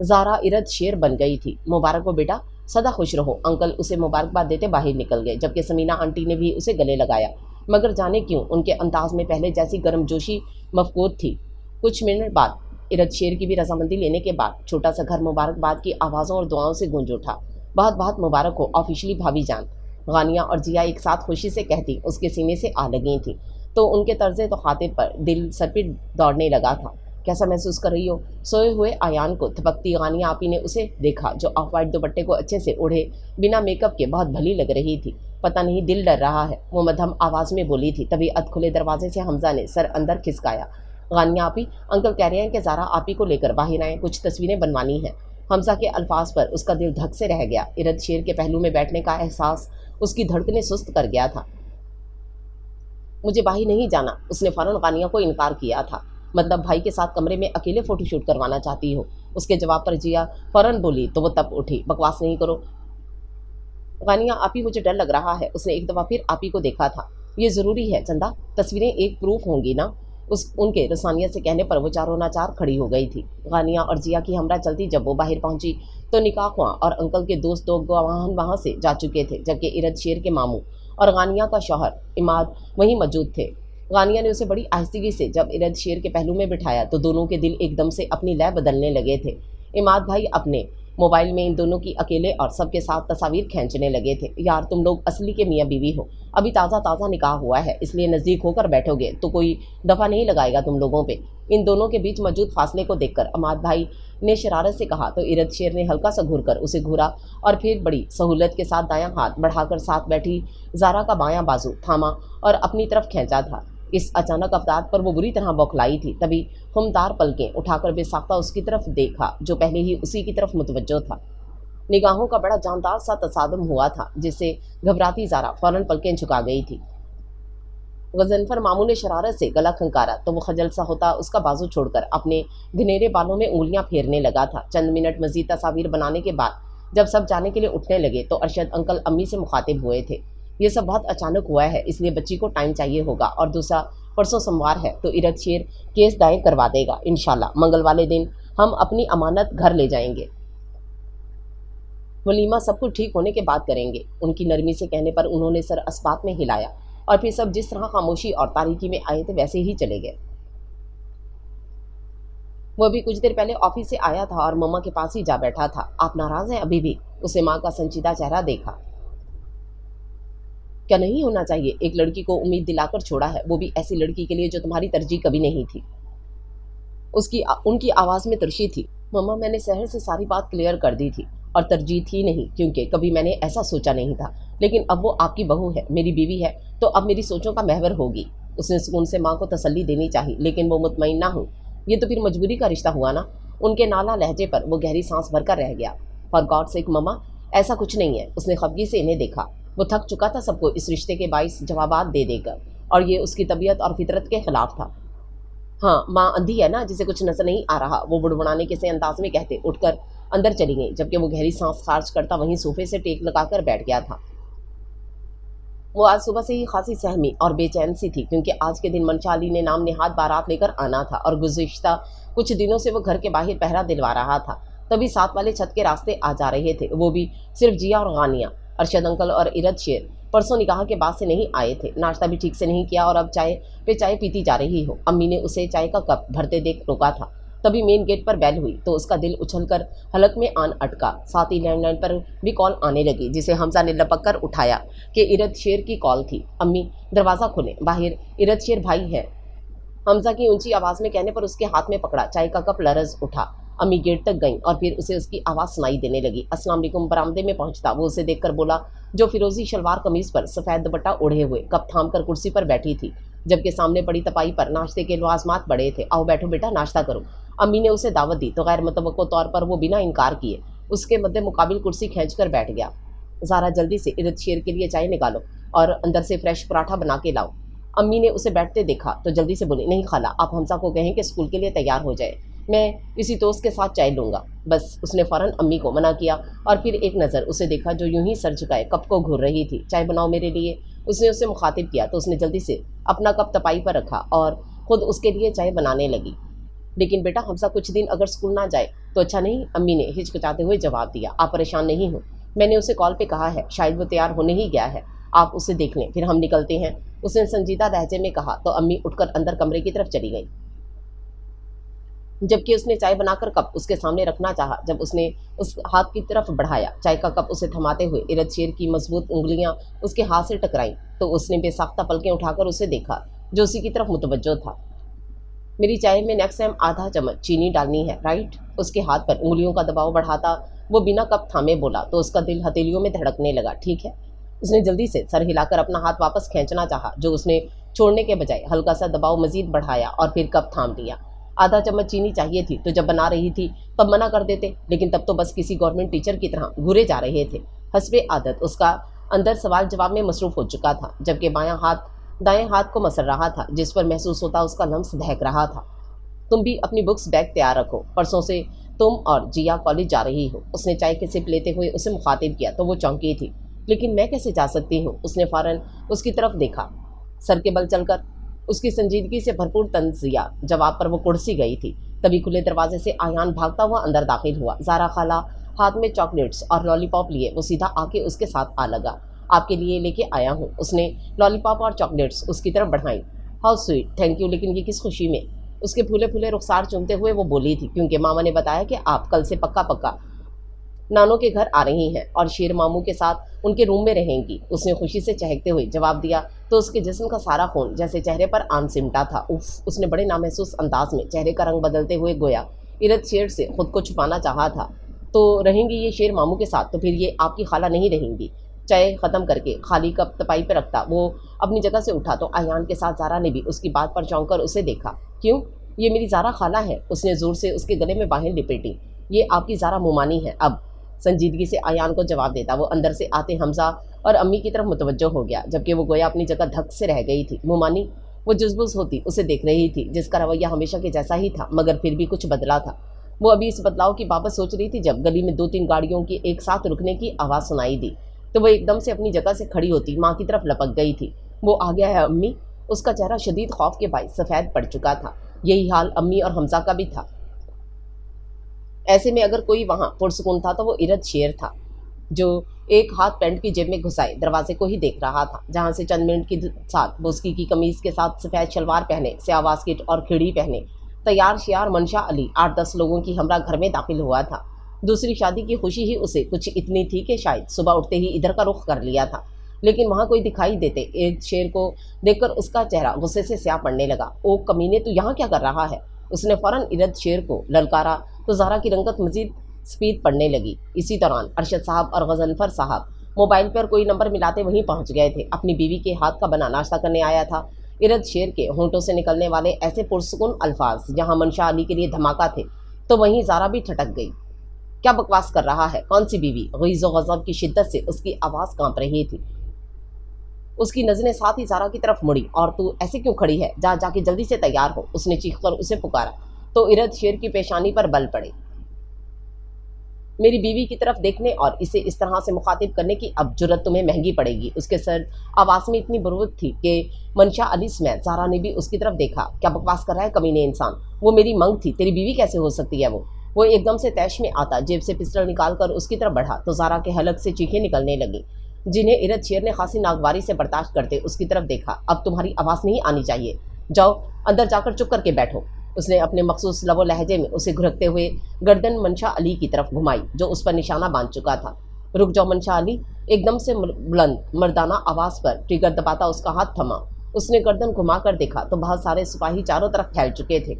زارا ارد شیر بن گئی تھی۔ مبارک ہو بیٹا، سدا خوش رہو، انکل اسے مبارکباد دیتے باہر نکل گئے، جبکہ سمینہ آنٹی نے بھی اسے گلے لگایا، مگر جانے کیوں ان کے انداز میں پہلے جیسی گرم جوشی مفقود تھی۔ کچھ منٹ بعد ارد شیر کی بھی رضامندی لینے کے بعد چھوٹا سا گھر مبارکباد کی آوازوں اور دعاؤں سے گونج اٹھا۔ بہت بہت مبارک ہو آفیشلی بھابھی جان، غانیہ اور جیا ایک ساتھ خوشی سے کہتی اس کے سینے سے آ لگی تھیں، تو ان کے طرز تخاطب پر دل سر پہ دوڑنے لگا تھا۔ کیسا محسوس کر رہی ہو؟ سوئے ہوئے آیان کو تھپکتی غانیہ آپی نے اسے دیکھا، جو آف وائٹ دوپٹے کو اچھے سے اوڑھے بنا میک اپ کے بہت بھلی لگ رہی تھی۔ پتہ نہیں دل ڈر رہا ہے، وہ مدھم آواز میں بولی تھی، تبھی کھلے دروازے سے حمزہ نے سر اندر کھسکایا۔ غانیہ آپی، انکل کہہ رہے ہیں کہ زارا آپی کو لے کر باہر آئیں، کچھ تصویریں بنوانی ہیں۔ حمزہ کے الفاظ پر اس کا دل دھک سے رہ گیا۔ ارد شیر کے پہلو میں بیٹھنے کا احساس اس کی دھڑکنیں سست کر گیا تھا۔ مجھے باہر نہیں جانا، اس نے فوراً غانیہ کو انکار کیا تھا۔ مطلب بھائی کے ساتھ کمرے میں اکیلے فوٹو شوٹ کروانا چاہتی ہو؟ اس کے جواب پر جیا فوراً بولی تو وہ تب اٹھی، بکواس نہیں کرو غانیہ آپی، مجھے ڈر لگ رہا ہے۔ اس نے ایک دفعہ پھر آپی کو دیکھا تھا۔ یہ ضروری ہے چندہ، تصویریں ایک پروف ہوں گی نا؟ ان کے رسانیہ سے کہنے پر وہ چاروں ناچار کھڑی ہو گئی تھی۔ غانیہ اور جیا کی ہمراہ چلتی جب وہ باہر پہنچی تو نکاح خواں اور انکل کے دوست دو گواہان وہاں سے جا چکے تھے، جبکہ ارد شیر کے ماموں اور غانیہ کا شوہر عماد وہیں موجود تھے۔ غانیہ نے اسے بڑی آہستگی سے جب ارد شیر کے پہلو میں بٹھایا تو دونوں کے دل ایک دم سے اپنی لے بدلنے لگے تھے۔ عماد بھائی اپنے موبائل میں ان دونوں کی اکیلے اور سب کے ساتھ تصاویر کھینچنے لگے تھے۔ یار تم لوگ اصلی کے میاں بیوی ہو، ابھی تازہ نکاح ہوا ہے، اس لیے نزدیک ہو کر بیٹھو گے تو کوئی دفعہ نہیں لگائے گا تم لوگوں پہ۔ ان دونوں کے بیچ موجود فاصلے کو دیکھ کر عماد بھائی نے شرارت سے کہا تو ارد شیر نے ہلکا سا گھور کر اسے گھورا اور پھر بڑی سہولت کے ساتھ دایاں ہاتھ بڑھا کر ساتھ بیٹھی زارا کا بایاں بازو تھاما اور اپنی طرف کھینچا تھا۔ اس اچانک افراد پر وہ بری طرح بوکھلائی تھی، تبھی خمدار پلکیں اٹھا کر بے ساختہ اس کی طرف دیکھا جو پہلے ہی اسی کی طرف متوجہ تھا۔ نگاہوں کا بڑا جاندار سا تصادم ہوا تھا، جس سے گھبراتی زارا فوراً پلکیں جھکا گئی تھی۔ غضنفر ماموں نے شرارت سے گلا کھنکارا تو وہ خجل سا ہوتا اس کا بازو چھوڑ کر اپنے گھنیرے بالوں میں انگلیاں پھیرنے لگا تھا۔ چند منٹ مزید تصاویر بنانے کے بعد جب سب جانے کے لیے اٹھنے لگے تو ارشد انکل امی سے مخاطب ہوئے تھے، یہ سب بہت اچانک ہوا ہے، اس لیے بچی کو ٹائم چاہیے ہوگا، اور دوسرا پرسوں سوموار ہے تو ارد شیر کیس دائر کروا دے گا انشاءاللہ، منگل والے دن ہم اپنی امانت گھر لے جائیں گے، ولیمہ سب کچھ ٹھیک ہونے کے بعد کریں گے۔ ان کی نرمی سے کہنے پر انہوں نے سر اسبات میں ہلایا اور پھر سب جس طرح خاموشی اور تاریکی میں آئے تھے ویسے ہی چلے گئے۔ وہ بھی کچھ دیر پہلے آفس سے آیا تھا اور مما کے پاس ہی جا بیٹھا تھا۔ آپ ناراض ہیں ابھی بھی؟ اسے ماں کا سنجیدہ چہرہ دیکھا۔ کیا نہیں ہونا چاہیے؟ ایک لڑکی کو امید دلا کر چھوڑا ہے، وہ بھی ایسی لڑکی کے لیے جو تمہاری ترجیح کبھی نہیں تھی۔ ان کی آواز میں ترشی تھی۔ مما میں نے سحر سے ساری بات کلیئر کر دی تھی، اور ترجیح تھی نہیں، کیونکہ کبھی میں نے ایسا سوچا نہیں تھا، لیکن اب وہ آپ کی بہو ہے، میری بیوی ہے، تو اب میری سوچوں کا محور ہوگی۔ اس نے سکون سے ماں کو تسلی دینی چاہی، لیکن وہ مطمئن نہ ہوں۔ یہ تو پھر مجبوری کا رشتہ ہوا نا؟ ان کے نالا لہجے پر وہ گہری سانس بھر کر رہ گیا۔ فار گاڈ سیک مما، ایسا کچھ نہیں ہے۔ اس نے خفگی سے انہیں دیکھا۔ وہ تھک چکا تھا سب کو اس رشتے کے باعث جوابات دے دے کر، اور یہ اس کی طبیعت اور فطرت کے خلاف تھا۔ ہاں ماں اندھی ہے نا، جسے کچھ نظر نہیں آ رہا، وہ بڑبڑانے کے سے انداز میں کہتے اٹھ کر اندر چلی گئی، جبکہ وہ گہری سانس خارج کرتا وہیں صوفے سے ٹیک لگا کر بیٹھ گیا تھا۔ وہ آج صبح سے ہی خاصی سہمی اور بے چین سی تھی، کیونکہ آج کے دن منشا علی نے نام نہاد بارات لے کر آنا تھا، اور گزشتہ کچھ دنوں سے وہ گھر کے باہر پہرا دلوا رہا تھا۔ تبھی ساتھ والے چھت کے راستے آ جا رہے تھے، وہ بھی صرف جیا اور غانیہ۔ ارشد انکل اور ارد شیر پرسوں نکاح کے بعد سے نہیں آئے تھے، ناشتہ بھی ٹھیک سے نہیں کیا، اور اب چائے پہ چائے پیتی جا رہی ہو۔ امی نے اسے چائے کا کپ بھرتے دیکھ روکا تھا، تبھی مین گیٹ پر بیل ہوئی تو اس کا دل اچھل کر حلق میں آن اٹکا۔ ساتھ ہی لینڈ لائن پر بھی کال آنے لگی، جسے حمزہ نے لپک کر اٹھایا کہ ارد شیر کی کال تھی۔ امی دروازہ کھولیں، باہر ارد شیر بھائی ہے، حمزہ کی اونچی آواز میں کہنے پر اس کے ہاتھ میں پکڑا چائے کا کپ لرز اٹھا۔ امی گیٹ تک گئیں اور پھر اسے اس کی آواز سنائی دینے لگی۔ السلام علیکم۔ برآمدے میں پہنچتا وہ اسے دیکھ کر بولا، جو فیروزی شلوار قمیض پر سفید دوپٹہ اوڑھے ہوئے کپ تھام کر کرسی پر بیٹھی تھی، جبکہ سامنے پڑی تپائی پر ناشتے کے لوازمات پڑے تھے۔ آؤ بیٹھو بیٹا، ناشتہ کرو۔ امی نے اسے دعوت دی تو غیر متوقع طور پر وہ بنا انکار کیے اس کے مد مقابل کرسی کھینچ کر بیٹھ گیا۔ زارا جلدی سے ارد شیر کے لیے چائے نکالو اور اندر سے فریش پراٹھا بنا کے لاؤ۔ امی نے اسے بیٹھتے دیکھا تو جلدی سے بولی، نہیں خالہ، آپ حمزہ کو کہیں کہ اسکول کے لیے تیار ہو جائے، میں کسی دوست کے ساتھ چائے لوں گا بس۔ اس نے فوراً امی کو منع کیا اور پھر ایک نظر اسے دیکھا جو یوں ہی سر جھکائے کپ کو گھور رہی تھی۔ چائے بناؤ میرے لیے، اس نے اسے مخاطب کیا تو اس نے جلدی سے اپنا کپ تپائی پر رکھا اور خود اس کے لیے چائے بنانے لگی۔ لیکن بیٹا حمزہ کچھ دن اگر اسکول نہ جائے تو اچھا نہیں، امی نے ہچکچاتے ہوئے جواب دیا۔ آپ پریشان نہیں ہوں، میں نے اسے کال پہ کہا ہے، شاید وہ تیار ہونے ہی گیا ہے، آپ اسے دیکھ لیں پھر ہم نکلتے ہیں، اس نے سنجیدہ لہجے میں کہا تو امی اٹھ کر اندر کمرے کی طرف چلی گئی۔ جبکہ اس نے چائے بنا کر کپ اس کے سامنے رکھنا چاہا، جب اس نے اس ہاتھ کی طرف بڑھایا، چائے کا کپ اسے تھماتے ہوئے ارد شیر کی مضبوط انگلیاں اس کے ہاتھ سے ٹکرائیں تو اس نے بے ساختہ پلکیں اٹھا کر اسے دیکھا جو اسی کی طرف متوجہ تھا۔ میری چائے میں نیکسٹ ٹائم آدھا چمچ چینی ڈالنی ہے، رائٹ؟ اس کے ہاتھ پر انگلیوں کا دباؤ بڑھاتا وہ بنا کپ تھامے بولا تو اس کا دل ہتھیلیوں میں دھڑکنے لگا۔ ٹھیک ہے، اس نے جلدی سے سر ہلا کر اپنا ہاتھ واپس کھینچنا چاہا جو اس نے چھوڑنے کے بجائے ہلکا سا دباؤ مزید بڑھایا اور پھر کپ تھام لیا۔ آدھا چمچ چینی چاہیے تھی تو جب بنا رہی تھی تب منع کر دیتے، لیکن تب تو بس کسی گورنمنٹ ٹیچر کی طرح گھورے جا رہے تھے۔ حسب عادت اس کا اندر سوال جواب میں مصروف ہو چکا تھا، جبکہ دائیں ہاتھ کو مسل رہا تھا جس پر محسوس ہوتا اس کا لمس دہک رہا تھا۔ تم بھی اپنی بکس بیگ تیار رکھو، پرسوں سے تم اور جیا کالج جا رہی ہو۔ اس نے چائے کی سپ لیتے ہوئے اسے مخاطب کیا تو وہ چونکی تھی۔ لیکن میں کیسے جا سکتی ہوں؟ اس نے فوراً اس کی طرف دیکھا، سر کے بل چل کر۔ اس کی سنجیدگی سے بھرپور طنزیہ جواب پر وہ کڑسی گئی تھی۔ تبھی کھلے دروازے سے آیان بھاگتا ہوا اندر داخل ہوا۔ زارا خالہ ہاتھ میں چاکلیٹس اور لالی پاپ لیے وہ سیدھا آ کے اس کے ساتھ آ لگا۔ آپ کے لیے لے کے آیا ہوں۔ اس نے لالی پاپ اور چاکلیٹس اس کی طرف بڑھائیں۔ ہاؤ سویٹ، تھینک یو، لیکن یہ کس خوشی میں؟ اس کے پھولے پھولے رخسار چومتے ہوئے وہ بولی تھی، کیونکہ ماما نے بتایا کہ آپ کل سے پکا نانوں کے گھر آ رہی ہیں اور شیر ماموں کے ساتھ ان کے روم میں رہیں گی۔ اس نے خوشی سے چہکتے ہوئے جواب دیا تو اس کے جسم کا سارا خون جیسے چہرے پر آن سمٹا تھا۔ اف، اس نے بڑے نامحسوس انداز میں چہرے کا رنگ بدلتے ہوئے گویا ارد شیر سے خود کو چھپانا چاہا تھا۔ تو رہیں گی یہ شیر ماموں کے ساتھ؟ تو پھر یہ آپ کی خالہ نہیں رہیں گی؟ چائے ختم کر کے خالی کپ تپائی پہ رکھتا وہ اپنی جگہ سے اٹھا تو ایان کے ساتھ زارا نے بھی اس کی بات پر چونک کر اسے دیکھا۔ کیوں؟ یہ میری زارا خالہ ہے، اس نے زور سے اس کے گلے میں باہیں لپیٹی۔ یہ آپ کی زارا مومانی ہے۔ اب سنجیدگی سے ایان کو جواب دیتا وہ اندر سے آتے حمزہ اور امی کی طرف متوجہ ہو گیا، جبکہ وہ گویا اپنی جگہ دھک سے رہ گئی تھی۔ مومانی؟ وہ جزبز ہوتی اسے دیکھ رہی تھی، جس کا رویہ ہمیشہ کے جیسا ہی تھا مگر پھر بھی کچھ بدلا تھا۔ وہ ابھی اس بدلاؤ کی بابت سوچ رہی تھی جب گلی میں 2-3 گاڑیوں کی ایک ساتھ رکنے کی آواز سنائی دی تو وہ ایک دم سے اپنی جگہ سے کھڑی ہوتی ماں کی طرف لپک گئی تھی۔ وہ آ گیا ہے امی؟ اس کا چہرہ شدید خوف کے باعث سفید پڑ چکا تھا۔ یہی حال امی اور حمزہ کا بھی تھا۔ ایسے میں اگر کوئی وہاں پرسکون تھا تو وہ ارد شیر تھا، جو ایک ہاتھ پینٹ کی جیب میں گھسائے دروازے کو ہی دیکھ رہا تھا، جہاں سے چند منٹ کے ساتھ بوسکی کی قمیض کے ساتھ سفید شلوار پہنے، سیاہ واسکٹ اور کھڑی پہنے تیار شیار منشا علی 8-10 لوگوں کی ہمراہ گھر میں داخل ہوا تھا۔ دوسری شادی کی خوشی ہی اسے کچھ اتنی تھی کہ شاید صبح اٹھتے ہی ادھر کا رخ کر لیا تھا، لیکن وہاں کوئی دکھائی دیتے ایک شیر کو دیکھ کر اس کا چہرہ غصے سے سیاہ پڑنے لگا۔ او کمینے، تو یہاں کیا کر رہا ہے؟ اس نے فوراً ارد شیر کو للکارا تو زارا کی رنگت مزید سپید پڑنے لگی۔ اسی دوران ارشد صاحب اور غضنفر صاحب موبائل پر کوئی نمبر ملاتے وہیں پہنچ گئے تھے۔ اپنی بیوی کے ہاتھ کا بنا ناشتہ کرنے آیا تھا۔ ارد شیر کے ہونٹوں سے نکلنے والے ایسے پرسکون الفاظ جہاں منشا علی کے لیے دھماکہ تھے تو وہیں زارا بھی ٹھٹک گئی۔ کیا بکواس کر رہا ہے؟ کون سی بیوی؟ غیظ و غضب کی شدت سے اس کی آواز کانپ رہی تھی۔ اس کی نظریں ساتھ ہی زارا کی طرف مڑی۔ اور تو ایسے کیوں کھڑی ہے؟ جا کے جلدی سے تیار ہو، اس نے چیخ کر اسے پکارا تو ارد شیر کی پیشانی پر بل پڑے۔ میری بیوی کی طرف دیکھنے اور اسے اس طرح سے مخاطب کرنے کی اب جرت تمہیں مہنگی پڑے گی۔ اس کے سر آواز میں اتنی بروت تھی کہ منشا علی سمیت زارا نے بھی اس کی طرف دیکھا۔ کیا بکواس کر رہا ہے کمینے انسان؟ وہ میری منگ تھی، تیری بیوی کیسے ہو سکتی ہے؟ وہ ایک دم سے تیش میں آتا جیب سے پسٹل نکال کر اس کی طرف بڑھا تو زارا کے حلق سے چیخیں نکلنے لگیں، جنہیں ارد شیر نے خاصی ناگواری سے برداشت کرتے اس کی طرف دیکھا۔ اب تمہاری آواز نہیں آنی چاہیے، جاؤ اندر جا کر چپ کر کے بیٹھو۔ اس نے اپنے مخصوص لب و لہجے میں اسے گھرکتے ہوئے گردن منشا علی کی طرف گھمائی جو اس پر نشانہ باندھ چکا تھا۔ رک جاؤ منشا علی، ایک دم سے بلند مردانہ آواز پر ٹریگر دباتا اس کا ہاتھ تھما۔ اس نے گردن گھما کر دیکھا تو بہت سارے سپاہی چاروں طرف پھیل چکے تھے۔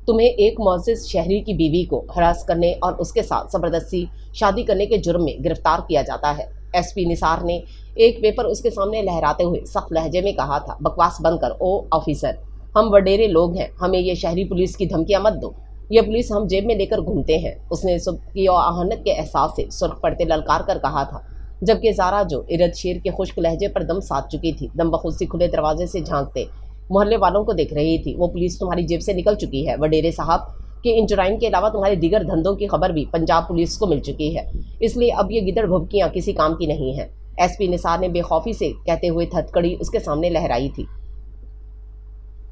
تمہیں ایک معزز شہری کی بیوی کو ہراس کرنے اور اس کے ساتھ زبردستی شادی کرنے کے جرم میں گرفتار کیا جاتا ہے، ایس پی نثار نے ایک پیپر اس کے سامنے لہراتے ہوئے سخت لہجے میں کہا تھا۔ بکواس بند کر او آفیسر، ہم وڈیرے لوگ ہیں، ہمیں یہ شہری پولیس کی دھمکیاں مت دو، یہ پولیس ہم جیب میں لے کر گھومتے ہیں۔ اس نے سبکی اور اہانت کے احساس سے سرخ پڑتے للکار کر کہا تھا، جبکہ زارا جو ارد شیر کے خشک لہجے پر دم ساتھ چکی تھی دم بخود سی کھلے دروازے سے جھانکتے محلے والوں کو دیکھ رہی تھی۔ وہ پولیس تمہاری جیب سے نکل چکی ہے وڈیرے صاحب، کہ ان جرائم کے علاوہ تمہارے دیگر دھندوں کی خبر بھی پنجاب پولیس کو مل چکی ہے، اس لیے اب یہ گدڑ بھبکیاں کسی کام کی نہیں ہیں۔ ایس پی نثار نے بے خوفی سے کہتے ہوئے ہتھکڑی اس کے سامنے لہرائی تھی۔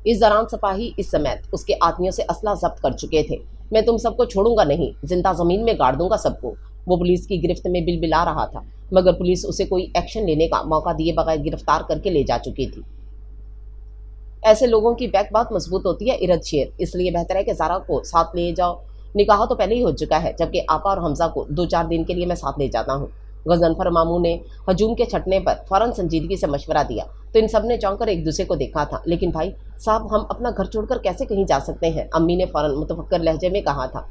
اس دوران سپاہی اس سمیت اس کے آدمیوں سے اسلحہ ضبط کر چکے تھے۔ میں تم سب کو چھوڑوں گا نہیں، زندہ زمین میں گاڑ دوں گا سب کو۔ وہ پولیس کی گرفت میں بلبلا رہا تھا، مگر پولیس اسے کوئی ایکشن لینے کا موقع دیے بغیر گرفتار کر کے لے جا چکی تھی۔ ایسے لوگوں کی بیک بات مضبوط ہوتی ہے ارد شیر، اس لیے بہتر ہے کہ زارا کو ساتھ لے جاؤ۔ نکاح تو پہلے ہی ہو چکا ہے، جبکہ آپا اور حمزہ کو 2-4 دن کے لیے میں ساتھ لے جاتا ہوں۔ غضنفر ماموں نے ہجوم کے چھٹنے پر فوراً سنجیدگی سے مشورہ دیا تو ان سب نے چونک کر ایک دوسرے کو دیکھا تھا۔ لیکن بھائی صاحب، ہم اپنا گھر چھوڑ کر کیسے کہیں جا سکتے ہیں؟ امی نے فوراً متفکر لہجے میں کہا تھا۔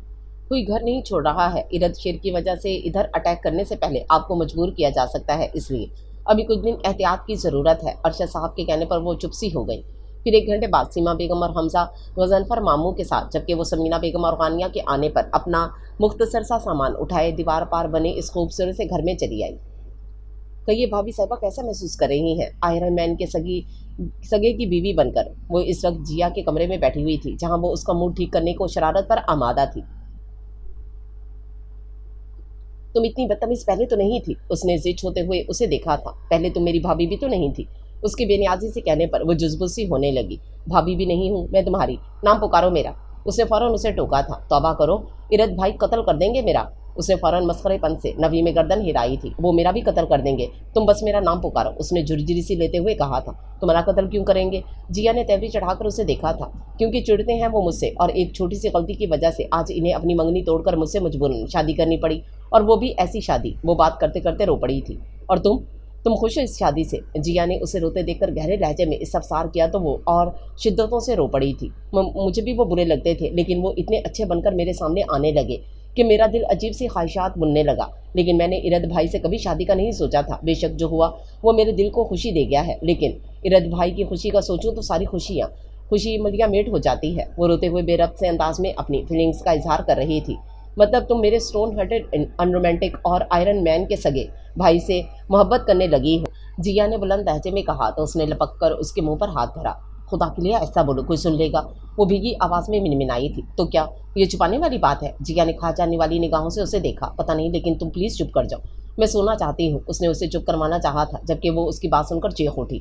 کوئی گھر نہیں چھوڑ رہا ہے، ارد شیر کی وجہ سے ادھر اٹیک کرنے سے پہلے آپ کو مجبور کیا جا سکتا ہے، اس لیے ابھی کچھ دن احتیاط کی ضرورت ہے۔ ارشد صاحب کے کہنے پر وہ چپ سی ہو گئی۔ پھر 1 گھنٹے بعد سیما بیگم اور حمزہ غضنفر ماموں کے ساتھ، جبکہ وہ سمینہ بیگم اور غانیہ کے آنے پر اپنا مختصر سا سامان اٹھائے دیوار پار بنے اس خوبصورت سے گھر میں چلی آئی۔ کہیے بھابھی صاحبہ کیسا محسوس کر رہی ہیں؟ آئرن مین کے سگے کی بیوی بن کر وہ اس وقت جیا کے کمرے میں بیٹھی ہوئی تھی، جہاں وہ اس کا موڈ ٹھیک کرنے کو شرارت پر آمادہ تھی۔ تم اتنی بدتمیز پہلے تو نہیں تھی، اس نے ضد ہوتے ہوئے اسے دیکھا تھا۔ پہلے تم میری بھابھی بھی تو نہیں تھی۔ اس کی بے نیازی سے کہنے پر وہ جزبز سی ہونے لگی۔ بھابھی بھی نہیں ہوں میں تمہاری، نام پکارو میرا۔ اس نے فوراً اسے ٹوکا تھا۔ توبہ کرو، ارد بھائی قتل کر دیں گے میرا۔ اس نے فوراً مسخرے پن سے نوی میں گردن ہلائی تھی۔ وہ میرا بھی قتل کر دیں گے، تم بس میرا نام پکارو، اس نے جھرجھری سی لیتے ہوئے کہا تھا۔ تمہارا قتل کیوں کریں گے؟ جیا نے تیوری چڑھا کر اسے دیکھا تھا۔ کیونکہ چڑھتے ہیں وہ مجھ سے، اور ایک چھوٹی سی غلطی کی وجہ سے آج انہیں اپنی منگنی توڑ کر مجھ سے مجبوراً شادی کرنی پڑی، اور وہ بھی ایسی شادی۔ وہ بات کرتے کرتے رو پڑی تھی۔ اور تم خوش ہو اس شادی سے؟ جیا نے اسے روتے دیکھ کر گہرے لہجے میں استفسار کیا تو وہ اور شدتوں سے رو پڑی تھی۔ مجھے بھی وہ برے لگتے تھے، لیکن وہ اتنے اچھے بن کر میرے سامنے آنے لگے کہ میرا دل عجیب سی خواہشات بننے لگا۔ لیکن میں نے ارد بھائی سے کبھی شادی کا نہیں سوچا تھا۔ بے شک جو ہوا وہ میرے دل کو خوشی دے گیا ہے، لیکن ارد بھائی کی خوشی کا سوچوں تو ساری خوشی ملیا میٹ ہو جاتی ہے۔ وہ روتے ہوئے بے ربط سے انداز میں اپنی فیلنگز کا اظہار کر رہی تھی۔ مطلب تم میرے اسٹون ہارٹڈ انرومانٹک اور آئرن مین کے سگے بھائی سے محبت کرنے لگی ہو؟ جیا نے بلند لہجے میں کہا تو اس نے لپک کر اس کے منہ پر ہاتھ دھرا۔ خدا کے لیے ایسا بولو، کوئی سن لے گا، وہ بھیگی آواز میں منمنائی تھی۔ تو کیا یہ چھپانے والی بات ہے؟ جیا نے کھا جانے والی نگاہوں سے اسے دیکھا۔ پتہ نہیں، لیکن تم پلیز چپ کر جاؤ، میں سونا چاہتی ہوں۔ اس نے اسے چپ کروانا چاہا تھا، جبکہ وہ اس کی بات سن کر چیخ اٹھی۔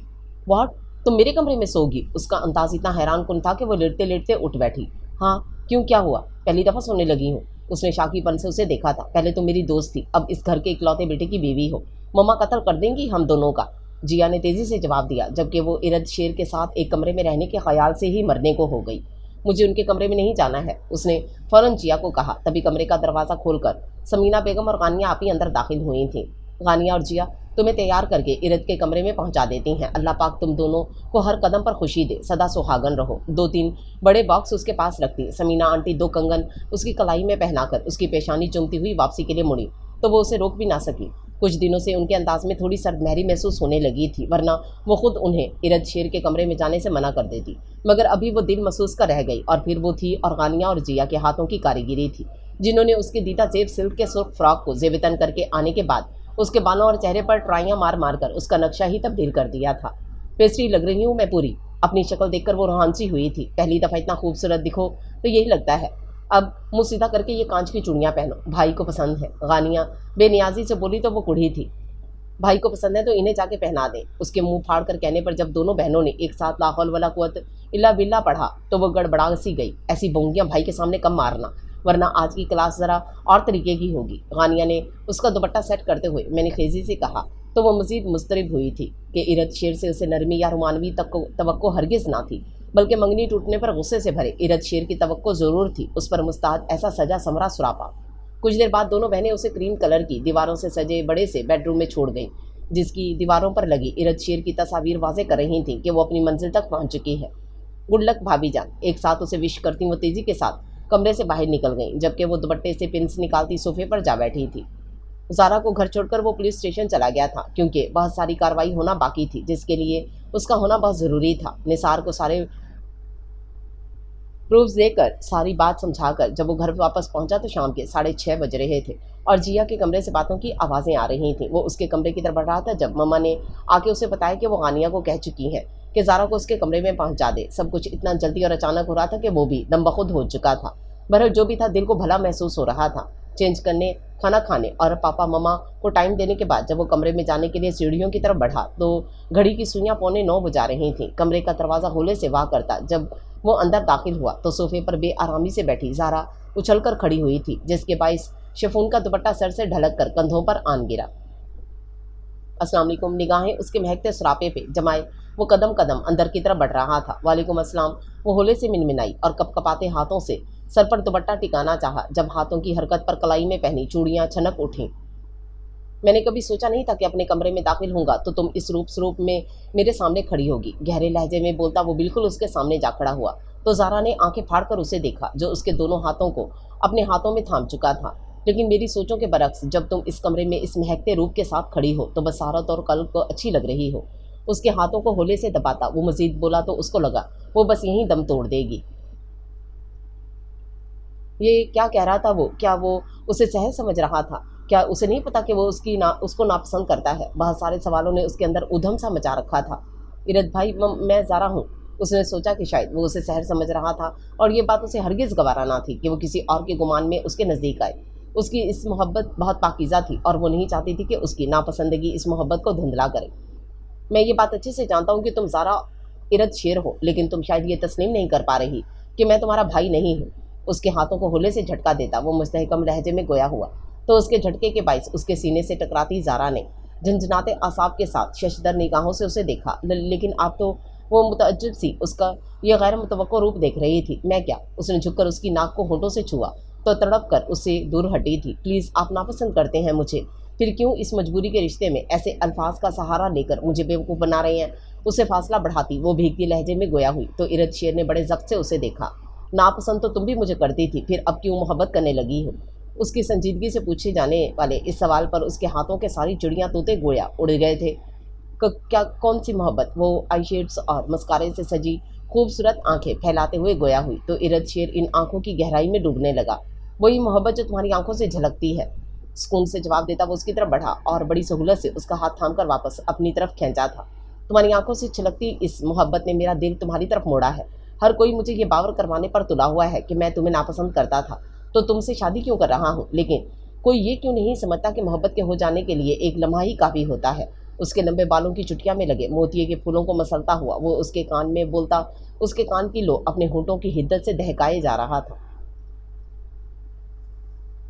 واٹ؟ تم میرے کمرے میں سو گی؟ اس کا انداز اتنا حیران کن تھا کہ وہ لیٹتے لیٹتے اٹھ بیٹھی۔ ہاں کیوں، کیا ہوا؟ پہلی دفعہ سونے لگی ہوں۔ اس نے شاکی پن سے اسے دیکھا تھا۔ پہلے تو میری دوست تھی، اب اس گھر کے اکلوتے بیٹے کی بیوی ہو۔ مما قتل کر دیں گی ہم دونوں کا، جیا نے تیزی سے جواب دیا، جبکہ وہ ارد شیر کے ساتھ ایک کمرے میں رہنے کے خیال سے ہی مرنے کو ہو گئی۔ مجھے ان کے کمرے میں نہیں جانا ہے، اس نے فوراً جیا کو کہا۔ تبھی کمرے کا دروازہ کھول کر سمینہ بیگم اور غانیہ آپی اندر داخل ہوئی تھیں۔ غانیہ اور جیا تمہیں تیار کر کے ارد کے کمرے میں پہنچا دیتی ہیں۔ اللہ پاک تم دونوں کو ہر قدم پر خوشی دے، سدا سہاگن رہو۔ 2-3 بڑے باکس اس کے پاس رکھتی سمینہ آنٹی 2 کنگن اس کی کلائی میں پہنا کر اس کی پیشانی چومتی ہوئی واپسی کے لیے مڑی تو وہ اسے روک بھی نہ سکی۔ کچھ دنوں سے ان کے انداز میں تھوڑی سرد مہری محسوس ہونے لگی تھی، ورنہ وہ خود انہیں ارد شیر کے کمرے میں جانے سے منع کر دیتی، مگر ابھی وہ دل محسوس کر رہ گئی۔ اور پھر وہ تھی اور غانیہ اور جیا کے ہاتھوں کی کاریگری تھی، جنہوں نے اس کے دیدہ زیب سلک کے سرخ فراق کو زیب تن کر کے آنے کے بعد اس کے بالوں اور چہرے پر ٹرائیاں مار مار کر اس کا نقشہ ہی تبدیل کر دیا تھا۔ پیسٹری لگ رہی ہوں میں پوری۔ اپنی شکل دیکھ کر وہ روحان سی ہوئی تھی۔ پہلی دفعہ اتنا خوبصورت دکھو تو یہی لگتا ہے۔ اب منہ سیدھا کر کے یہ کانچ کی چوڑیاں پہنو، بھائی کو پسند ہے۔ غانیہ بے نیازی سے بولی تو وہ کڑھی تھی۔ بھائی کو پسند ہے تو انہیں جا کے پہنا دیں۔ اس کے منہ پھاڑ کر کہنے پر جب دونوں بہنوں نے ایک ساتھ لا حول ولا قوت الا باللہ پڑھا تو وہ گڑبڑا سی گئی۔ ایسی بونگیاں بھائی کے سامنے کم مارنا، ورنہ آج کی کلاس ذرا اور طریقے کی ہوگی۔ غانیہ نے اس کا دوپٹہ سیٹ کرتے ہوئے میں نے خیزی سے کہا تو وہ مزید مضطرب ہوئی تھی کہ ارد شیر سے اسے نرمی یا رومانوی توقع ہرگز نہ تھی، بلکہ منگنی ٹوٹنے پر غصے سے بھرے ارد شیر کی توقع ضرور تھی، اس پر مستعد ایسا سجا سمرا سراپا۔ کچھ دیر بعد دونوں بہنیں اسے کریم کلر کی دیواروں سے سجے بڑے سے بیڈ روم میں چھوڑ گئیں، جس کی دیواروں پر لگی ارد شیر کی تصاویر واضح کر رہی تھیں کہ وہ اپنی منزل تک پہنچ چکی ہے۔ گڈ لک بھابھی جان، ایک ساتھ اسے وش کرتی وہ تیزی کے ساتھ کمرے سے باہر نکل گئیں، جبکہ وہ دوپٹے سے پنس نکالتی صوفے پر جا بیٹھی تھی۔ زارا کو گھر چھوڑ کر وہ پولیس اسٹیشن چلا گیا تھا، کیونکہ بہت ساری کارروائی ہونا باقی تھی جس کے لیے اس کا ہونا بہت ضروری تھا۔ نثار کو سارے پروفز دے کر ساری بات سمجھا کر جب وہ گھر واپس پہنچا تو شام کے 6:30 بج رہے تھے اور جیا کے کمرے سے باتوں کی آوازیں آ رہی تھیں۔ وہ اس کے کمرے کی طرف بڑھ رہا تھا جب مما نے آ کے اسے بتایا کہ وہ غانیہ کو کہہ چکی ہے کہ زارا کو اس کے کمرے میں پہنچا دے۔ سب کچھ اتنا جلدی اور اچانک ہو رہا تھا کہ وہ بھی دم بخود ہو چکا تھا۔ बहरहाल जो भी था, दिल को भला महसूस हो रहा था। चेंज करने, खाना खाने और पापा मम्मा को टाइम देने के बाद जब वो कमरे में जाने के लिए सीढ़ियों की तरफ बढ़ा तो घड़ी की सुइयां 8:45 बजा रही थीं। कमरे का दरवाज़ा होले से वाह करता। जब वो अंदर दाखिल हुआ तो सोफे पर बेआरामी से बैठी ज़ारा उछलकर खड़ी हुई थी, जिसके बाइस शिफॉन का दुपट्टा सर से ढलक कर कंधों पर आन गिरा। अस्सलाम वालेकुम। निगाहें उसके महकते सरापे पे जमाए वो कदम कदम अंदर की तरफ बढ़ रहा था। वालेकुम अस्सलाम, वो होले से मिनमिनाई और कपकपाते हाथों से सर पर दुपट्टा टिकाना चाहा। जब हाथों की हरकत पर कलाई में पहनी चूड़ियां छनक उठीं। मैंने कभी सोचा नहीं था कि अपने कमरे में दाखिल होऊंगा तो तुम इस रूप स्वरूप में मेरे सामने खड़ी होगी। गहरे लहजे में बोलता वो बिल्कुल उसके सामने जा खड़ा हुआ तो ज़ारा ने आंखें फाड़कर उसे देखा, जो उसके दोनों हाथों को अपने हाथों में थाम चुका था। लेकिन मेरी सोचों के बरक्स, जब तुम इस कमरे में इस महकते रूप के साथ खड़ी हो तो बसारत और कल्ब को अच्छी लग रही हो। उसके हाथों को होले से दबाता वो मजीद बोला तो उसको लगा वो बस यहीं दम तोड़ देगी। ये क्या कह रहा था वो? क्या वो उसे सहज समझ रहा था? क्या उसे नहीं पता कि वो उसको नापसंद करता है? बहुत सारे सवालों ने उसके अंदर उधम सा मचा रखा था। इरद भाई, मैं ज़ारा हूँ। उसने सोचा कि शायद वो उसे सहज समझ रहा था और ये बात उसे हरगिज़ गवारा ना थी कि वो किसी और के गुमान में उसके नज़दीक आए। उसकी इस मोहब्बत बहुत पाकीज़ा थी और वो नहीं चाहती थी कि उसकी नापसंदगी इस मोहब्बत को धुंधला करे। मैं ये बात अच्छे से जानता हूँ कि तुम ज़ारा इरद शेर हो, लेकिन तुम शायद ये तस्लीम नहीं कर पा रही कि मैं तुम्हारा भाई नहीं हूँ। उसके हाथों को होले से झटका देता वो मुस्तहकम लहजे में गोया हुआ तो उसके झटके के बाइस उसके सीने से टकराती ज़ारा ने झंझनाते आसाब के साथ शशदर निगाहों से उसे देखा। लेकिन आप तो वो मुतअज्जिब सी उसका ये गैर मुतवक्को रूप देख रही थी। मैं क्या? उसने झुककर उसकी नाक को होंठों से छुआ तो तड़प कर उससे दूर हटी थी। प्लीज़, आप नापसंद करते हैं मुझे, फिर क्यों इस मजबूरी के रिश्ते में ऐसे अल्फाज का सहारा लेकर मुझे बेवकूफ़ बना रहे हैं? उसे फासला बढ़ाती वो भीगती लहजे में गोया हुई तो इरद शेर ने बड़े ज़ब्त से उसे देखा। नापसंद तो तुम भी मुझे करती थी, फिर अब क्यों मोहब्बत करने लगी हो? उसकी संजीदगी से पूछे जाने वाले इस सवाल पर उसके हाथों के सारी चिड़ियाँ तोते गोया उड़ गए थे। क्या कौन सी मोहब्बत? वो आई शेड्स और मस्कारे से सजी खूबसूरत आंखें फैलाते हुए गोया हुई तो इरद शेर इन आंखों की गहराई में डूबने लगा। वही मोहब्बत जो तुम्हारी आंखों से झलकती है। सुकून से जवाब देता वो उसकी तरफ बढ़ा और बड़ी सहूलत से उसका हाथ थामकर वापस अपनी तरफ खींचा था। तुम्हारी आंखों से छलकती इस मोहब्बत ने मेरा दिल तुम्हारी तरफ मोड़ा है। हर कोई मुझे ये बावर करवाने पर तुला हुआ है कि मैं तुम्हें नापसंद करता था तो तुमसे शादी क्यों कर रहा हूँ, लेकिन कोई ये क्यों नहीं समझता कि मोहब्बत के हो जाने के लिए एक लम्हा ही काफ़ी होता है। उसके लंबे बालों की चुटिया में लगे मोतिये के फूलों को मसलता हुआ वो उसके कान में बोलता उसके कान की लो अपने होंठों की हिद्दत से दहकाए जा रहा था।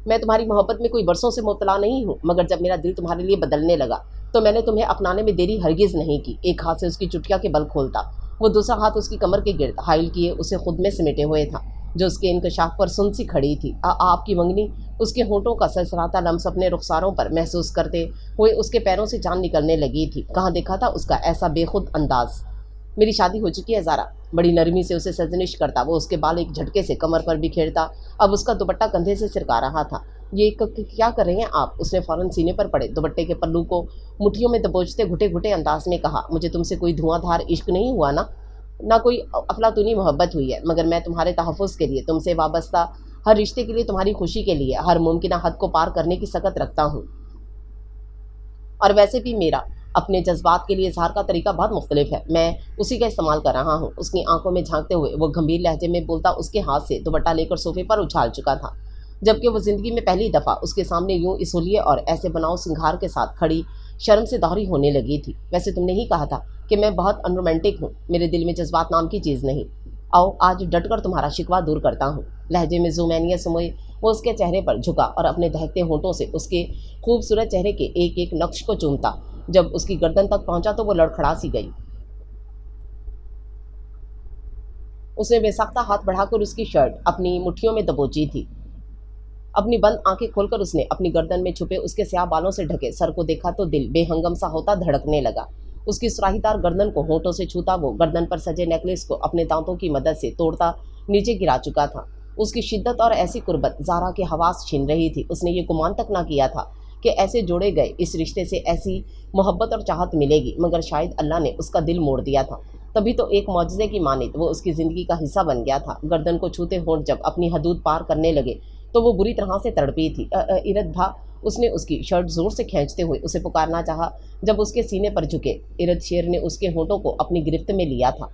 मैं तुम्हारी मोहब्बत में कोई बरसों से मुब्तला नहीं हूँ, मगर जब मेरा दिल तुम्हारे लिए बदलने लगा तो मैंने तुम्हें अपनाने में देरी हरगिज़ नहीं की। एक हाथ से उसकी चुटिया के बल खोलता वो दूसरा हाथ उसकी कमर के गिर्द हाइल किए उसे खुद में समेटे हुए था, जो उसके इंकशाफ पर सुन सी खड़ी थी। आपकी मंगनी उसके होंठों का सरसराता लम्स अपने रुखसारों पर महसूस करते हुए उसके पैरों से जान निकलने लगी थी। कहाँ देखा था उसका ऐसा बेखुद अंदाज। मेरी शादी हो चुकी है ज़ारा, बड़ी नरमी से उसे सजनिश करता वो उसके बाल एक झटके से कमर पर बिखेरता। अब उसका दुपट्टा कंधे से सिरका रहा था। ये क्या कर रहे हैं आप? उसने फ़ौरन सीने पर पड़े दुपट्टे के पल्लू को मुट्ठियों में दबोचते घुटे घुटे अंदाज में कहा, मुझे तुमसे कोई धुआंधार इश्क नहीं हुआ ना कोई अफलातूनी मोहब्बत हुई है, मगर मैं तुम्हारे तहफ़्फ़ुज़ के लिए, तुमसे वाबस्ता हर रिश्ते के लिए, तुम्हारी खुशी के लिए हर मुमकिन हद को पार करने की सकत रखता हूँ। और वैसे भी मेरा अपने जज्बात के लिए इजहार का तरीका बहुत मुख्तलिफ है, मैं उसी का इस्तेमाल कर रहा हूँ। उसकी आंखों में झांकते हुए वो गंभीर लहजे में बोलता उसके हाथ से दुपट्टा लेकर सोफे पर उछाल चुका था, जबकि वो ज़िंदगी में पहली दफ़ा उसके सामने यूं इस हुलिये और ऐसे बनाव सिंगार के साथ खड़ी शर्म से दोहरी होने लगी थी। वैसे तुमने ही कहा था कि मैं बहुत अनरोमांटिक हूँ, मेरे दिल में जज्बात नाम की चीज़ नहीं। आओ आज डटकर तुम्हारा शिकवा दूर करता हूँ। लहजे में जुमैनिया समोए वो उसके चेहरे पर झुका और अपने दहकते होंठों से उसके खूबसूरत चेहरे के एक एक नक्श को चूमता। जब उसकी गर्दन तक पहुंचा तो वो लड़खड़ा सी गई। उसने बेसाख्ता हाथ बढ़ाकर उसकी शर्ट अपनी मुट्ठियों में दबोची थी। अपनी बंद आंखें खोलकर उसने अपनी गर्दन में छुपे उसके स्याह बालों से ढके सर को देखा तो दिल बेहंगम सा होता धड़कने लगा। उसकी सुराहीदार गर्दन को होंठों से छूता वो गर्दन पर सजे नेकलेस को अपने दांतों की मदद से तोड़ता नीचे गिरा चुका था। उसकी शिद्दत और ऐसी कुर्बत ज़ारा के हवास छीन रही थी। उसने ये गुमान तक ना किया था कि ऐसे जोड़े गए इस रिश्ते से ऐसी मोहब्बत और चाहत मिलेगी, मगर शायद अल्लाह ने उसका दिल मोड़ दिया था। तभी तो एक मौजज़े की मानित वो उसकी ज़िंदगी का हिस्सा बन गया था। गर्दन को छूते होंठ जब अपनी हदूद पार करने लगे तो वो बुरी तरह से तड़पी थी। इरद भा, उसने उसकी शर्ट ज़ोर से खींचते हुए उसे पुकारना चाहा। जब उसके सीने पर झुके इरद शेर ने उसके होंठों को अपनी गिरफ्त में लिया था।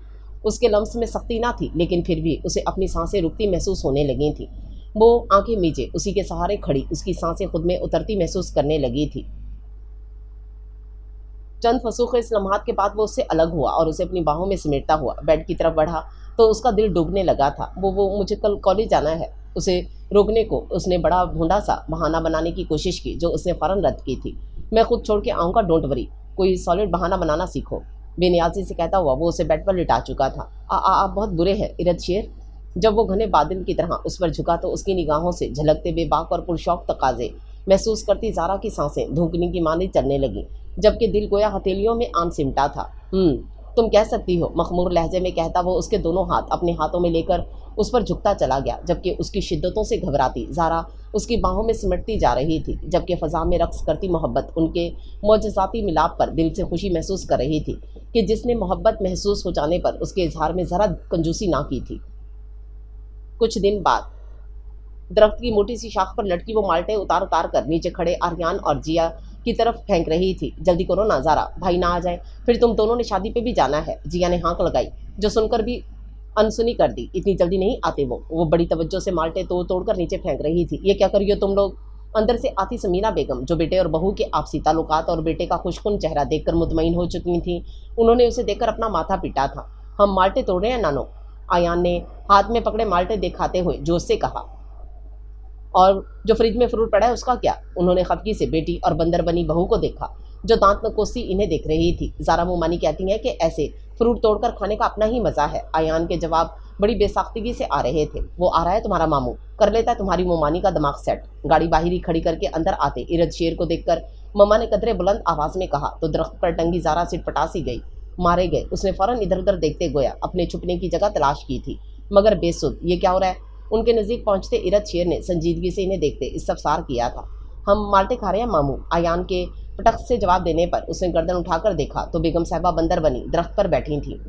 उसके लम्स में सख्ती ना थी, लेकिन फिर भी उसे अपनी सांसें रुकती महसूस होने लगी थी। वो आंखें मीचे उसी के सहारे खड़ी उसकी सांसें खुद में उतरती महसूस करने लगी थी। चंद फसूख इस लम्हात के बाद वो उससे अलग हुआ और उसे अपनी बाहों में समेटता हुआ बेड की तरफ बढ़ा तो उसका दिल डूबने लगा था। वो मुझे कल कॉलेज जाना है। उसे रोकने को उसने बड़ा भूंडा सा बहाना बनाने की कोशिश की जो उसने फ़ौरन रद्द की थी। मैं खुद छोड़ के आऊँगा, डोंट वरी, कोई सॉलिड बहाना बनाना सीखो, बेनियाजी से कहता हुआ वो उसे बेड पर लिटा चुका था। आप बहुत बुरे हैं इरद शेर। जब वो घने बादल की तरह उस पर झुका तो उसकी निगाहों से झलकते बेबाक और पुरशौक तकाजे महसूस करती ज़ारा की सांसें धूकनी की मानी चलने लगीं, जबकि दिल गोया हथेलियों में आन सिमटा था। तुम कह सकती हो, मखमूर लहजे में कहता वो उसके दोनों हाथ अपने हाथों में लेकर उस पर झुकता चला गया, जबकि उसकी शिद्दतों से घबराती ज़ारा उसकी बाहों में सिमटती जा रही थी, जबकि फ़ज़ा में रक्स करती मोहब्बत उनके मोजज़ाती मिलाप पर दिल से खुशी महसूस कर रही थी कि जिसने मोहब्बत महसूस हो जाने पर उसके इजहार में ज़रा कंजूसी ना की थी। कुछ दिन बाद दरख्त की मोटी सी शाख पर लटकी वो माल्टे उतार उतार कर नीचे खड़े आर्यान और जिया की तरफ फेंक रही थी। जल्दी करो ना ज़ारा, भाई ना आ जाए, फिर तुम दोनों ने शादी पे भी जाना है। जिया ने हाँक लगाई, जो सुनकर भी अनसुनी कर दी। इतनी जल्दी नहीं आते वो बड़ी तवज्जो से माल्टे तोड़ तोड़ कर नीचे फेंक रही थी। ये क्या करी हो तुम लोग? अंदर से आती समीना बेगम, जो बेटे और बहू के आपसी ताल्लुकात और बेटे का खुशकुन चेहरा देखकर मुतमईन हो चुकी थी। उन्होंने उसे देखकर अपना माथा पीटा था। हम माल्टे तोड़ रहे हैं नानो, आयान ने हाथ में पकड़े माल्टे दिखाते हुए जोश से कहा। और जो फ्रिज में फ्रूट पड़ा है उसका क्या? उन्होंने खफगी से बेटी और बंदर बनी बहू को देखा, जो दांत नकोसी इन्हें देख रही थी। ज़ारा मुमानी कहती है कि ऐसे फ्रूट तोड़कर खाने का अपना ही मज़ा है। आयान के जवाब बड़ी बेसाख्तगी से आ रहे थे। वो आ रहा है तुम्हारा मामू, कर लेता है तुम्हारी मुमानी का दिमाग सेट। गाड़ी बाहरी खड़ी करके अंदर आते इरद शेर को देखकर मम्मा ने कदरे बुलंद आवाज़ में कहा तो दरख्त पर टंगी ज़ारा सिटपटा सी गई। मारे गए। उसने फ़ौरन इधर उधर देखते गोया अपने छुपने की जगह तलाश की थी, मगर बेसुध। ये क्या हो रहा है? उनके नज़दीक पहुंचते इरद शेर ने संजीदगी से इन्हें देखते इस्तफसार किया था। हम माल्टे खा रहे हैं मामू। आयान के पटक से जवाब देने पर उसने गर्दन उठाकर देखा तो बेगम साहिबा बंदर बनी दरख्त पर बैठी थी।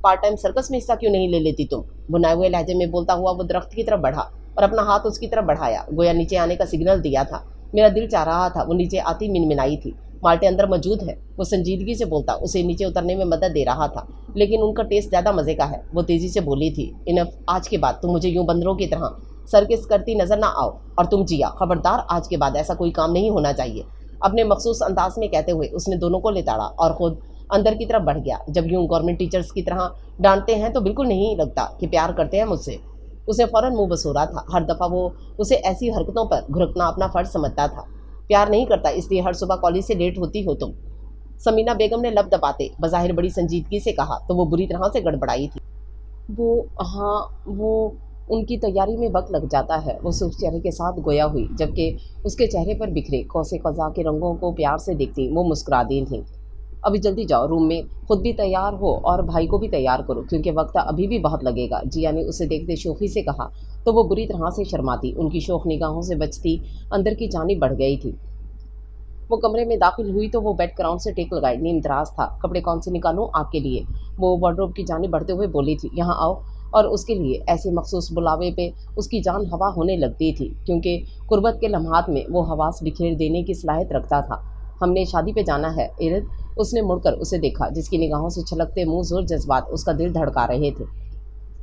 पार्ट टाइम सर्कस में हिस्सा क्यों नहीं ले लेती तुम? बुनाए हुए लहजे में बोलता हुआ वो दरख्त की तरफ बढ़ा और अपना हाथ उसकी तरफ बढ़ाया, गोया नीचे आने का सिग्नल दिया था। मेरा दिल चाह रहा था वो नीचे आती मिनमिनाई थी। माल्टे अंदर मौजूद है, वो संजीदगी से बोलता उसे नीचे उतरने में मदद दे रहा था, लेकिन उनका टेस्ट ज़्यादा मज़े का है। वो तेज़ी से बोली थी, इनफ, आज के बाद तुम मुझे यूं बंदरों की तरह सर्किस करती नज़र ना आओ। और तुम जिया, खबरदार, आज के बाद ऐसा कोई काम नहीं होना चाहिए। अपने मखसूस अंदाज में कहते हुए उसने दोनों को लेताड़ा और ख़ुद अंदर की तरफ बढ़ गया। जब यूं गवर्नमेंट टीचर्स की तरह डांटते हैं तो बिल्कुल नहीं लगता कि प्यार करते हैं मुझसे। उसे फ़ौरन मुँह बसोरा था। हर दफ़ा वो उसे ऐसी हरकतों पर घुरकना अपना फ़र्ज समझता था। प्यार नहीं करता इसलिए हर सुबह कॉलेज से लेट होती हो तुम? समीना बेगम ने लब दबाते बज़ाहिर बड़ी संजीदगी से कहा तो वो बुरी तरह से गड़बड़ाई थी। वो उनकी तैयारी में वक्त लग जाता है। वो सुर्ख चेहरे के साथ गोया हुई, जबकि उसके चेहरे पर बिखरे कौसे क़ज़ा के रंगों को प्यार से देखती वो मुस्कुरा दी थी। अभी जल्दी जाओ रूम में, खुद भी तैयार हो और भाई को भी तैयार करो क्योंकि वक्त अभी भी बहुत लगेगा। जिया ने उसे देखते शोखी से कहा तो वो बुरी तरह से शर्माती उनकी शोख निगाहों से बचती अंदर की जानिब बढ़ गई थी। वो कमरे में दाखिल हुई तो वो बेड ग्राउंड से टेक लगाए नीम दराज था। कपड़े कौन से निकालूं आपके लिए? वो वार्डरोब की जानिब बढ़ते हुए बोली थी। यहाँ आओ। और उसके लिए ऐसे मखसूस बुलावे पे उसकी जान हवा होने लगती थी क्योंकि कुर्बत के लम्हात में वो हवास बिखेर देने की सलाहियत रखता था। हमने शादी पे जाना है इरद। उसने मुड़कर उसे देखा, जिसकी निगाहों से छलकते मुँह जोर जज्बात उसका दिल धड़का रहे थे।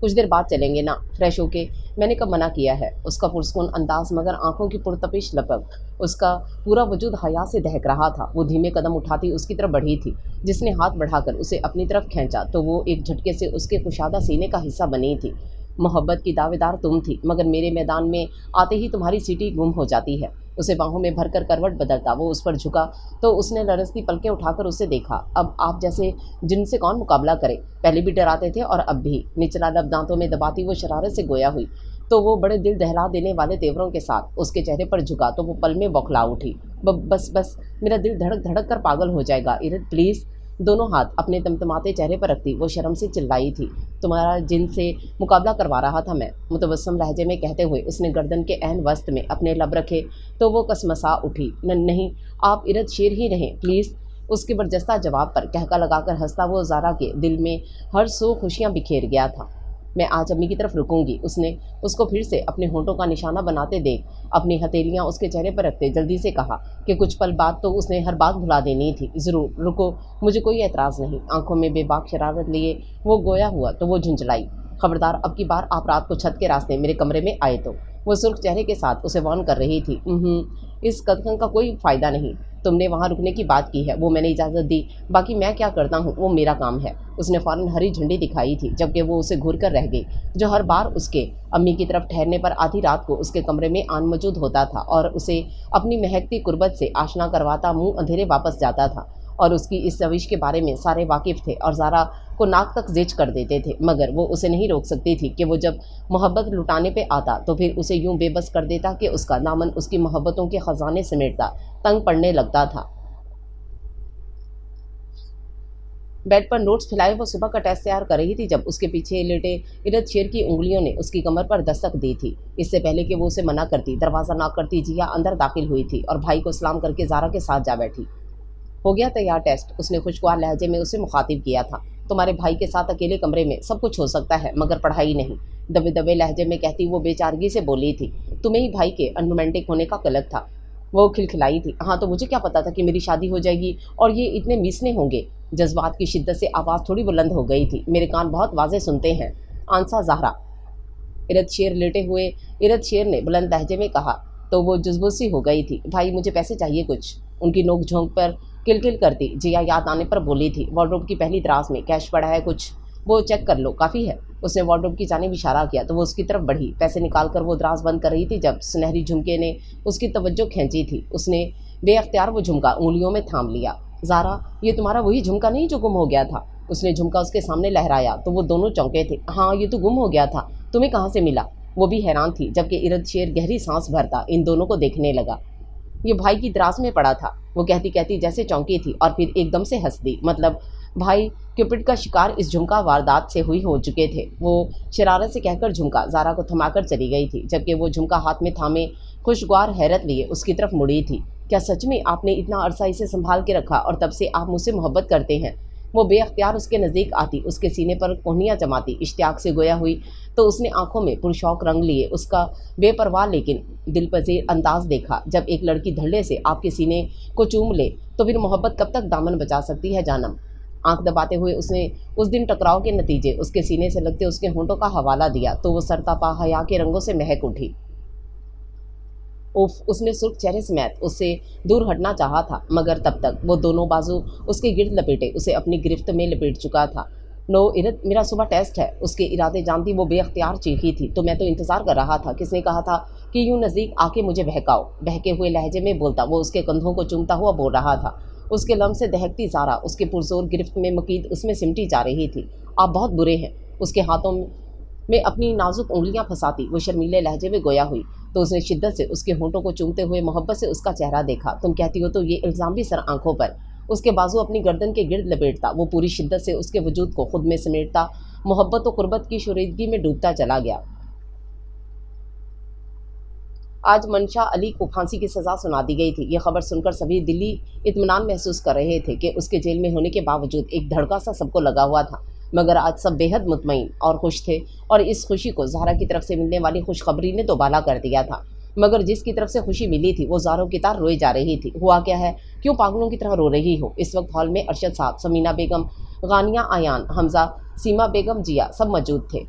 कुछ देर बाद चलेंगे ना, फ्रेश होके। मैंने कब मना किया है? उसका पुरस्कून अंदाज मगर आंखों की पुरतपिश लपक, उसका पूरा वजूद हया से दहक रहा था। वो धीमे कदम उठाती उसकी तरफ बढ़ी थी। जिसने हाथ बढ़ाकर उसे अपनी तरफ खींचा तो वो एक झटके से उसके कुशादा सीने का हिस्सा बनी थी। मोहब्बत की दावेदार तुम थी, मगर मेरे मैदान में आते ही तुम्हारी सीटी गुम हो जाती है। उसे बाहों में भरकर करवट बदलता वो उस पर झुका तो उसने लरसती पलकें उठाकर उसे देखा। अब आप जैसे जिनसे कौन मुकाबला करे? पहले भी डराते थे और अब भी। निचला लब दांतों में दबाती वो शरारत से गोया हुई तो वो बड़े दिल दहला देने वाले तेवरों के साथ उसके चेहरे पर झुका तो वो पल में बौखला उठी। बस बस, मेरा दिल धड़क धड़क कर पागल हो जाएगा इरद, प्लीज़। दोनों हाथ अपने तमतमाते चेहरे पर रखती वो शर्म से चिल्लाई थी। तुम्हारा जिन से मुकाबला करवा रहा था मैं, मुतबस्सम लहजे में कहते हुए उसने गर्दन के ऐन वस्त में अपने लब रखे तो वो कसमसा उठी। नहीं, आप इरद शेर ही रहें प्लीज़। उसके बरजस्ता जवाब पर कहका लगाकर हंसता वो ज़ारा के दिल में हर सू खुशियाँ बिखेर गया था। मैं आज अम्मी की तरफ रुकूंगी, उसने उसको फिर से अपने होंठों का निशाना बनाते देख अपनी हथेलियां उसके चेहरे पर रखते जल्दी से कहा कि कुछ पल बाद तो उसने हर बात भुला देनी थी। ज़रूर, रुको, मुझे कोई एतराज़ नहीं। आंखों में बेबाक शरारत लिए वो गोया हुआ तो वो झुंझलाई। खबरदार, अब की बार आप रात को छत के रास्ते मेरे कमरे में आए तो वो सुर्ख चेहरे के साथ उसे वार्न कर रही थी। इस कथन का कोई फ़ायदा नहीं। तुमने वहाँ रुकने की बात की है, वो मैंने इजाज़त दी, बाकी मैं क्या करता हूँ वो मेरा काम है। उसने फ़ौरन हरी झंडी दिखाई थी, जबकि वो उसे घूर कर रह गई, जो हर बार उसके अम्मी की तरफ ठहरने पर आधी रात को उसके कमरे में आन मौजूद होता था और उसे अपनी महकती कुर्बत से आशना करवाता मुँह अंधेरे वापस जाता था। और उसकी इस रविश के बारे में सारे वाकिफ़ थे और ज़ारा को नाक तक ज़ेच कर देते थे, मगर वो उसे नहीं रोक सकती थी कि वो जब मोहब्बत लुटाने पे आता तो फिर उसे यूं बेबस कर देता कि उसका दामन उसकी मोहब्बतों के ख़जाने समेटता तंग पड़ने लगता था। बेड पर नोट्स फैलाए वो सुबह का टेस्ट तैयार कर रही थी जब उसके पीछे लेटे इरद शेर की उंगलियों ने उसकी कमर पर दस्तक दी थी। इससे पहले कि वो उसे मना करती, दरवाज़ा नॉक करती, जिया अंदर दाखिल हुई थी और भाई को सलाम करके ज़ारा के साथ जा बैठी। हो गया तैयार टेस्ट, उसने खुशगवार लहजे में उसे मुखातिब किया था। तुम्हारे भाई के साथ अकेले कमरे में सब कुछ हो सकता है मगर पढ़ाई नहीं, दबे दबे लहजे में कहती वो बेचारगी से बोली थी। तुम्हें ही भाई के अनरोमांटिक होने का कलक था। वो खिलखिलाई थी। हाँ तो मुझे क्या पता था कि मेरी शादी हो जाएगी और ये इतने मीसने होंगे। जज्बात की शिद्दत से आवाज़ थोड़ी बुलंद हो गई थी। मेरे कान बहुत वाजे सुनते हैं। आंसा ज़हरा। इरद शेर ने बुलंद लहजे में कहा तो वो जुज़बुज़ हो गई थी। भाई मुझे पैसे चाहिए कुछ। उनकी नोक झोंक पर किलकिल करती जिया याद आने पर बोली थी। वार्डरोब की पहली दराज में कैश पड़ा है, कुछ वो चेक कर लो, काफ़ी है। उसने वार्डरोब की जानिब इशारा किया तो वो उसकी तरफ बढ़ी। पैसे निकाल कर वो दराज बंद कर रही थी जब सुनहरी झुमके ने उसकी तवज्जो खींची थी। उसने बेअख्तियार वो झुमका उंगलियों में थाम लिया। ज़ारा, ये तुम्हारा वही झुमका नहीं जो गुम हो गया था? उसने झुमका उसके सामने लहराया तो वो दोनों चौंके थे। हाँ, ये तो गुम हो गया था, तुम्हें कहाँ से मिला? वो भी हैरान थी, जबकि इरद शेर गहरी सांस भरता इन दोनों को देखने लगा। ये भाई की दराज में पड़ा था, वो कहती कहती जैसे चौंकी थी और फिर एकदम से हंस दी। मतलब भाई क्यूपिड का शिकार इस झुमका वारदात से हुई हो चुके थे। वो शरारत से कहकर झुमका ज़ारा को थमाकर चली गई थी, जबकि वो झुमका हाथ में थामे खुशगवार हैरत लिए उसकी तरफ मुड़ी थी। क्या सच में आपने इतना अरसा इसे संभाल के रखा और तब से आप मुझसे मोहब्बत करते हैं? वो बेअख्तियार उसके नज़दीक आती, उसके सीने पर कोहनियाँ जमाती, इश्तियाक से गोया हुई तो उसने आंखों में पुरशौक रंग लिए उसका बेपरवाह लेकिन दिलपजीर अंदाज देखा। जब एक लड़की धड़ल्ले से आपके सीने को चूम ले तो फिर मोहब्बत कब तक दामन बचा सकती है जानम? आंख दबाते हुए उसने उस दिन टकराव के नतीजे उसके सीने से लगते उसके होंठों का हवाला दिया तो वो सरतापा हया के रंगों से महक उठी। उफ, उसने सुर्ख चेहरे समेत उससे दूर हटना चाहा था, मगर तब तक वो दोनों बाजू उसके गिर्द लपेटे उसे अपनी गिरफ्त में लपेट चुका था। नो इरद, मेरा सुबह टेस्ट है। उसके इरादे जानती वो बेअख्तियार चीखी थी। तो मैं तो इंतज़ार कर रहा था, किसने कहा था कि यूं नज़दीक आके मुझे बहकाओ? बहके हुए लहजे में बोलता वो उसके कंधों को चूमता हुआ बोल रहा था। उसके लम से दहकती ज़ारा उसके पुरजोर गिरफ्त में मकीद उसमें सिमटी जा रही थी। आप बहुत बुरे हैं। उसके हाथों में अपनी नाजुक उंगलियां फंसाती वो शर्मीले लहजे में गोया हुई तो उसने शिद्दत से उसके होंठों को चूमते हुए मोहब्बत से उसका चेहरा देखा। तुम कहती हो तो ये इल्ज़ाम भी सर आंखों पर। उसके बाजू अपनी गर्दन के गिर्द लपेटता वो पूरी शिद्दत से उसके वजूद को खुद में समेटता मोहब्बत और कुर्बत की शुरीदगी में डूबता चला गया। आज मनशा अली को फांसी की सज़ा सुना दी गई थी। ये खबर सुनकर सभी दिली इत्मीनान महसूस कर रहे थे कि उसके जेल में होने के बावजूद एक धड़का सा सबको लगा हुआ था, मगर आज सब बेहद मुतमईन और खुश थे और इस खुशी को ज़ारा की तरफ से मिलने वाली खुशखबरी ने दोबाला कर दिया था। मगर जिसकी तरफ से खुशी मिली थी वो ज़ारों की तार रोई जा रही थी। हुआ क्या है, क्यों पागलों की तरह रो रही हो? इस वक्त हॉल में अरशद साहब, समीना बेगम, गानिया आयान, हमजा, सीमा बेगम, जिया सब मौजूद थे,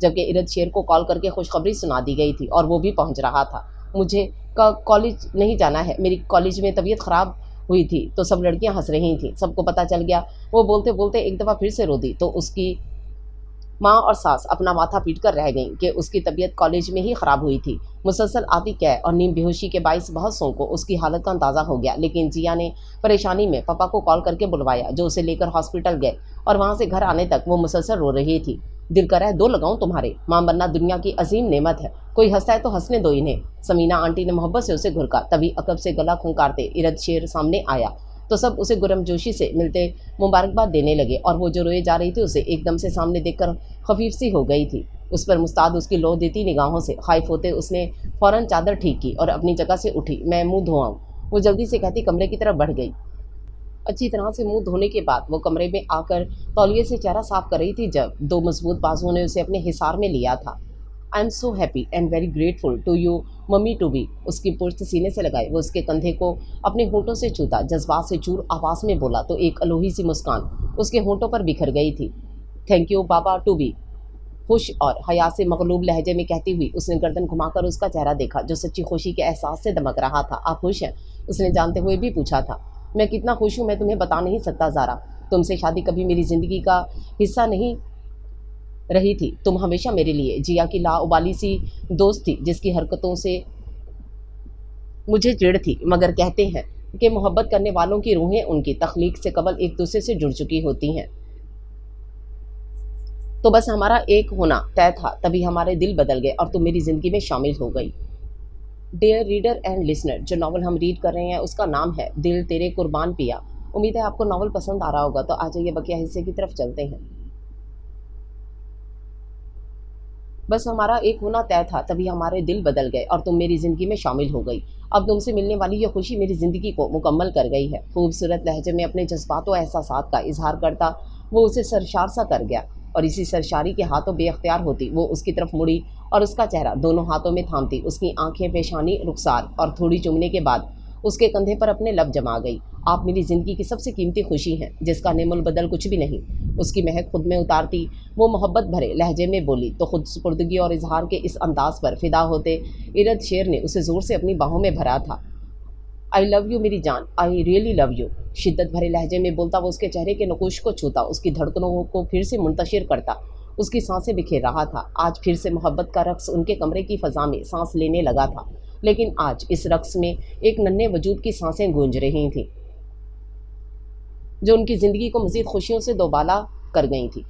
जबकि इरद शेर को कॉल करके खुशखबरी सुना दी गई थी और वो भी पहुंच रहा था। मुझे कॉलेज नहीं जाना है, मेरी कॉलेज में तबीयत ख़राब हुई थी तो सब लड़कियां हंस रही थीं, सबको पता चल गया। वो बोलते बोलते एक दफ़ा फिर से रो दी तो उसकी माँ और सास अपना माथा पीट कर रह गईं कि उसकी तबीयत कॉलेज में ही ख़राब हुई थी। मुसलसल आती कै और नींद बेहोशी के बाइस बहुत सौ को उसकी हालत का अंदाज़ा हो गया, लेकिन जिया ने परेशानी में पापा को कॉल करके बुलवाया जो उसे लेकर हॉस्पिटल गए और वहाँ से घर आने तक वो मुसलसल रो रही थी। दिल कर रहा है दो लगाऊं तुम्हारे, माँ बनना दुनिया की अजीम नेमत है, कोई हंसता है तो हंसने दो इन्हें। समीना आंटी ने मोहब्बत से उसे घुरका। तभी अकब से गला खुंकारते इरद शेर सामने आया तो सब उसे गुरमजोशी से मिलते मुबारकबाद देने लगे और वो जो रोए जा रही थी उसे एकदम से सामने देखकर खफीफ सी हो गई थी। उस पर मुस्ताद उसकी लौ देती निगाहों से खाइफ होते उसने फ़ौरन चादर ठीक की और अपनी जगह से उठी। मैं मुंह धोआऊं, वो जल्दी से कहती कमरे की तरफ बढ़ गई। अच्छी तरह से मुंह धोने के बाद वो कमरे में आकर तौलिए से चेहरा साफ कर रही थी जब दो मजबूत बाजुओं ने उसे अपने हिसार में लिया था। I am so happy and very grateful to you mummy to be. उसकी पुश्त सीने से लगाई वो उसके कंधे को अपने होंठों से छूता, जज्बात से चूर आवाज़ में बोला तो एक अलोही सी मुस्कान उसके होंठों पर बिखर गई थी। Thank you baba to be خوش اور حیا سے مغلوب لہجے میں کہتی ہوئی اس نے گردن گھما کر اس کا چہرہ دیکھا جو سچی خوشی کے احساس سے دمک رہا تھا۔ آپ خوش ہیں؟ اس نے جانتے ہوئے بھی پوچھا تھا۔ میں کتنا خوش ہوں میں تمہیں بتا نہیں سکتا زارا، تم سے شادی کبھی میری زندگی کا حصہ نہیں رہی تھی، تم ہمیشہ میرے لیے جیا کی لا ابالی سی دوست تھی جس کی حرکتوں سے مجھے چڑ تھی، مگر کہتے ہیں کہ محبت کرنے والوں کی روحیں ان کی تخلیق سے قبل ایک دوسرے سے جڑ چکی ہوتی ہیں، تو بس ہمارا ایک ہونا طے تھا، تبھی ہمارے دل بدل گئے اور تم میری زندگی میں شامل ہو گئی۔ ڈیئر ریڈر اینڈ لسنر، جو ناول ہم ریڈ کر رہے ہیں اس کا نام ہے دل تیرے قربان پیا۔ امید ہے آپ کو ناول پسند آ رہا ہوگا، تو آ جائیے بقیہ حصے کی طرف چلتے ہیں۔ بس ہمارا ایک ہونا طے تھا، تبھی ہمارے دل بدل گئے اور تم میری زندگی میں شامل ہو گئی۔ اب تم سے ملنے والی یہ خوشی میری زندگی کو مکمل کر گئی ہے۔ خوبصورت لہجے میں اپنے جذبات و احساسات کا اظہار کرتا وہ اسے سرشار سا کر گیا، اور اسی سرشاری کے ہاتھوں بے اختیار ہوتی وہ اس کی طرف مڑی اور اس کا چہرہ دونوں ہاتھوں میں تھامتی اس کی آنکھیں، پیشانی، رخسار اور تھوڑی چومنے کے بعد اس کے کندھے پر اپنے لب جما گئی۔ آپ میری زندگی کی سب سے قیمتی خوشی ہیں، جس کا نعم البدل کچھ بھی نہیں۔ اس کی مہک خود میں اتارتی وہ محبت بھرے لہجے میں بولی تو خود سپردگی اور اظہار کے اس انداز پر فدا ہوتے ارد شیر نے اسے زور سے اپنی باہوں میں بھرا تھا۔ آئی لو یو میری جان، آئی ریئلی لو یو۔ شدت بھرے لہجے میں بولتا وہ اس کے چہرے کے نقوش کو چھوتا، اس کی دھڑکنوں کو پھر سے منتشر کرتا، اس کی سانسیں بکھیر رہا تھا۔ آج پھر سے محبت کا رقص ان کے کمرے کی فضا میں سانس لینے لگا تھا، لیکن آج اس رقص میں ایک ننھے وجود کی سانسیں گونج رہی تھیں جو ان کی زندگی کو مزید خوشیوں سے دوبالا کر گئی تھی۔